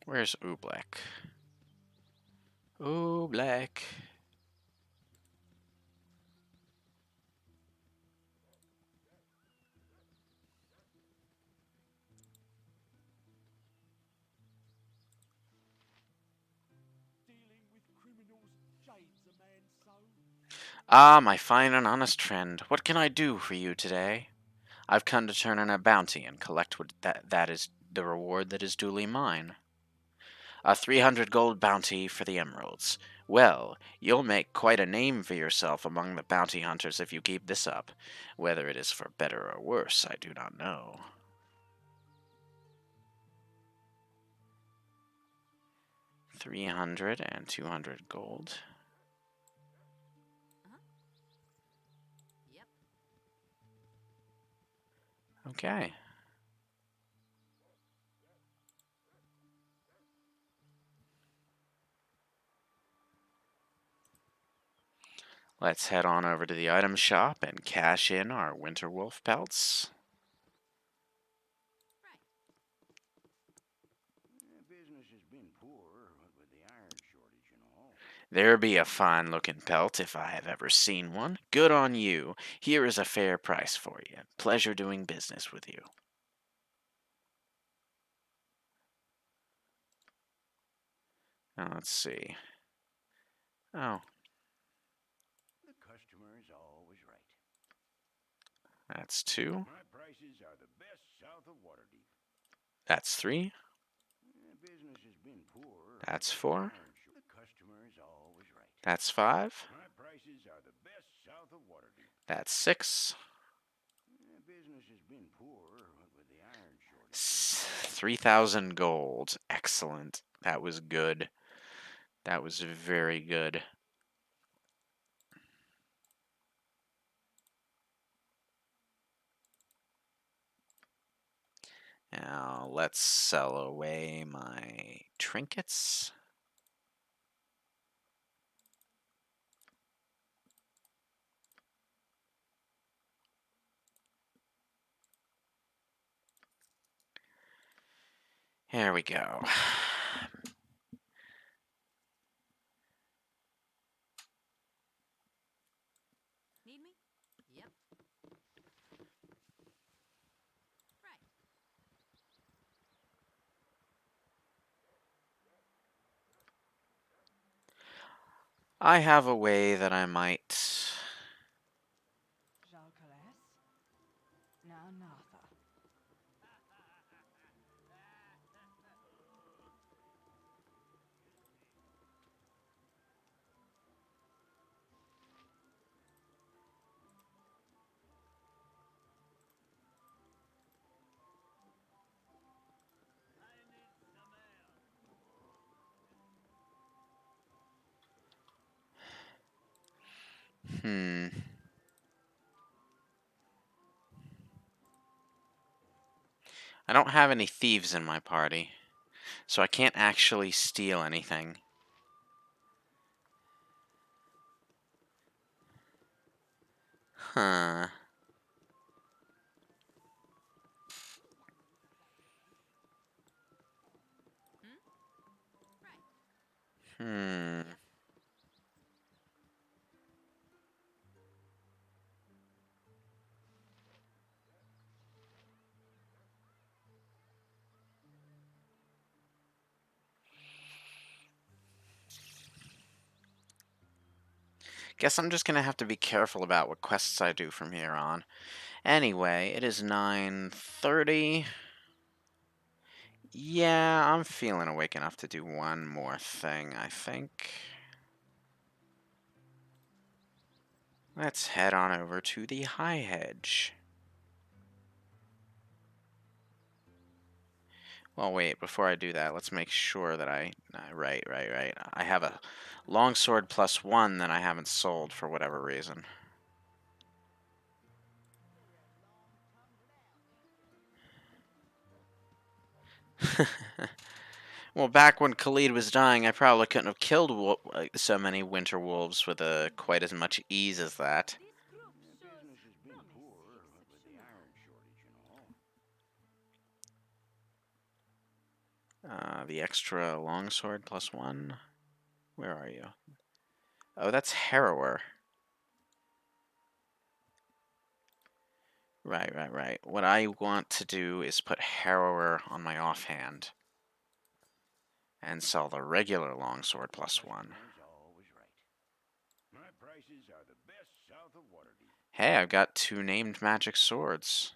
Where's Oobleck? Oobleck. Dealing with criminals jades a man's soul. Ah, my fine and honest friend, what can I do for you today? I've come to turn in a bounty and collect what that is the reward that is duly mine. A 300 gold bounty for the emeralds. Well, you'll make quite a name for yourself among the bounty hunters if you keep this up. Whether it is for better or worse, I do not know. 300 and 200 gold. Yep. Okay. Let's head on over to the item shop and cash in our winter wolf pelts. Business has been poor, what with the iron shortage and all. There be a fine looking pelt if I have ever seen one. Good on you. Here is a fair price for you. Pleasure doing business with you. Now let's see. Oh, The customer is always right. that's 2. My prices are the best south of Waterdeep. That's 3. Business has been poor. That's 4. The customer is always right. That's 5. My prices are the best south of Waterdeep. That's 6. Business has been poor, what with the iron shortage. 3,000 gold. Excellent. That was good. That was very good. Now let's sell away my trinkets. Here we go. Need me? Yep. Right. I have a way that I might... Jalcalas? Now, Natha. Hmm. I don't have any thieves in my party, so I can't actually steal anything. Huh. Hmm. Guess I'm just gonna have to be careful about what quests I do from here on. Anyway, it is 9:30. Yeah, I'm feeling awake enough to do one more thing, I think. Let's head on over to the High Hedge. Well, wait, before I do that, let's make sure that right. I have a longsword +1 that I haven't sold for whatever reason. Well, back when Khalid was dying, I probably couldn't have killed so many winter wolves with quite as much ease as that. This group shows Business has been promise. poor with the iron shortage and all. The extra longsword +1. Where are you? Oh, that's Harrower. Right. What I want to do is put Harrower on my offhand and sell the regular longsword +1. Man's always right. My prices are the best south of Waterdeep. Hey, I've got 2 named magic swords.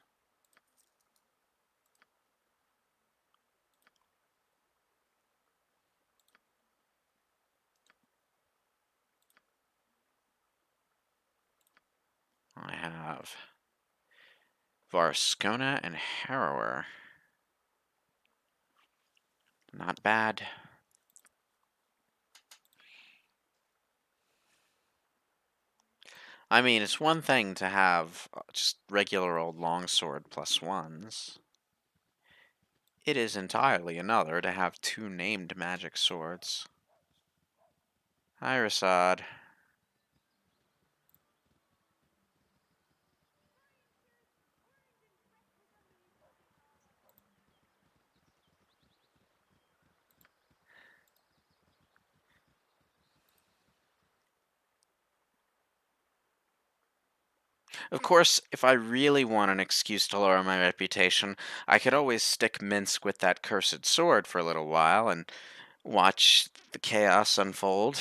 I have Varskona and Harrower. Not bad. I mean, it's one thing to have just regular old longsword +1s. It is entirely another to have 2 named magic swords. Hi, Rasad. Of course, if I really want an excuse to lower my reputation, I could always stick Minsk with that cursed sword for a little while and watch the chaos unfold.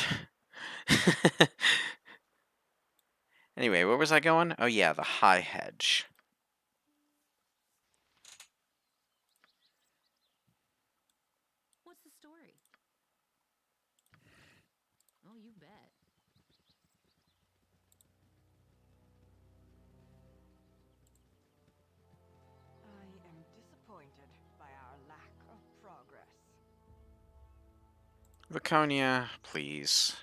Anyway, where was I going? Oh yeah, the High Hedge. What's the story? Oh, you bet. I am disappointed by our lack of progress. Viconia, please.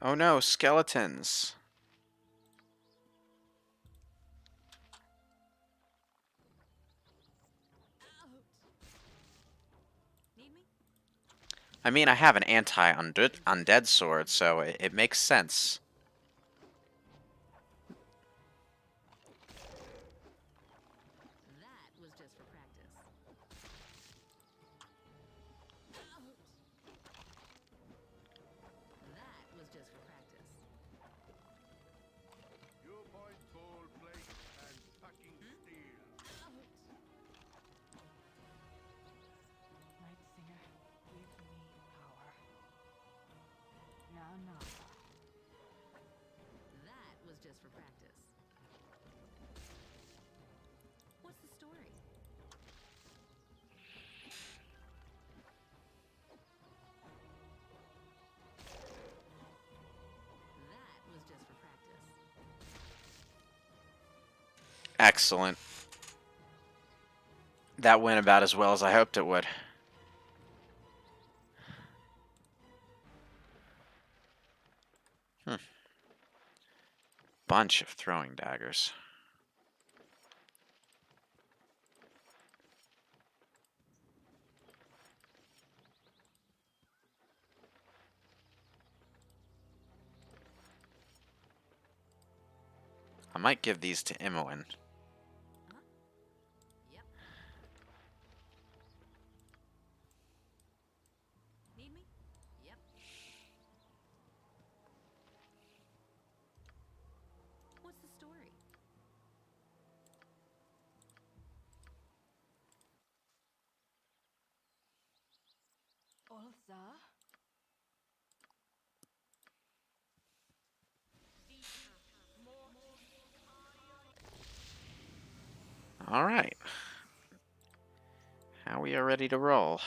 Oh no, skeletons. Need me? I mean, I have an anti-undead sword, so it makes sense. That was just for practice. That was just for practice. You point bold plate and just for practice. What's the story? That was just for practice. Excellent. That went about as well as I hoped it would. Bunch of throwing daggers. I might give these to Imoen. Huh? Yep. Need me? Yep. What's the story? Ulsa? All right. Now we are ready to roll.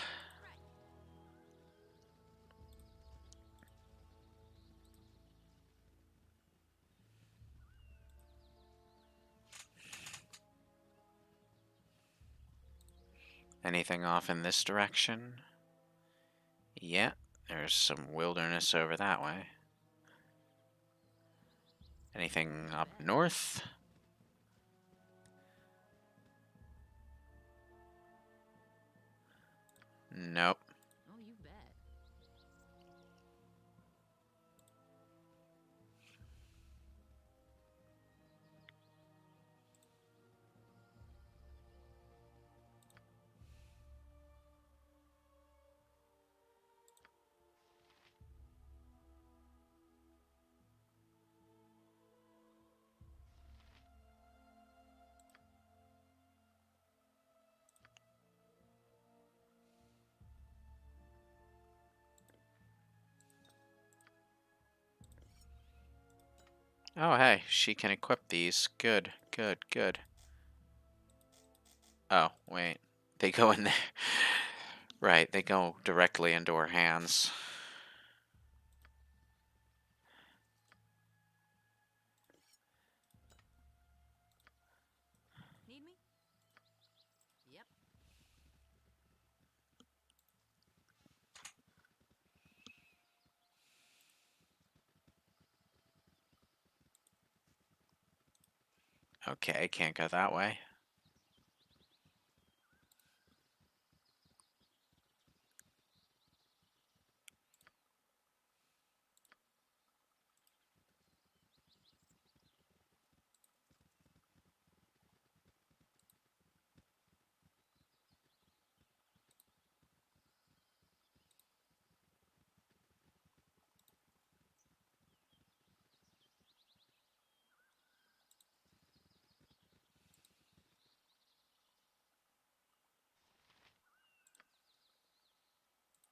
Anything off in this direction? Yeah, there's some wilderness over that way. Anything up north? Nope. Oh, you bet. Oh, hey, she can equip these. Good, good, good. Oh, wait. They go in there. Right, they go directly into her hands. Need me? Yep. Okay, can't go that way.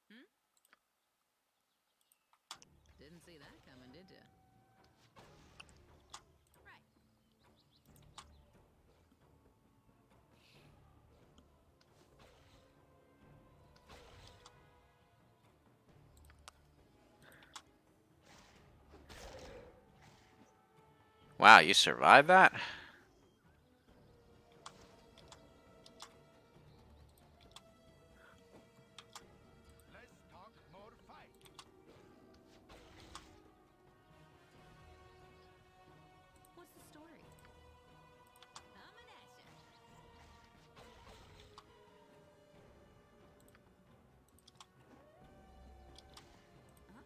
Hmm? Didn't see that coming, did ya? Right. Wow, you survived that? Let's talk more fight. What's the story? Coming at ya. Huh?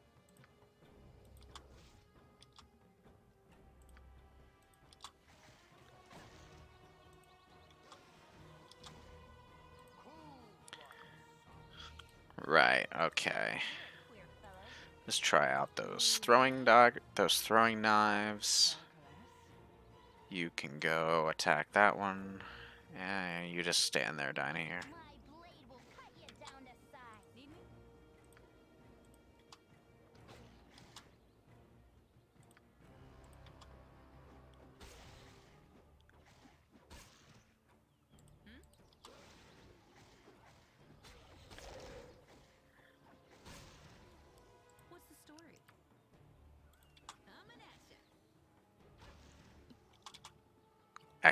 Right, okay. Queer fellow. Let's try out those throwing knives. You can go attack that one. Yeah, you just stand there, Dinah here. My blade will cut you down to size. Need me?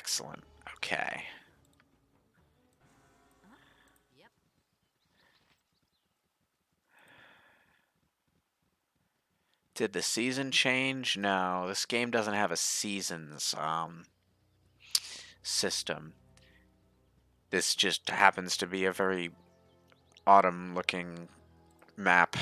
Excellent. Okay. Yep. Did the season change? No, this game doesn't have a seasons system. This just happens to be a very autumn-looking map.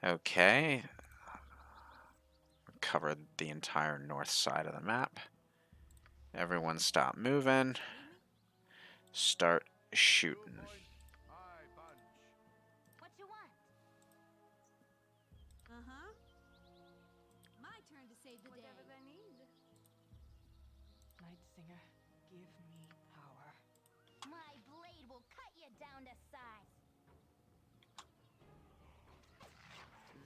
Okay. Covered the entire north side of the map. Everyone stop moving. Need me? Start You shooting. point, I punch. What you want? Uh-huh. My turn to save the Whatever day. they need. Night Singer, give me power. My blade will cut you down to size.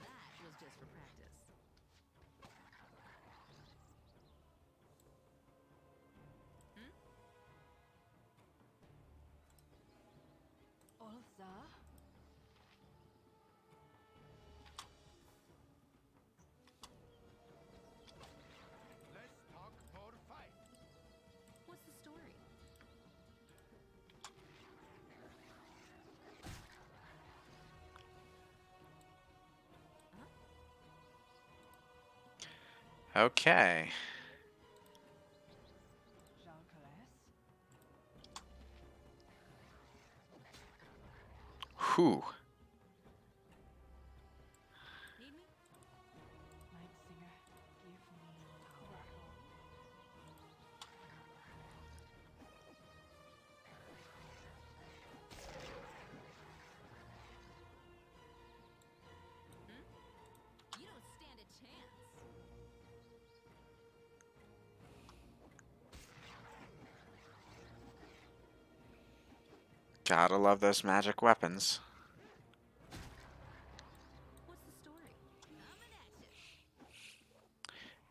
That was just for practice. Ulsa? Let's talk more fight. What's the story? Okay. Jalcales? Whew. Need me? Night Singer, give me power. You don't stand a chance. Gotta love those magic weapons. What's the story? Coming at you.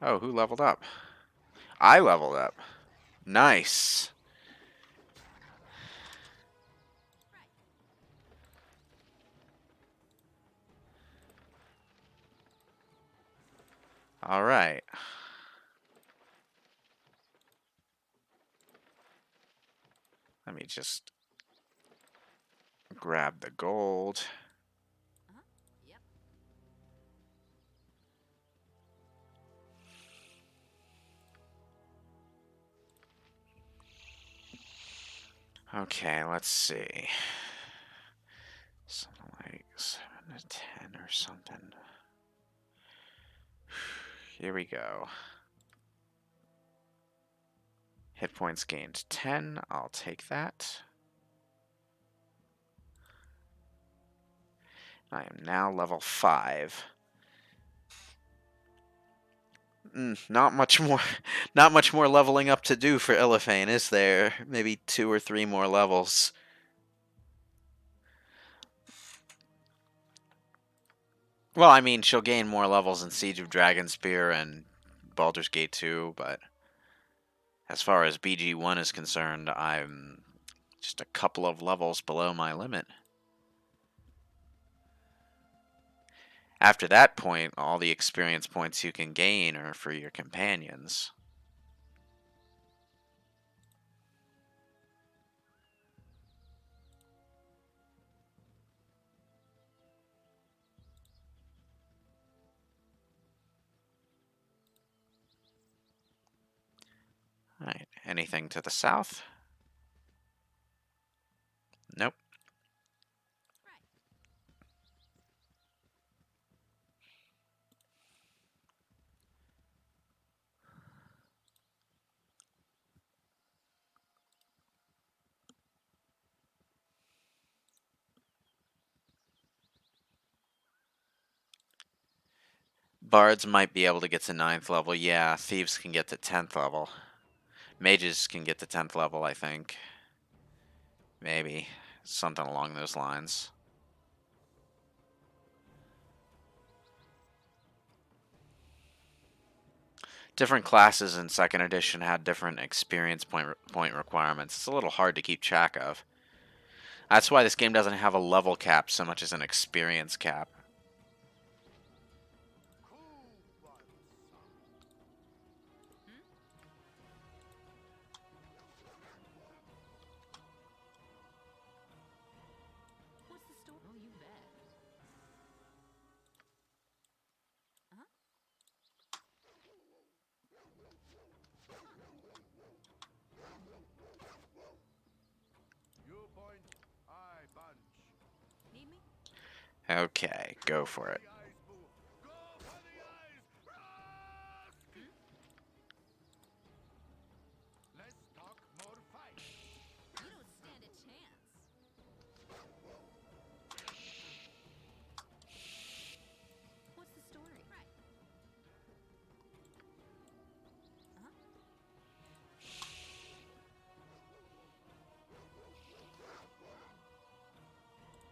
Oh, who leveled up? I leveled up. Nice. Right. All right. Let me just grab the gold. Yep. Okay, let's see. Something like 7 to 10 or something. Here we go. Hit points gained 10. I'll take that. I am now level 5. Not much more not much more leveling up to do for Illithane, is there? Maybe 2 or 3 more levels. Well, I mean, she'll gain more levels in Siege of Dragonspear and Baldur's Gate 2, but as far as BG1 is concerned, I'm just a couple of levels below my limit. After that point, all the experience points you can gain are for your companions. Alright, anything to the south? Nope. Right. Bards might be able to get to 9th level. Yeah, thieves can get to 10th level. Mages can get to 10th level, I think. Maybe. Something along those lines. Different classes in second edition had different experience point requirements. It's a little hard to keep track of. That's why this game doesn't have a level cap so much as an experience cap. What's the story? Oh, you bet. You point, I punch. Need me? Okay, go for it. The eyes move. Go for the eyes. Rusk! Let's talk more fight. You don't stand a chance. What's the story? Right.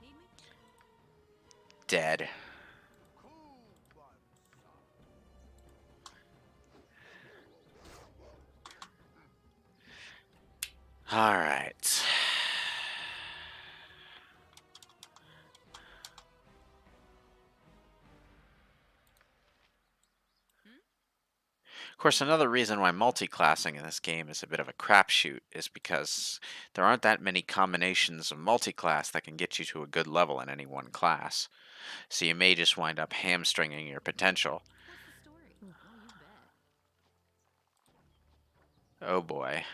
Need me? Dead. Cool one, son. Alright. Of course, another reason why multi-classing in this game is a bit of a crapshoot is because there aren't that many combinations of multi-class that can get you to a good level in any one class. So you may just wind up hamstringing your potential. What's the story? Oh, you bet. Oh boy.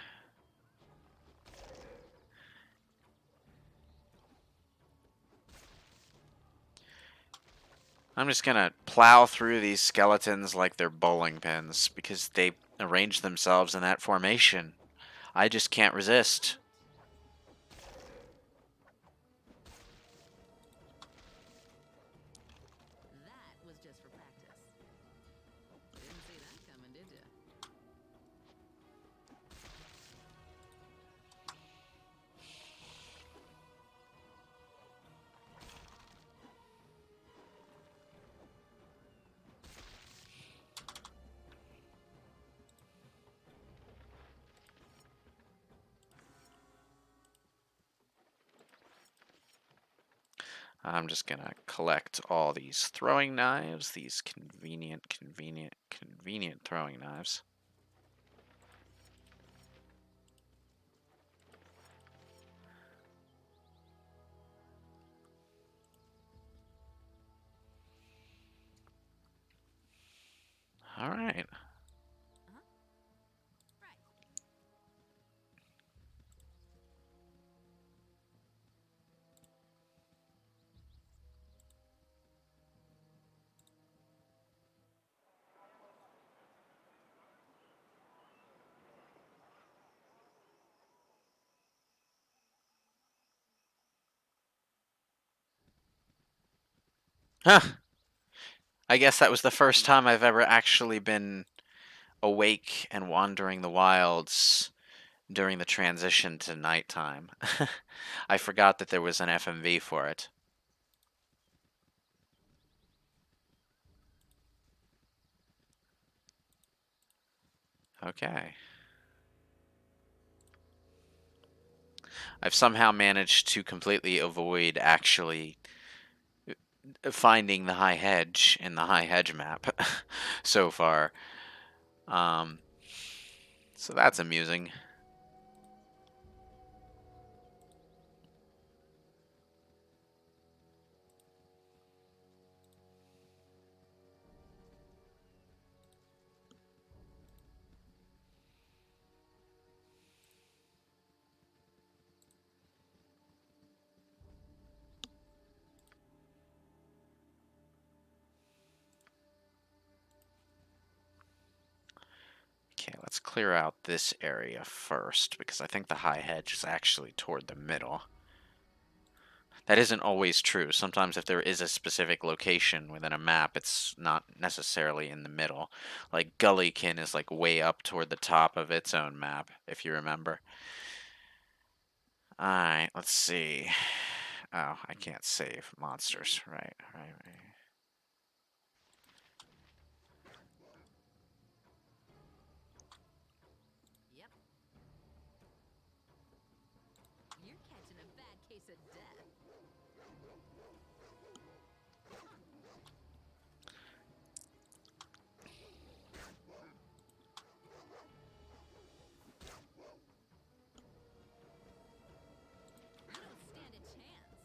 I'm just gonna plow through these skeletons like they're bowling pins because they arrange themselves in that formation. I just can't resist. That was just for practice. Didn't see that coming, did ya? I'm just gonna collect all these throwing knives, these convenient throwing knives. All right. Right. Huh. I guess that was the first time I've ever actually been awake and wandering the wilds during the transition to nighttime. I forgot that there was an FMV for it. Okay. I've somehow managed to completely avoid actually finding the high hedge in the high hedge map so far. Um, so that's amusing. Okay, let's clear out this area first, because I think the high hedge is actually toward the middle. That isn't always true. Sometimes if there is a specific location within a map, it's not necessarily in the middle. Like Gullykin is like way up toward the top of its own map, if you remember. Alright, let's see. Oh, I can't save monsters. Right. case of death. You don't stand a chance.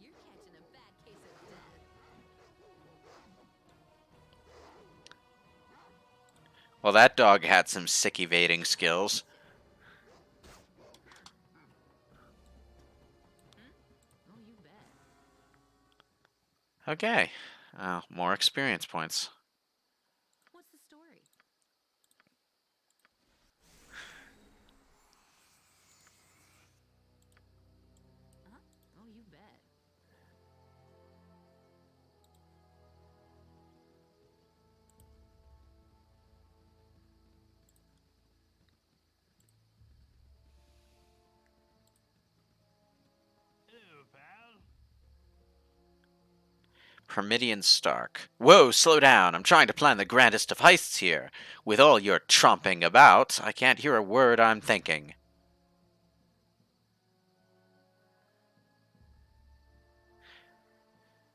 You're catching a bad case of death. Well, that dog had some sick evading skills. Oh, you bet. Okay. More experience points. What's the story? Huh? Oh, you bet. Hello, pal. Hermidian Stark. Whoa, slow down. I'm trying to plan the grandest of heists here. With all your tromping about, I can't hear a word I'm thinking.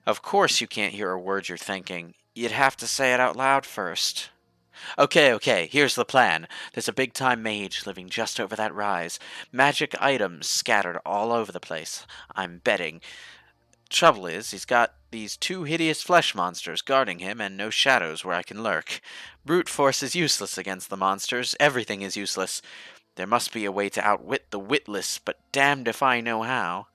Of course you can't hear a word you're thinking. You'd have to say it out loud first. Okay, here's the plan. There's a big-time mage living just over that rise. Magic items scattered all over the place. I'm betting. Trouble is, he's got these two hideous flesh monsters guarding him and no shadows where I can lurk. Brute force is useless against the monsters. Everything is useless. There must be a way to outwit the witless, but damned if I know how.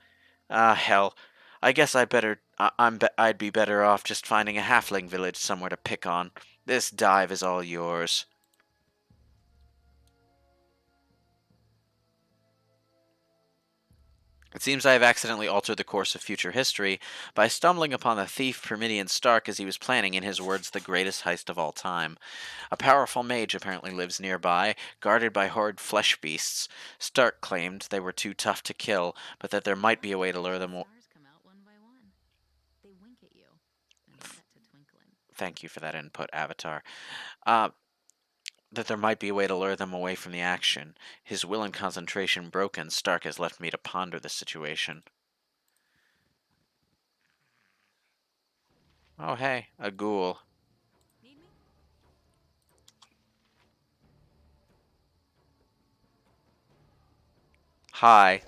Ah, hell. I guess I'd be better off just finding a halfling village somewhere to pick on. This dive is all yours. It seems I have accidentally altered the course of future history by stumbling upon the thief Permidian Stark as he was planning, in his words, the greatest heist of all time. A powerful mage apparently lives nearby, guarded by horrid flesh beasts. Stark claimed they were too tough to kill, but that there might be a way to lure them. Stars come out one by one. They wink at you and set to twinkling. Thank you for that input, Avatar. That there might be a way to lure them away from the action. His will and concentration broken, Stark has left me to ponder the situation. Oh, hey, a ghoul. Need me? Hi.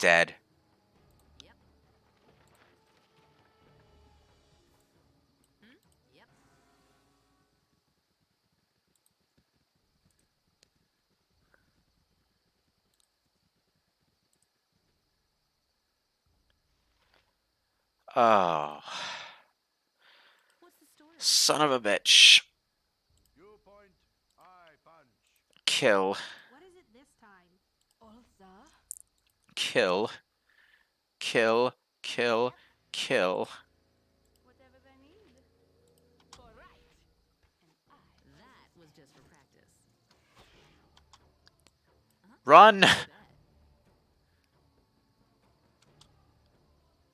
Dead. Yep. Yep. Oh. What's the story? Son of a bitch. You point, I punch. Kill. What is it this time? Ulsa? Kill. Kill. Kill. Kill. Whatever they need. All right. And I That was just for practice. Run! Bet.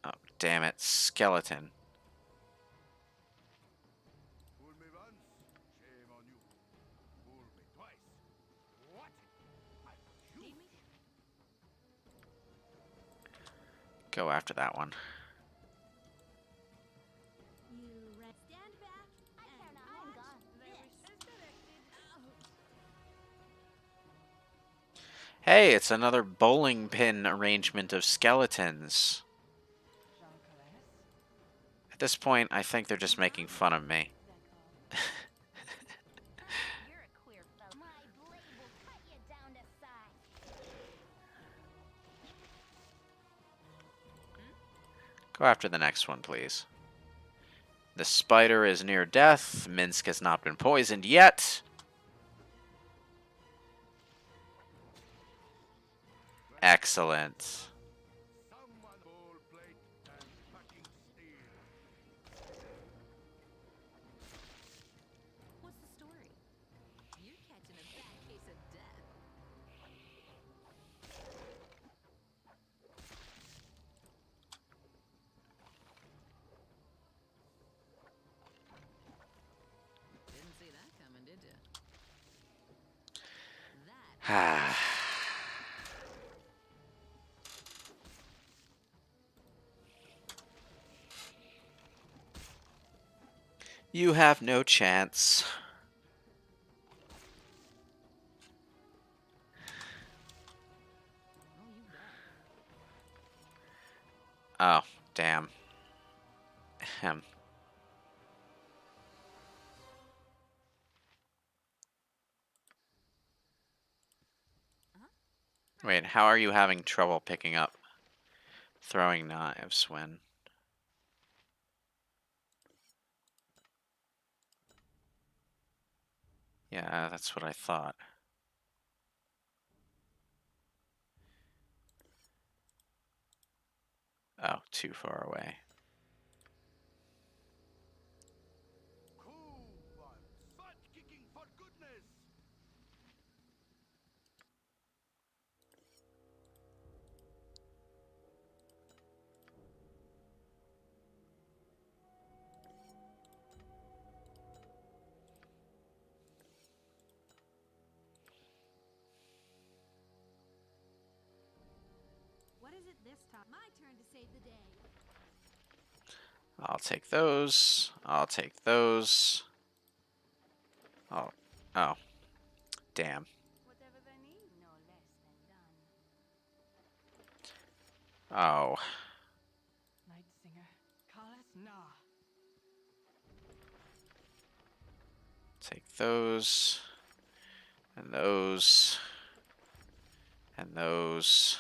Oh, damn it. Skeleton. Fool me once, shame on you. Fool me twice. What? I shoot. Need me? Go after that one. Stand back and watch this. Hey, it's another bowling pin arrangement of skeletons. Jean Calais? At this point, I think they're just making fun of me. You're a queer fellow. My blade will cut you down to size. Go after the next one, please. The spider is near death. Minsk has not been poisoned yet. Excellent. Someone gold plate and fucking steel. What's the story? You're catching a bad case of death. You have no chance. Oh, you bet. Oh, damn. Ahem. Wait, how are you having trouble picking up throwing knives when... Yeah, that's what I thought. Oh, too far away. Cool ones. Butt kicking for goodness. What is it this time? My turn to save the day. I'll take those. I'll take those. Oh. Oh. Damn. Whatever they need. No less than done. Oh. Night Singer. Kalas Na. Take those. And those. And those.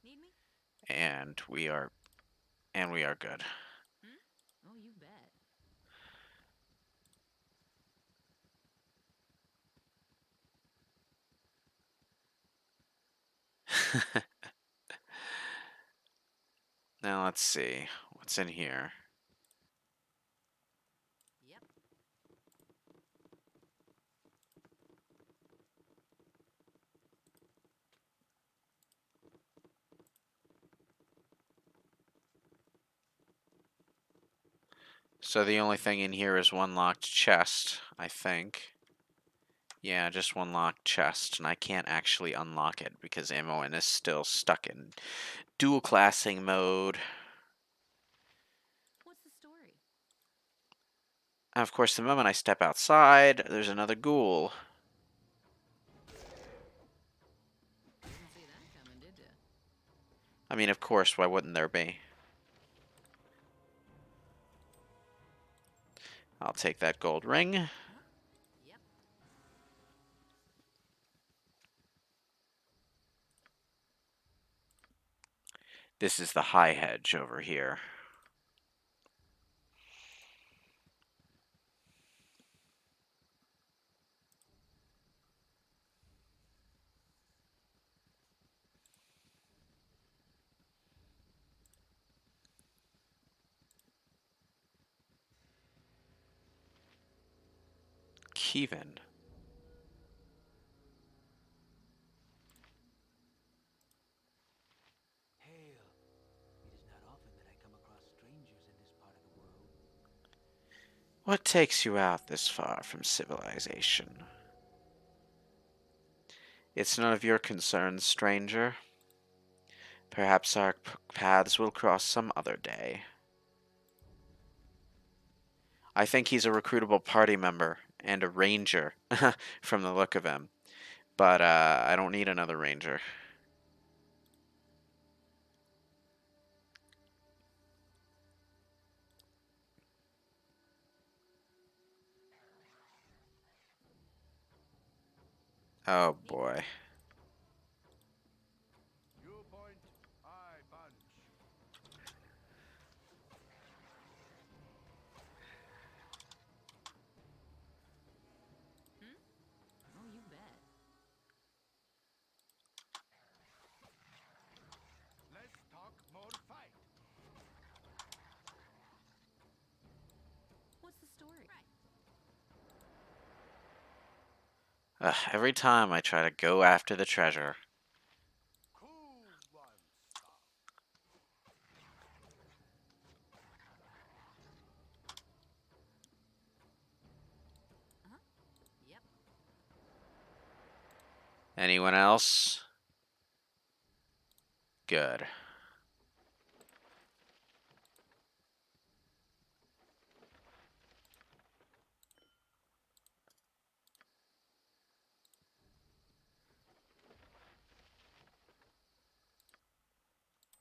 Need me? And we are... And we are good. Oh, you bet. Now let's see. What's in here? Yep. So the only thing in here is one locked chest, I think. Yeah, just one locked chest, and I can't actually unlock it because Amoen is still stuck in dual classing mode. What's the story? And of course, the moment I step outside, there's another ghoul. Didn't see that coming, did you? I mean, of course, why wouldn't there be? I'll take that gold ring. Yep. This is the high hedge over here. Kevin. Hail. It is not often that I come across strangers in this part of the world. What takes you out this far from civilization? It's none of your concern, stranger. Perhaps our paths will cross some other day. I think he's a recruitable party member and a ranger from the look of him. But I don't need another ranger. Oh boy. You point, I punch. Oh, you bet. Let's talk more fight. What's the story? Right. Every time I try to go after the treasure. Cool ones. Yep. Anyone else? Good.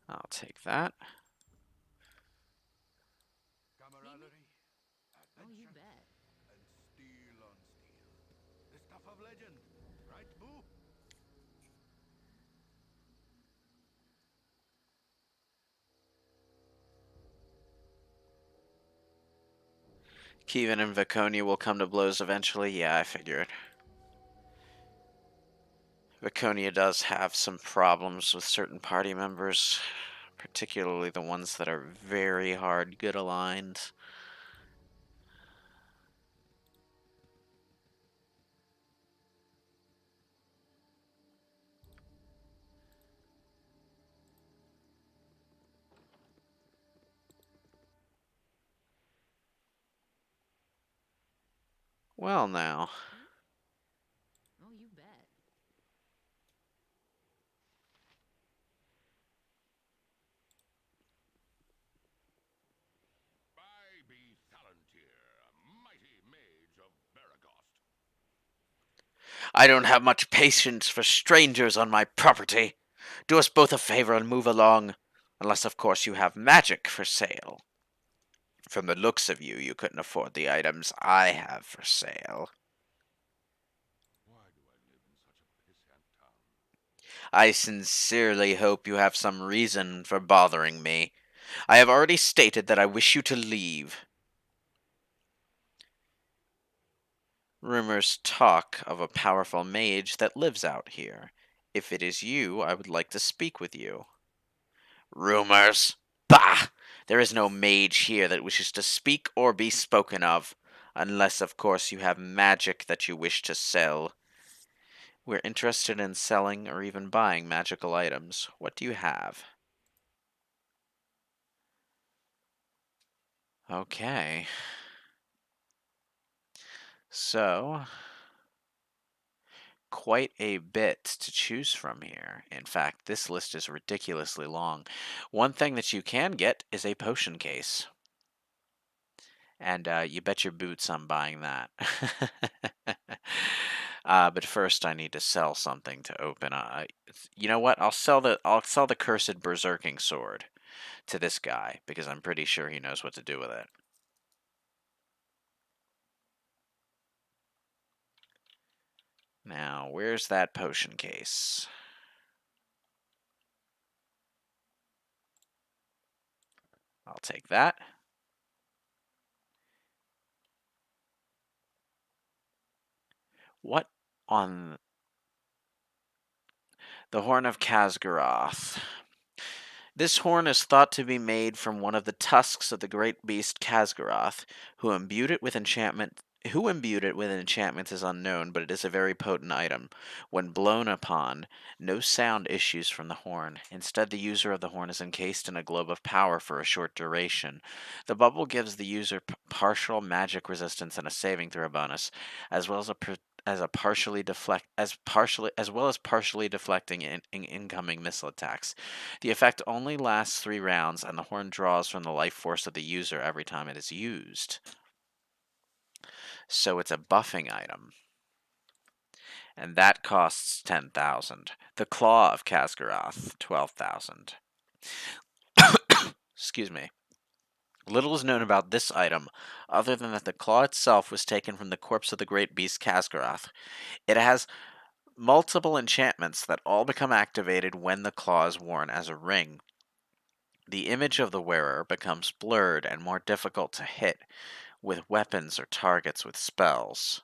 I'll take that. Camaraderie, Oh, you adventure, bet. and steel on steel. The stuff of legend, right, Boo? Kevin and Viconia will come to blows eventually. Yeah, I figured. Viconia does have some problems with certain party members, particularly the ones that are very hard good aligned. Well, now. Oh, you bet. I be Thalantir, mighty mage of Baragost. I don't have much patience for strangers on my property. Do us both a favor and move along. Unless, of course, you have magic for sale. From the looks of you, you couldn't afford the items I have for sale. Why do I live in such a pissant town? I sincerely hope you have some reason for bothering me. I have already stated that I wish you to leave. Rumors talk of a powerful mage that lives out here. If it is you, I would like to speak with you. Rumors? Bah! There is no mage here that wishes to speak or be spoken of. Unless, of course, you have magic that you wish to sell. We're interested in selling or even buying magical items. What do you have? Okay. So, quite a bit to choose from here. In fact, this list is ridiculously long. One thing that you can get is a potion case. And you bet your boots I'm buying that. But first, I need to sell something to open. You know what? I'll sell the cursed berserking sword to this guy because I'm pretty sure he knows what to do with it. Now, where's that potion case? I'll take that. What on the Horn of Khazgaroth? This horn is thought to be made from one of the tusks of the great beast Khazgaroth, who imbued it with enchantment. Who imbued it with an enchantment is unknown, but it is a very potent item. When blown upon, no sound issues from the horn. Instead, the user of the horn is encased in a globe of power for a short duration. The bubble gives the user partial magic resistance and a saving throw bonus, as well as partially deflecting incoming missile attacks. The effect only lasts 3 rounds, and the horn draws from the life force of the user every time it is used. So it's a buffing item. And that costs 10,000. The Claw of Khazgaroth, 12,000. Excuse me. Little is known about this item, other than that the claw itself was taken from the corpse of the great beast Khazgaroth. It has multiple enchantments that all become activated when the claw is worn as a ring. The image of the wearer becomes blurred and more difficult to hit with weapons or targets with spells.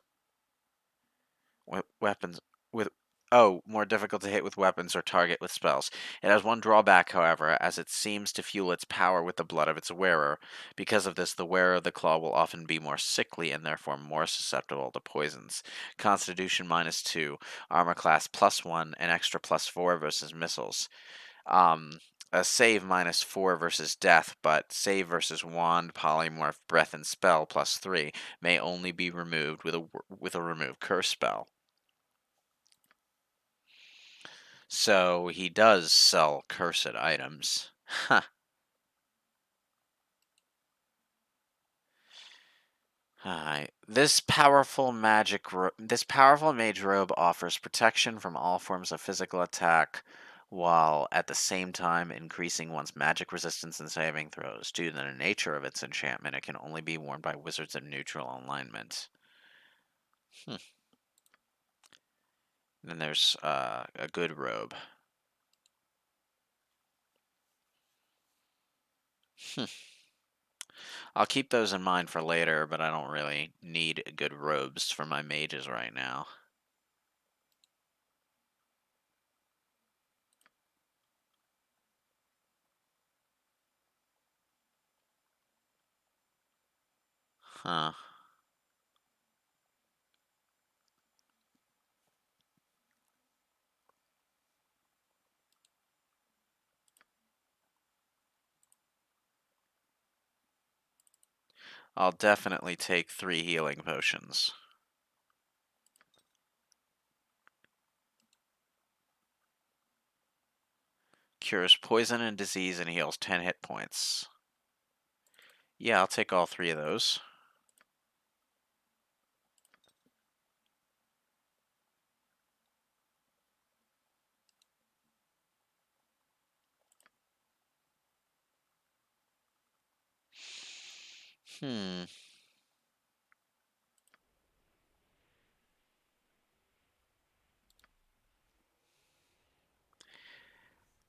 Weapons with more difficult to hit with weapons or target with spells. It has one drawback, however, as it seems to fuel its power with the blood of its wearer. Because of this, the wearer of the claw will often be more sickly and therefore more susceptible to poisons. Constitution -2, armor class +1, and extra +4 versus missiles. A save -4 versus death, but save versus wand, polymorph, breath, and spell +3 may only be removed with a remove curse spell. So he does sell cursed items. Huh. Alright. This powerful mage robe offers protection from all forms of physical attack, while at the same time increasing one's magic resistance and saving throws. Due to the nature of its enchantment, it can only be worn by wizards in neutral alignment. Then there's a good robe. I'll keep those in mind for later, but I don't really need good robes for my mages right now. Huh. I'll definitely take 3 healing potions. Cures poison and disease and heals 10 hit points. Yeah, I'll take all 3 of those. Hmm.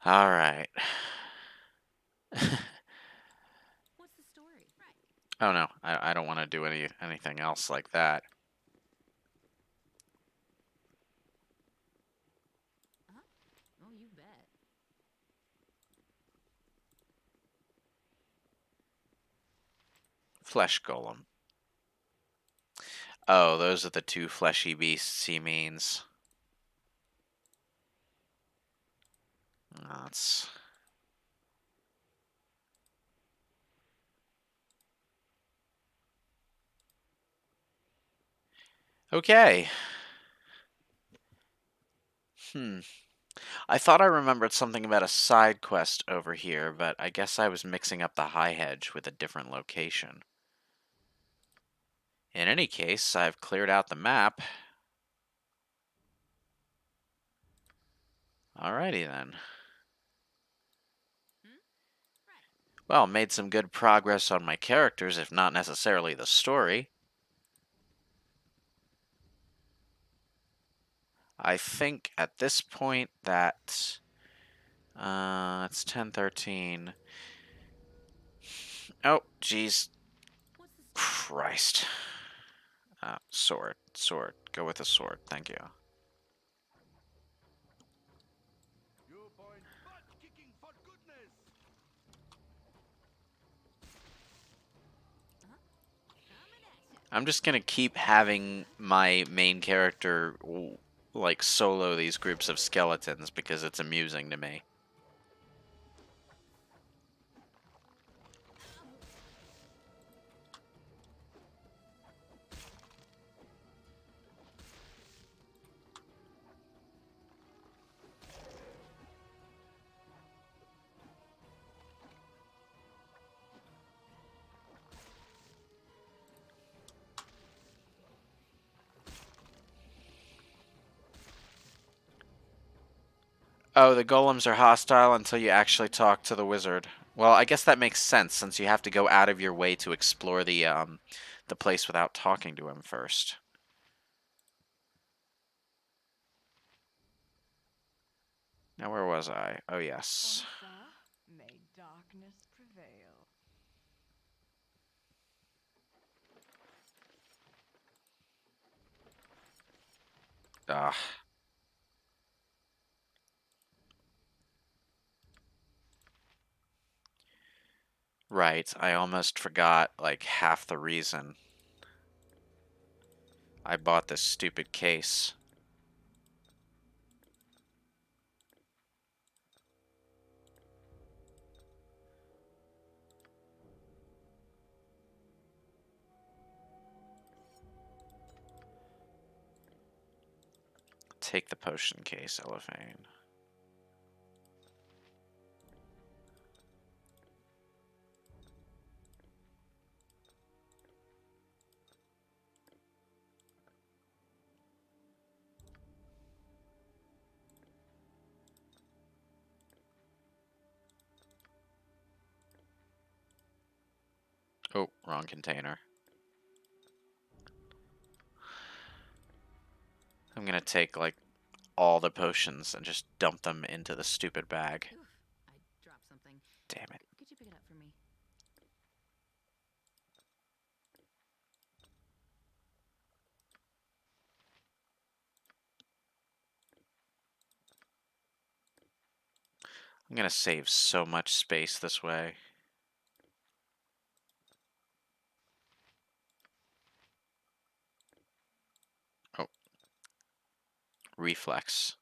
All right. What's the story? Right. Oh no, I don't want to do anything else like that. Huh? Oh, you bet. Flesh golem. Oh, those are the 2 fleshy beasts he means. That's okay. I thought I remembered something about a side quest over here, but I guess I was mixing up the high hedge with a different location. In any case, I've cleared out the map. Alrighty then. Right. Well, made some good progress on my characters, if not necessarily the story. I think at this point that it's 10:13. Oh, jeez. What's the story? Christ. Sword. Go with a sword. Thank you. You point butt kicking for goodness. Coming at ya. I'm just gonna keep having my main character like solo these groups of skeletons because it's amusing to me. Oh, the golems are hostile until you actually talk to the wizard. Well, I guess that makes sense since you have to go out of your way to explore the place without talking to him first. Now where was I? Oh yes. Ortha, may darkness prevail. Ah. Right, I almost forgot like half the reason I bought this stupid case. Take the potion case, Elephane. wrong container. I'm gonna take, like, all the potions and just dump them into the stupid bag. Oof, I dropped something. Damn it. Could you pick it up for me? I'm gonna save so much space this way. Oh. Reflex.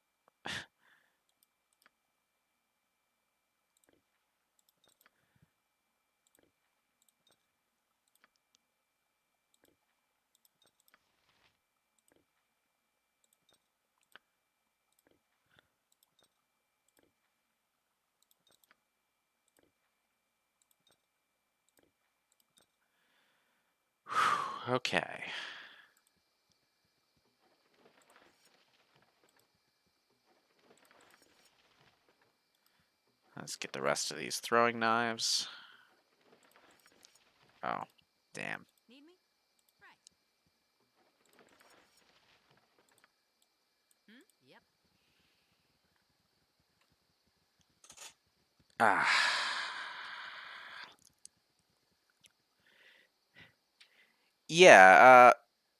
Okay. Let's get the rest of these throwing knives. Oh, damn. Need me? Right. Yep. Ah. Yeah,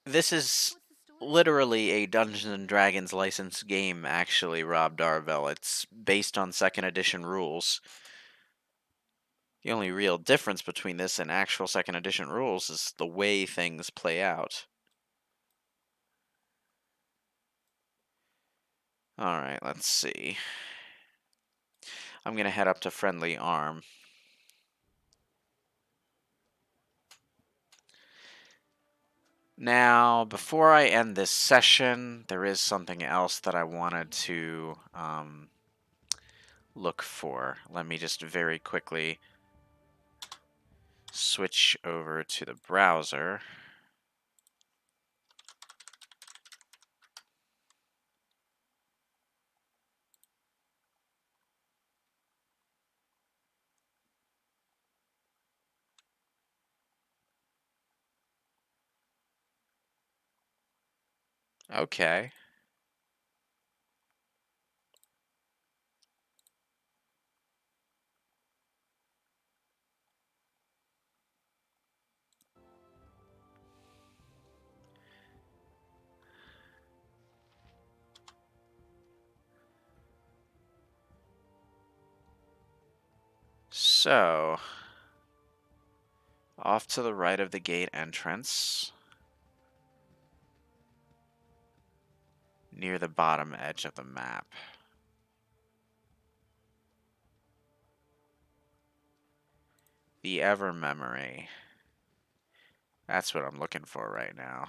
this is What's the story? literally a Dungeons and Dragons licensed game, actually, Rob Darvell. It's based on second edition rules. The only real difference between this and actual second edition rules is the way things play out. Alright, let's see. I'm gonna head up to Friendly Arm. Now, before I end this session, there is something else that I wanted to look for. Let me just very quickly switch over to the browser. Okay. So, off to the right of the gate entrance, near the bottom edge of the map. The Ever Memory. That's what I'm looking for right now.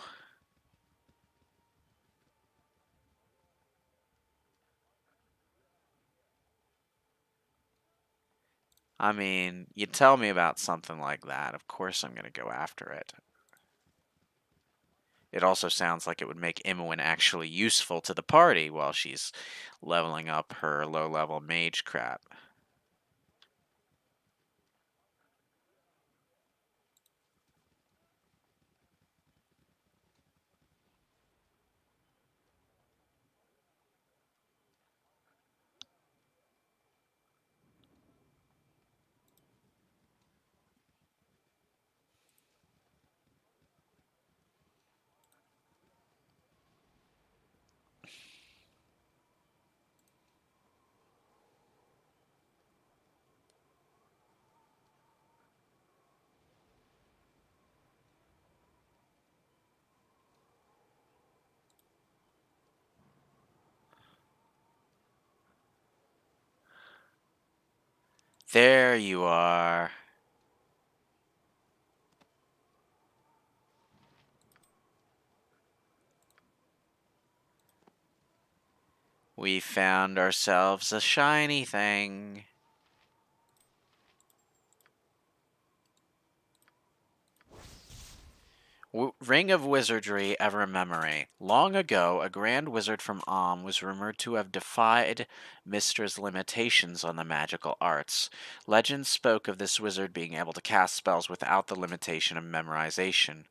I mean, you tell me about something like that, of course I'm going to go after it. It also sounds like it would make Imoen actually useful to the party while she's leveling up her low-level mage crap. There you are. We found ourselves a shiny thing. Ring of Wizardry Ever Memory. Long ago, a grand wizard from Om was rumored to have defied Mistra's limitations on the magical arts. Legend spoke of this wizard being able to cast spells without the limitation of memorization.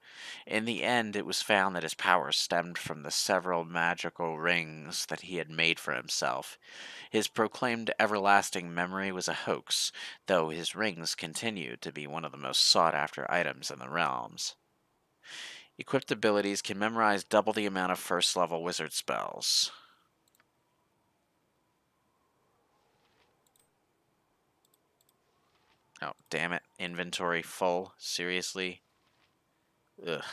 In the end, it was found that his power stemmed from the several magical rings that he had made for himself. His proclaimed everlasting memory was a hoax, though his rings continued to be one of the most sought-after items in the realms. Equipped abilities can memorize double the amount of first-level wizard spells. Oh, damn it. Inventory full? Seriously? Ugh.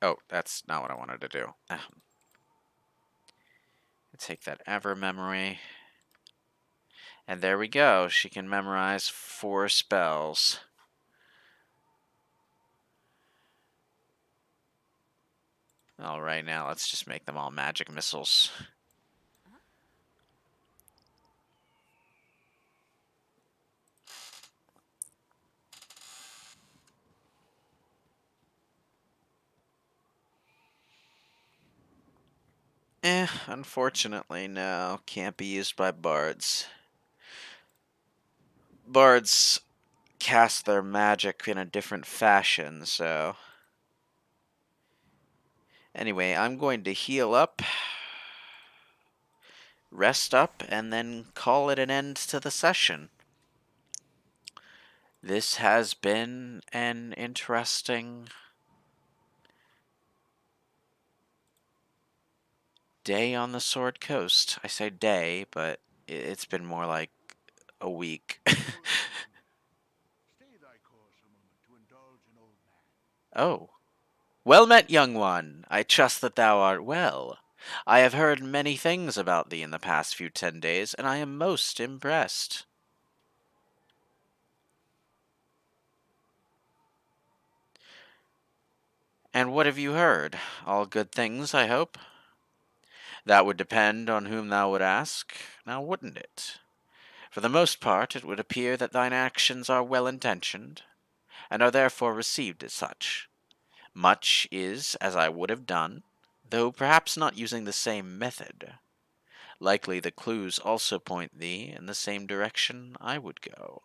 Oh, that's not what I wanted to do. Take that ever memory. And there we go. She can memorize 4 spells. Alright, now let's just make them all magic missiles. Unfortunately, no. Can't be used by bards. Bards cast their magic in a different fashion, so... Anyway, I'm going to heal up, rest up, and then call it an end to the session. This has been an interesting day on the Sword Coast. I say day, but it's been more like a week. Stay thy course a moment to indulge an old man. Oh. Well met, young one. I trust that thou art well. I have heard many things about thee in the past few 10 days, and I am most impressed. And what have you heard? All good things, I hope? That would depend on whom thou would ask, now wouldn't it? For the most part, it would appear that thine actions are well-intentioned, and are therefore received as such. Much is as I would have done, though perhaps not using the same method. Likely the clues also point thee in the same direction I would go.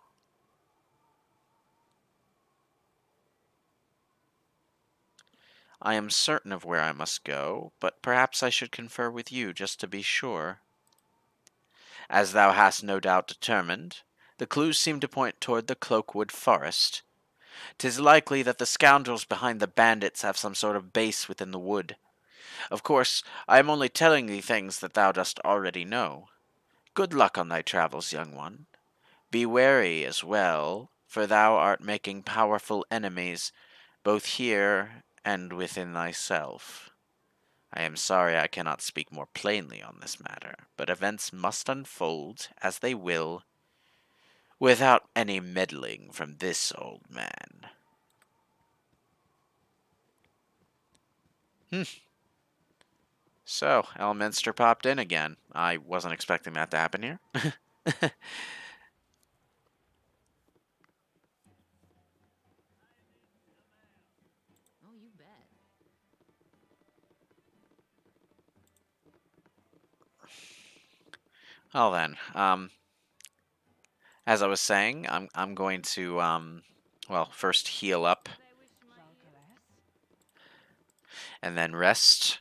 I am certain of where I must go, but perhaps I should confer with you just to be sure. As thou hast no doubt determined, the clues seem to point toward the Cloakwood Forest. 'Tis likely that the scoundrels behind the bandits have some sort of base within the wood. Of course, I am only telling thee things that thou dost already know. Good luck on thy travels, young one. Be wary as well, for thou art making powerful enemies, both here and within thyself. I am sorry I cannot speak more plainly on this matter, but events must unfold as they will, without any meddling from this old man. So, Elminster popped in again. I wasn't expecting that to happen here. Oh, you bet. Well then, as I was saying, I'm going to well, first heal up and then rest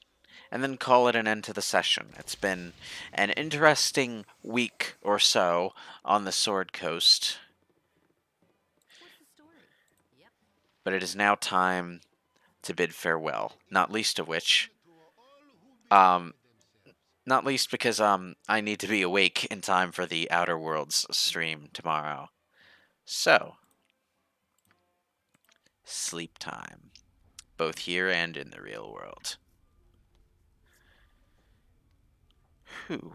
and then call it an end to the session. It's been an interesting week or so on the Sword Coast, What's the story? Yep. but it is now time to bid farewell. Not least of which, um, not least because I need to be awake in time for the Outer Worlds stream tomorrow. So, sleep time, both here and in the real world. Whew.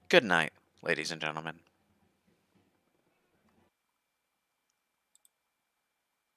Good night, ladies and gentlemen.